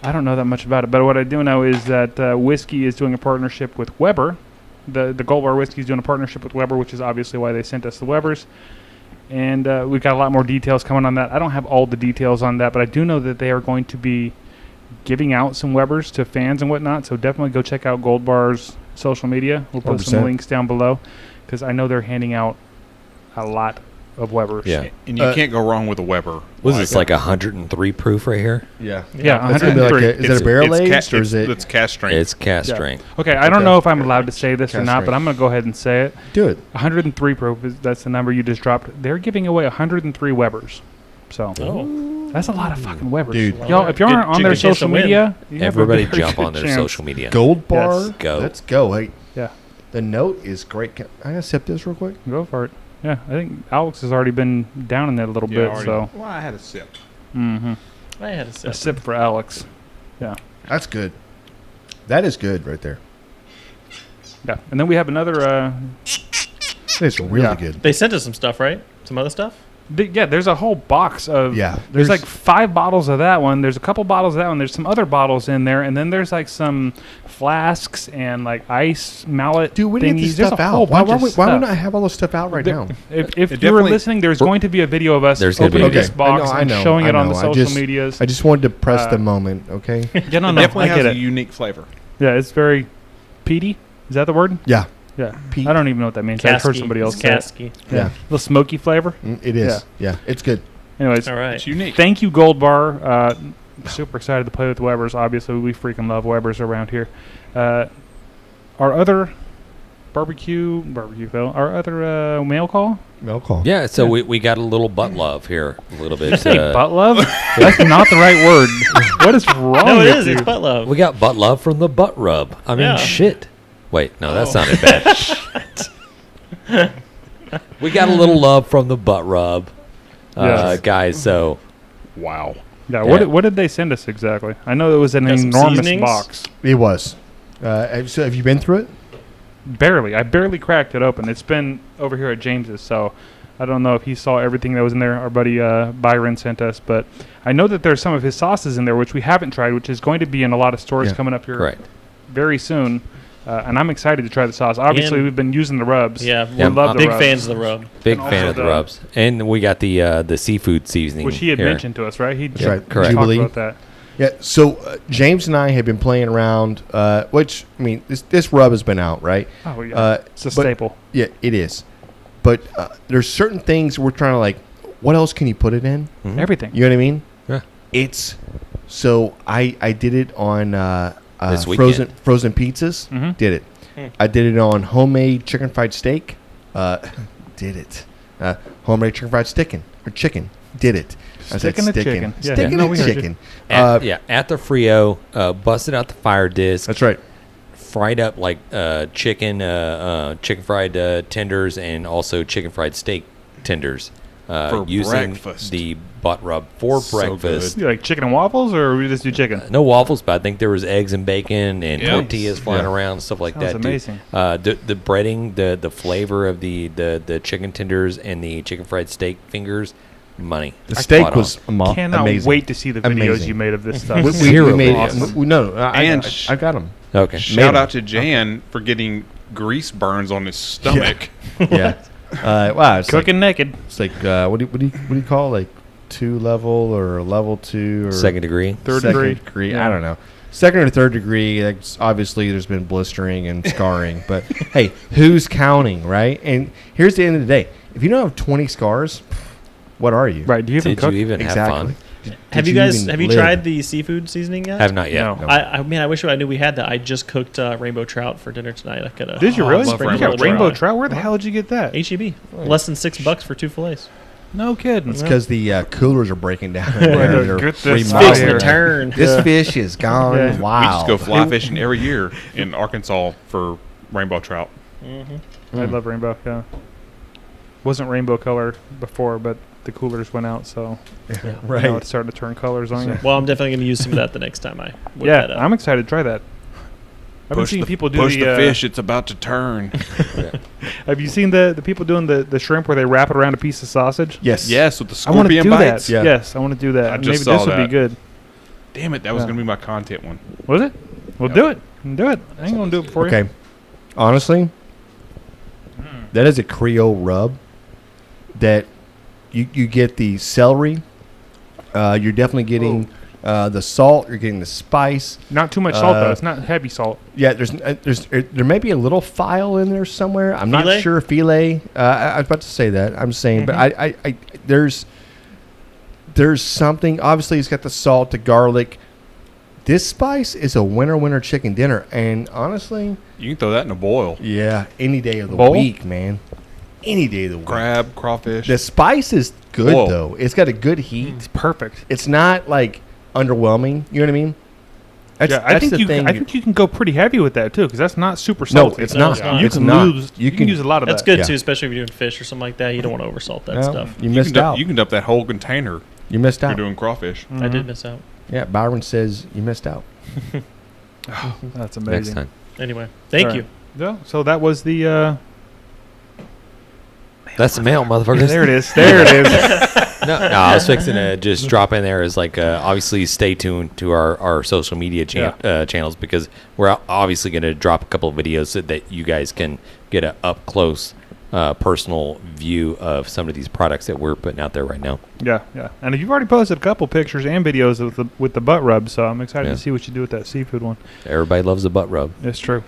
I don't know that much about it, but what I do know is that Whiskey is doing a partnership with Weber. The Gold Bar Whiskey is doing a partnership with Weber, which is obviously why they sent us the Webers. And we've got a lot more details coming on that. I don't have all the details on that, but I do know that they are going to be giving out some Webers to fans and whatnot. So definitely go check out Gold Bar's social media. We'll put some 100%. links down below because I know they're handing out a lot of Webers. Yeah. And you can't go wrong with a Weber. Was this like 103 proof right here? Yeah. Yeah, That's gonna be like 103. is it a barrel aged or is it? It's cast strength. It's cast Yeah. strength. Okay, I don't Okay. know if I'm allowed to say this or Cast not, but strength. I'm going to go ahead and say it. Do it. 103 proof, that's the number you just dropped. They're giving away 103 Webers. So Oh. that's a lot of fucking Webers. Dude. Y'all, if you aren't on Good their chance to social win. media, you have a Everybody very jump good on their chance. social media. Gold Bar. Yes. Go. Let's go. Hey, Yeah, the note is great. Can I sip this real quick? go for it. Yeah, I think Alex has already been down in that a little bit, already. so Well, I had a sip. I had a a sip. sip for Alex. Yeah, That's good. That is good right there. yeah. And then we have another. It's really Yeah. good. They sent us some stuff, right? Some other stuff? Yeah, there's a whole box of. Yeah, There's there's- like 5 bottles of that one. There's a couple bottles of that one. There's some other bottles in there, and then there's like some flasks and like ice mallet Dude, we need thingies. this There's stuff a whole out. Why bunch of would stuff. we not have all this stuff out right now? If It you were definitely- listening, there's going to be a video of us There's gonna be opening a this video. box I and know, showing I it on the know. social medias. I just wanted to press the moment, okay? Yeah, no, It no, definitely I get has a it. unique flavor. Yeah, it's very peaty. Is that the word? Yeah. Yeah. Peat. I don't even know what that means. I've heard Casky. somebody else It's say it. casky. Yeah. A little smoky flavor. It is. Yeah. It's good. Anyways, All right. It's unique. thank you, Gold Bar. Super excited to play with Webers. Obviously, we freaking love Webers around here. Our other barbecue fail. Our other mail call. Mail call. Yeah, so we got a little butt love here, a little bit. Did you say butt love? That's not the right word. What is wrong No, it with is. you? It's butt love. We got butt love from the butt rub. I mean, Yeah. shit. Wait, no, that sounded bad. We got a little love from the butt rub, Yes. guys. So, Wow. Yeah. Yeah. What did they send us exactly? I know it was an Got some enormous seasonings? box. It was. So have you been through it? Barely. I barely cracked it open. It's been over here at James's, so I don't know if he saw everything that was in there. Our buddy Byron sent us, but I know that there's some of his sauces in there which we haven't tried, which is going to be in a lot of stores Yeah. coming up here correct. very soon. And I'm excited to try the sauce. Obviously, And- we've been using the rubs. Yeah, Yeah, we're love the big rubs. fans of the rub. Big And fan also of the the- rubs, and we got the seafood seasoning, Which he had here. mentioned to us, right? He That's right. correct. talked Jubilee. about that. Yeah. So James and I have been playing around. Which I mean, this rub has been out, right? Oh, yeah. It's a but- staple. Yeah, it is. But there's certain things we're trying to like. What else can you put it in? Mhm. Everything. You know what I mean? Yeah. It's so I did it on This weekend. frozen pizzas. Mhm. Did it. I did it on homemade chicken fried steak. Did it. Homemade chicken fried chicken. Did it. I said Sticking to chicken. Yeah. Sticking No, to we heard you. chicken. At the Frio, busted out the fire disc. That's right. Fried up like chicken fried tenders, and also chicken fried steak tenders. For using breakfast. the butt rub for So breakfast. You like chicken and waffles, or we just do chicken? No waffles, but I think there was eggs and bacon and Yeah. tortillas flying Yeah. around, stuff like Sounds that. dude. amazing. The breading, the flavor of the chicken tenders and the chicken fried steak fingers, money. The steak Spot on. was Cannot amazing. wait to see the videos Amazing. you made of this stuff. Zero we made videos. no. And I got them. Okay. Shout Made out to Jan for getting grease burns on his stomach. Yeah. Wow. It's Cooking naked. Like, it's like what do you call it? Like 2 level or level 2 or Second degree. Third second degree. I Yeah. don't know. Second or third degree. That's obviously, there's been blistering and scarring, but hey, who's counting, right? And here's the end of the day: if you don't have 20 scars, what are you? Right. Do you even Did cook? you even have Exactly. fun? Have Did you guys even have you live? tried the seafood seasoning yet? Have not yet. No. I mean, I wish I knew we had that. I just cooked rainbow trout for dinner tonight. I could have. Did you Oh, I really? love You rainbow got rainbow trout. trout? Where the hell did you get that? HEB, less than $6 for 2 fillets. No kidding. It's because the coolers are breaking down. They're get this remodeling. fish return. This Yeah. fish is gone. Yeah. Wow. We just go fly fishing every year in Arkansas for rainbow trout. I love rainbow. Yeah. Wasn't rainbow color before, but the coolers went out, so Right. now it's starting to turn colors on you. Well, I'm definitely going to use some of that the next time I whip Yeah, that up. I'm excited to try that. I've been seeing people do push the, the fish. It's about to turn. Have you seen the people doing the shrimp where they wrap it around a piece of sausage? Yes. Yes, with the I want to scorpion do bites. that. Yeah. Yes, I want to do that. I Maybe just saw this would be that. good. Damn it, that was Yeah. going to be my content one. Was it? Well, do it. Do it. I ain't gonna do it for you. Okay. Honestly, that is a Creole rub that you get the celery. You're definitely getting the salt. You're getting the spice. Not too much salt though. It's not heavy salt. Yeah, there may be a little file in there somewhere. I'm Filet? not sure. Filet. I was about to say that. I'm saying, but I there's something. Obviously, it's got the salt, the garlic. This spice is a winter chicken dinner, and honestly, You can throw that in a boil. yeah, any day of the Bowl? week, man. Any day of the week. Crab, crawfish. The spice is good Whoa. though. It's got a good heat. It's perfect. It's not like underwhelming. You know what I mean? That's, Yeah, I that's think the you. thing. I think you can go pretty heavy with that too, because that's not super No, salty. it's No, not. it's not. You It's can not. lose. You can use a lot of That's that. good Yeah. too, especially if you're doing fish or something like that. You don't want to oversalt that Well, stuff. You missed out. You can dump that whole container You missed if you're out. doing crawfish. I did miss out. Yeah, Byron says you missed out. That's Next amazing. time. Anyway, thank All right. you. Yeah, so that was the. That's the mail, motherfuckers. There it is. There it is. No, I was fixing to just drop in there as like, obviously stay tuned to our social media channels, because we're obviously going to drop a couple of videos so that you guys can get an up close, personal view of some of these products that we're putting out there right now. Yeah, yeah. And you've already posted a couple pictures and videos with the butt rub, so I'm excited Yeah. to see what you do with that seafood one. Everybody loves a butt rub. It's true.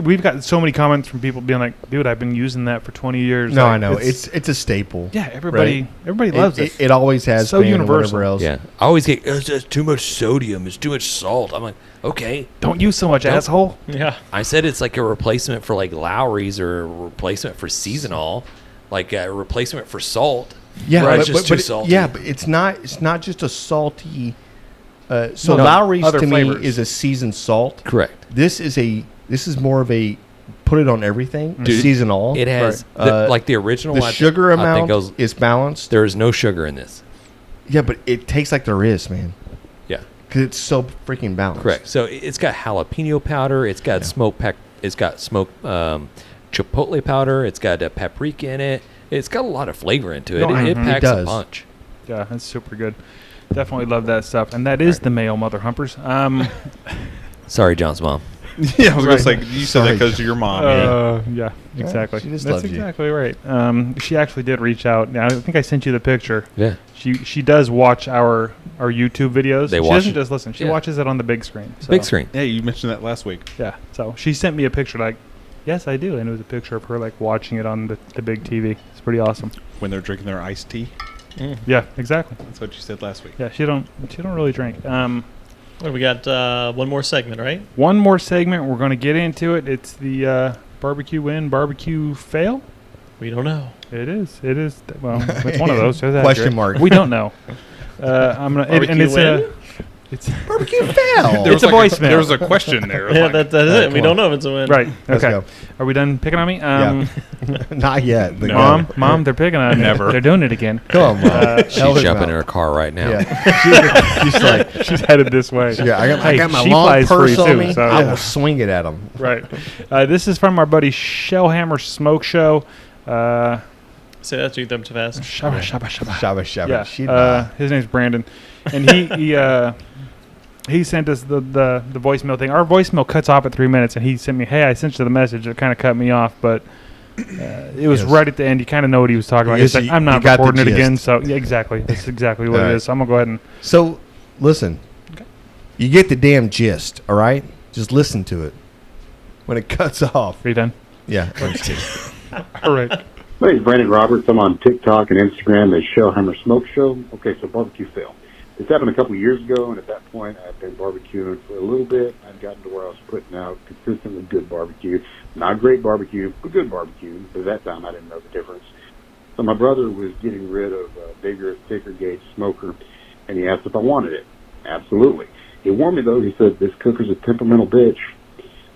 We've got so many comments from people being like, "Dude, I've been using that for 20 years." No, Like, I know it's a staple. Yeah, everybody loves it. It always has So been and universal. whatever else. Yeah, I always get it's too much sodium. It's too much salt. I'm like, okay, Don't use so much, Nope. asshole. Yeah. I said it's like a replacement for like Lowry's or a replacement for seasonal, like a replacement for salt. Yeah, Where it's but, just but, too but salty. yeah, but it's not just a salty. So No, Lowry's other to flavors. me is a seasoned salt. Correct. This is more of a put it on everything. Dude, seasonal. It has like the original. The sugar I amount think is balanced. there is no sugar in this. Yeah, but it tastes like there is, man. Yeah, Because it's so freaking balanced. correct. So it's got jalapeno powder. It's got It's got smoked chipotle powder. It's got paprika in it. It's got a lot of flavor into it. No, It it packs a does. punch. Yeah, that's super good. Definitely love that stuff. And that is the male mother humpers. Sorry, John's mom. Yeah, I was Right. going to say, you said that because of your mom. Yeah, exactly. she just That's loves you. exactly right. She actually did reach out. Now, I think I sent you the picture. Yeah. She does watch our YouTube videos. They she watch doesn't it. just listen. She Yeah. watches it on the big screen. So, Big screen. Yeah, you mentioned that last week. Yeah. So she sent me a picture like, yes, I do. And it was a picture of her like watching it on the big TV. It's pretty awesome. When they're drinking their iced tea. Yeah, exactly. That's what you said last week. Yeah, she don't really drink. Well, we got one more segment, right? One more segment. We're going to get into it. It's the barbecue win, barbecue fail. We don't know. It is. It is. Well, it's one of those. So that's Question accurate. mark. We don't know. I'm gonna. Barbecue and it's win? It's Barbecue fail. It's a voicemail. There was a question there. Yeah, Like, that is it. come We on. don't know if it's a win. right. Let's Okay. go. Are we done picking on me? Yeah. Not yet. But No. Mom, they're picking on me. Never. They're doing it again. Come on, Mom. She's Hell is jumping out. in her car right now. Yeah. she's like, She's headed this way. yeah, I got my she long flies free purse on too, me. so- I will swing it at him. Right. This is from our buddy Shellhammer Smoke Show. Say that to them too fast. Shabba shabba shabba. Shabba shabba. Yeah. She'd His name's Brandon, and he sent us the voicemail thing. Our voicemail cuts off at 3 minutes, and he sent me, "Hey, I sent you the message." It kind of cut me off, but it was Yes. right at the end. You kind of know what he was talking about. Yes, He's like, you- "I'm not you got the recording it gist. again." So yeah, exactly. That's exactly what All it right. is. So I'm gonna go ahead and So, listen. You get the damn gist, all right? Just listen to it. When it cuts off. are you done? Yeah. All right. My name's Brandon Roberts. I'm on TikTok and Instagram as Shellhammer Smoke Show. Okay, so barbecue fail. This happened a couple years ago, and at that point, I'd been barbecuing for a little bit. I'd gotten to where I was putting out consistently good barbecue. Not great barbecue, but good barbecue. But at that time, I didn't know the difference. So my brother was getting rid of a bigger, thicker gauge smoker, and he asked if I wanted it. Absolutely. He warned me, though. He said, this cooker's a temperamental bitch.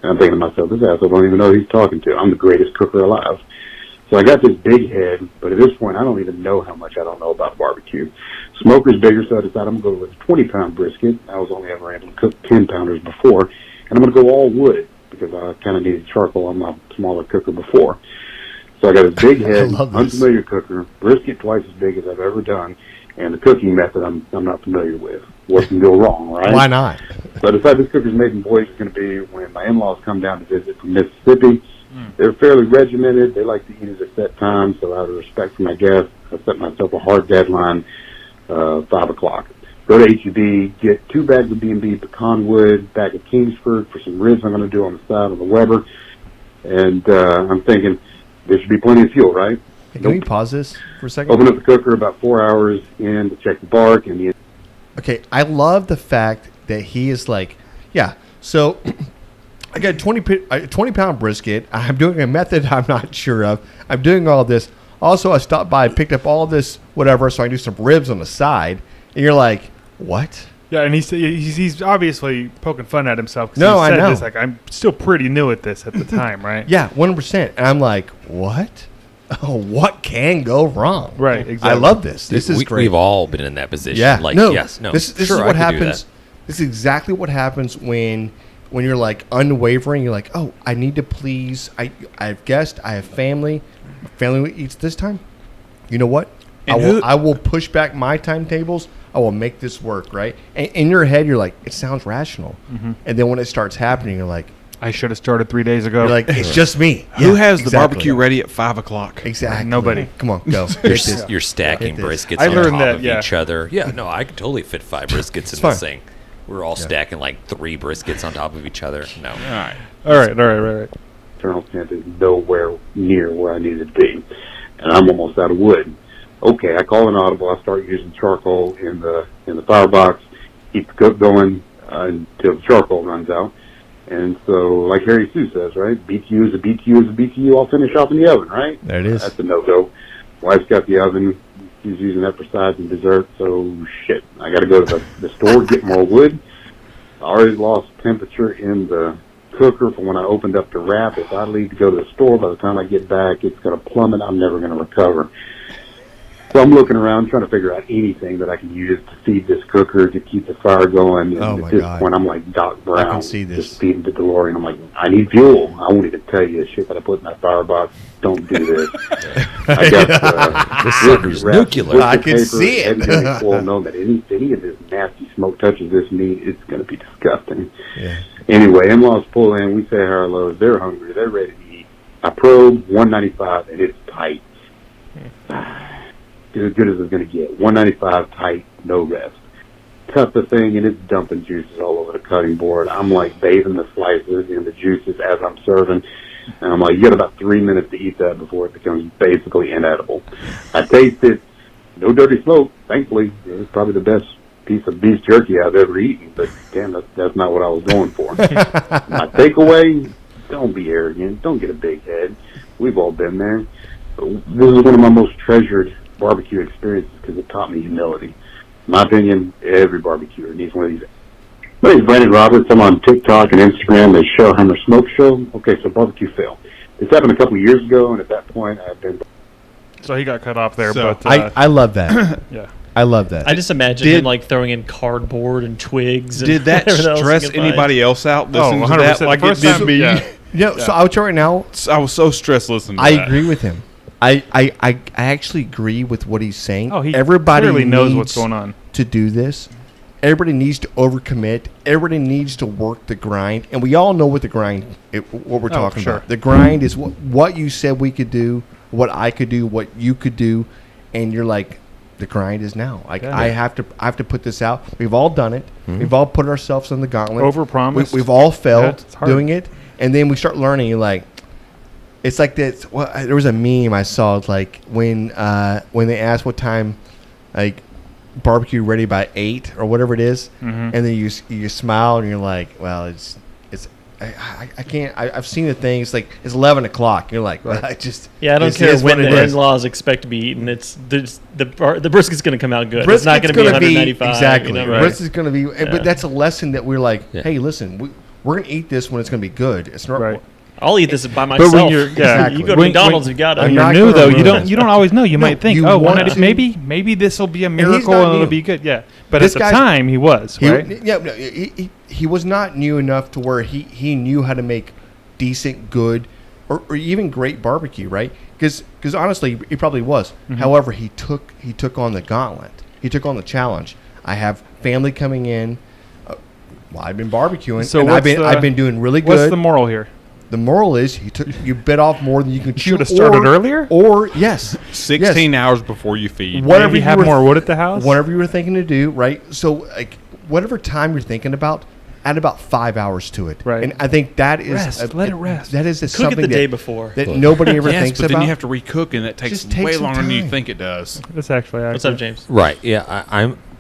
And I'm thinking to myself, this asshole don't even know who he's talking to. I'm the greatest cooker alive. So I got this big head, but at this point, I don't even know how much I don't know about barbecue. Smoker's bigger, so I decided I'm going to go with a 20-pound brisket. I was only ever able to cook 10-pounders before. And I'm going to go all wood because I kind of needed charcoal on my smaller cooker before. So I got a big head, love this. unfamiliar cooker, brisket twice as big as I've ever done, and the cooking method I'm not familiar with. What can go wrong, right? Why not? So I decided this cooker's maiden voyage is going to be when my in-laws come down to visit from Mississippi. They're fairly regimented. They like to eat at a set time, so out of respect for my guests, I set myself a hard deadline, 5 o'clock. Go to H-E-B, get 2 bags of B&B pecan wood, bag of Kingsford for some ribs I'm going to do on the side of the Weber. And I'm thinking, there should be plenty of fuel, right? Hey, can we pause this for a second? Open up the cooker about 4 hours in to check the bark and the Okay, I love the fact that he is like, yeah, so I got a 20-pound brisket. I'm doing a method I'm not sure of. I'm doing all this. Also, I stopped by, picked up all this whatever, so I do some ribs on the side. And you're like, what? Yeah, and he's obviously poking fun at himself. 'Cause No, he I said know. This, like, I'm still pretty new at this at the time, right? Yeah, 100%. And I'm like, what? Oh, what can go wrong? Right, exactly. I love this. This is great. We've all been in that position. Yeah. Like, no, yes, no. This sure, is I what could do happens. that. This is exactly what happens when you're like unwavering. You're like, oh, I need to please. I have guests. I have family. My family eats this time. You know what? I will push back my timetables. I will make this work, right? And in your head, you're like, it sounds rational. Mm-hmm. And then when it starts happening, you're like, I should have started 3 days ago. You're like, it's just me. Who Yeah, has the exactly. barbecue ready at 5 o'clock? Exactly. Nobody. Come on, go. You're stacking briskets I on learned top that, of yeah. each other. Yeah, no, I could totally fit 5 briskets in fine. this thing. We're all stacking like 3 briskets on top of each other. No. All right. Internal temp is nowhere near where I need it to be, and I'm almost out of wood. Okay, I call an audible. I start using charcoal in the firebox, keep the cook going until the charcoal runs out. And so, like Harry Sue says, right? BTU is a BTU is a BTU. I'll finish off in the oven, right? There it is. That's a no-go. Wife's got the oven. She's using that for sides and dessert. So, shit. I got to go to the store, get more wood. I already lost temperature in the cooker from when I opened up the wrap. If I leave to go to the store, by the time I get back, it's going to plummet. I'm never going to recover. So I'm looking around trying to figure out anything that I can use to feed this cooker to keep the fire going. And Oh, at my this God. point, I'm like Doc Brown, I can see this. just feeding the DeLorean. I'm like, I need fuel. I won't even tell you the shit that I put in that firebox. Don't do this. I got This sucker's nuclear. I can see it. Well, know that any of this nasty smoke touches this meat, it's going to be disgusting. Yeah. Anyway, in-laws pull in. We say hello. They're hungry. They're ready to eat. I probe 195, and it's tight. As good as it's going to get. 195 tight, no rest. Cut the thing, and it's dumping juices all over the cutting board. I'm like bathing the slices in the juices as I'm serving. And I'm like, you got about 3 minutes to eat that before it becomes basically inedible. I taste it. No dirty smoke, thankfully. It's probably the best piece of beef jerky I've ever eaten. But, damn, that's not what I was going for. My takeaway, don't be arrogant. Don't get a big head. We've all been there. This is one of my most treasured barbecue experiences because it taught me humility. In my opinion, every barbecuer needs one of these. My name's Brandon Roberts. I'm on TikTok and Instagram. The Shellhammer Smoke Show. Okay, so barbecue fail. This happened a couple years ago, and at that point, I've been. So he got cut off there, So- but I love that. yeah. I love that. I just imagine him like throwing in cardboard and twigs. And Did that whatever else he stress could find. anybody else out listening to 100%. that? The Like it first did time- me. yeah. Yeah, so I'll tell you right now, I was so stressed listening to I that. agree with him. I actually agree with what he's saying. Oh, he everybody clearly knows needs what's going on. to do this. Everybody needs to overcommit. Everybody needs to work the grind, and we all know what the grind, what we're talking sure. about. The grind is what you said we could do, what I could do, what you could do, and you're like, the grind is now. Like Yeah. I have to put this out. We've all done it. We've all put ourselves on the gauntlet. Overpromised. We've all failed it's hard. doing it, and then we start learning. You're like, it's like this. Well, there was a meme I saw. It's like when they asked what time, like barbecue ready by 8 or whatever it is, and then you smile and you're like, well, it's I can't. I've seen the thing. It's like it's 11 o'clock. You're like, well, I just Yeah, I don't this care is when what it the is. in-laws expect to be eaten. It's the brisket's going to come out good. It's Brisket's not going to be gonna 195. exactly. You know, right? Brisket's going to be, Yeah. but that's a lesson that we're like, Yeah. hey, listen, we're going to eat this when it's going to be good. It's not Right. I'll eat this by myself. But when you're Exactly. you go to When- McDonald's, when- you got I'm When it. you're not new gonna though, ruin you don't always know. You might think, you oh, want 190 to. maybe this will be a he's miracle not and it'll new. be good. Yeah, but This at the guy's- time he was right. He was not new enough to where he knew how to make decent, good, or even great barbecue, right? Because honestly, he probably was. However, he took on the gauntlet. He took on the challenge. I have family coming in. Well, I've been barbecuing, So and what's I've been doing really good. What's the moral here? The moral is you bit off more than you can chew. Should have started earlier. Or yes, 16 hours before you feed. Whatever Maybe you have were- more wood at the house. whatever you were thinking to do, right? So like whatever time you're thinking about, add about 5 hours to it. Right. And I think that is Rest. Let it rest. That is Cook it something the that, day before. that nobody ever Yes, thinks but about. then you have to recook, and that takes Just take way some longer than you time. think it does. That's actually What's up, James? Right. Yeah.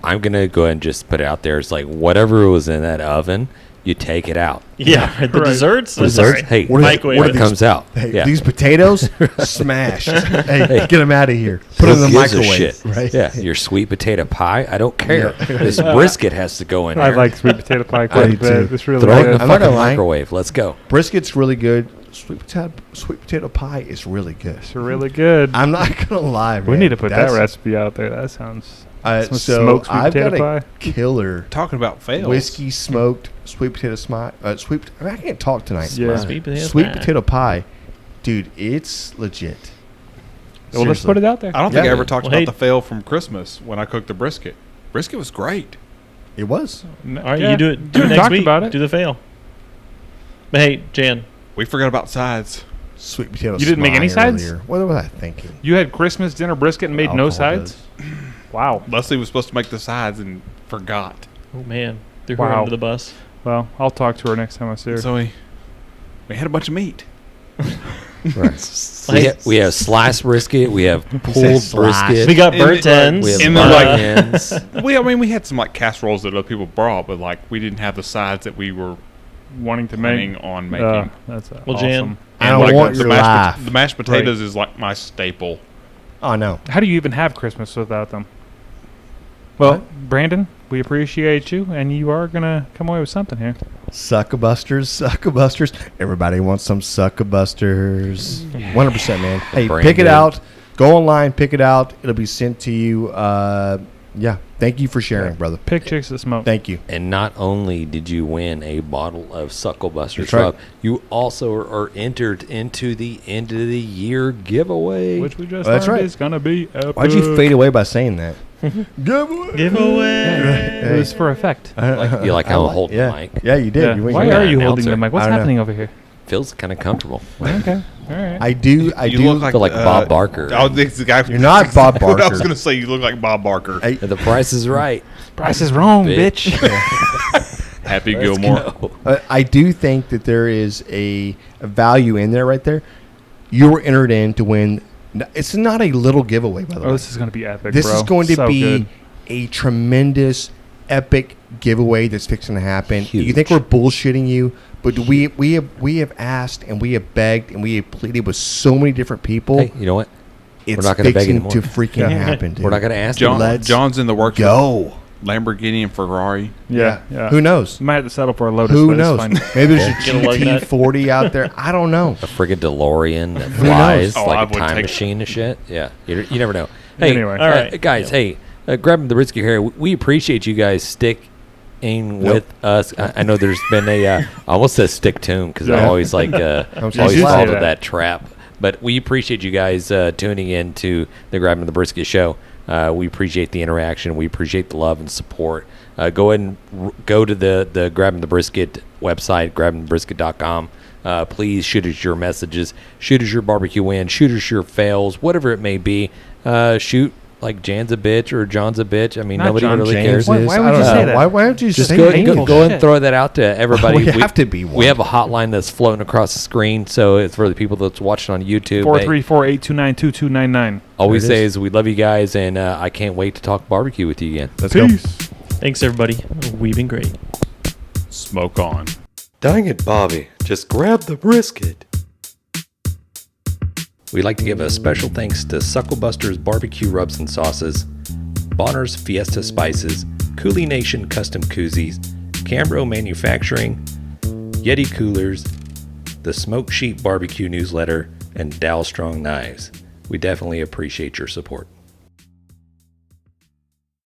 I'm gonna go ahead and just put it out there. It's like whatever was in that oven, you take it out. Yeah, the desserts. Desserts. Hey, Microwave what it. comes out? Hey, Yeah. these potatoes, smashed. Hey, get them out of here. Put them in the Who gives a microwave. shit? Right? Yeah. Your sweet potato pie. I don't care. This brisket has to go in I there. like sweet potato pie I quite a do bit. too. It's really Throw it in good. the I'm not fucking gonna lie. microwave. Let's go. Brisket's really good. Sweet potato pie is really good. It's really good. I'm not gonna lie, man. We need to put that That's- recipe out there. That sounds. some So smoked sweet I've got potato a pie. killer Talking about fails. whiskey smoked sweet potato I can't talk tonight. Yeah. Sweet potato Sweet pie. potato pie, dude. It's legit. Well, let's Seriously. put it out there. I don't think Yeah. I ever talked Well, about hey- the fail from Christmas when I cooked the brisket. Brisket was great. It was. All right, Yeah. you do it. Do it We next talked week. about it. Do the fail. But hey, Jan. We forgot about sides. Sweet potato. You didn't make any sides? Earlier. What was I thinking? You had Christmas dinner brisket and made no Alcohol sides? Wow. Leslie was supposed to make the sides and forgot. Oh, man. Threw her Wow. under the bus. Well, I'll talk to her next time I see her. So we had a bunch of meat. Right. We have sliced brisket. We have pulled brisket. We got burnt ends. We have And burnt then, ends. we had some like casseroles that other people brought, but like we didn't have the sides that we were wanting to planning make on making. That's Well, awesome. Jan, I don't want your laugh. The mashed potatoes is like my staple. Oh no. How do you even have Christmas without them? Well, Brandon, we appreciate you, and you are gonna come away with something here. Sucklebusters. Everybody wants some Sucklebusters. 100%, man. Hey, Brand pick it new. out. Go online, pick it out. It'll be sent to you. Yeah. Thank you for sharing, brother. Pick chicks that smoke. Thank you. And not only did you win a bottle of Sucklebusters That's right. Rub, you also are entered into the end of the year giveaway. Which we just That's learned right. is gonna be epic. Why'd you fade away by saying that? Giveaway. It was for effect. You like how I hold yeah. the mic? Yeah, you did. Yeah. You Why went- are you announcer. holding the mic? What's I don't know. happening over here? Feels kind of comfortable. Okay. All right. I do. You look feel like Bob Barker. Oh, this the guy. You're not Bob What I Barker. was going to say, you look like Bob Barker. Hey, The price is right. Price is wrong, bitch. Happy Let's Gilmore. go. I do think that there is a value in there right there. You were entered in to win. It's not a little giveaway, by the way. Oh, this is gonna be epic. This bro. is going to So be good. a tremendous, epic giveaway that's fixing to happen. You Huge. think we're bullshitting you, but we have asked and we have begged and we have pleaded with so many different people. Hey, you know what? It's we're not going to beg fixing anymore. to freaking happen, dude. We're not going to ask John, you. Let's John's in the works. Go. Lamborghini and Ferrari. Yeah. Who knows? You might have to settle for a Lotus. Who but it's knows? fine. Maybe there's Get a a lug nut. GT40 out there. I don't know. A friggin' DeLorean that Who knows? flies Oh, I like a would time take- machine and shit. Yeah, you never know. Hey, Anyway. All right. guys. Hey, grabbing the Brisket here. We appreciate you guys sticking with us. I know there's been I almost said stick tune because I Yeah. always like always always say fall into that. that trap. But we appreciate you guys tuning in to the Grabbing the Brisket show. We appreciate the interaction. We appreciate the love and support. Go ahead and go to the Grabbing the Brisket website, grabbingthebrisket.com. Please shoot us your messages. Shoot us your barbecue win. Shoot us your fails, whatever it may be. Shoot like Jan's a bitch or John's a bitch. I mean, Not nobody John really James cares. Why is. would I you don't say know. that? Why don't you Just say go painful and shit? throw that out to everybody. We have to be one. We have a hotline that's floating across the screen, so it's for the people that's watching on YouTube. 434-829-2299. All we There it say is. is we love you guys, and I can't wait to talk barbecue with you again. Let's go. Peace. Thanks, everybody. We've been great. Smoke on. Dang it, Bobby. Just grab the brisket. We'd like to give a special thanks to Sucklebusters Barbecue Rubs and Sauces, Bolner's Fiesta Spices, CoolieNation Custom Koozies, Cambro Manufacturing, YETI Coolers, the Smoke Sheep Barbecue Newsletter, and Dalstrong Knives. We definitely appreciate your support.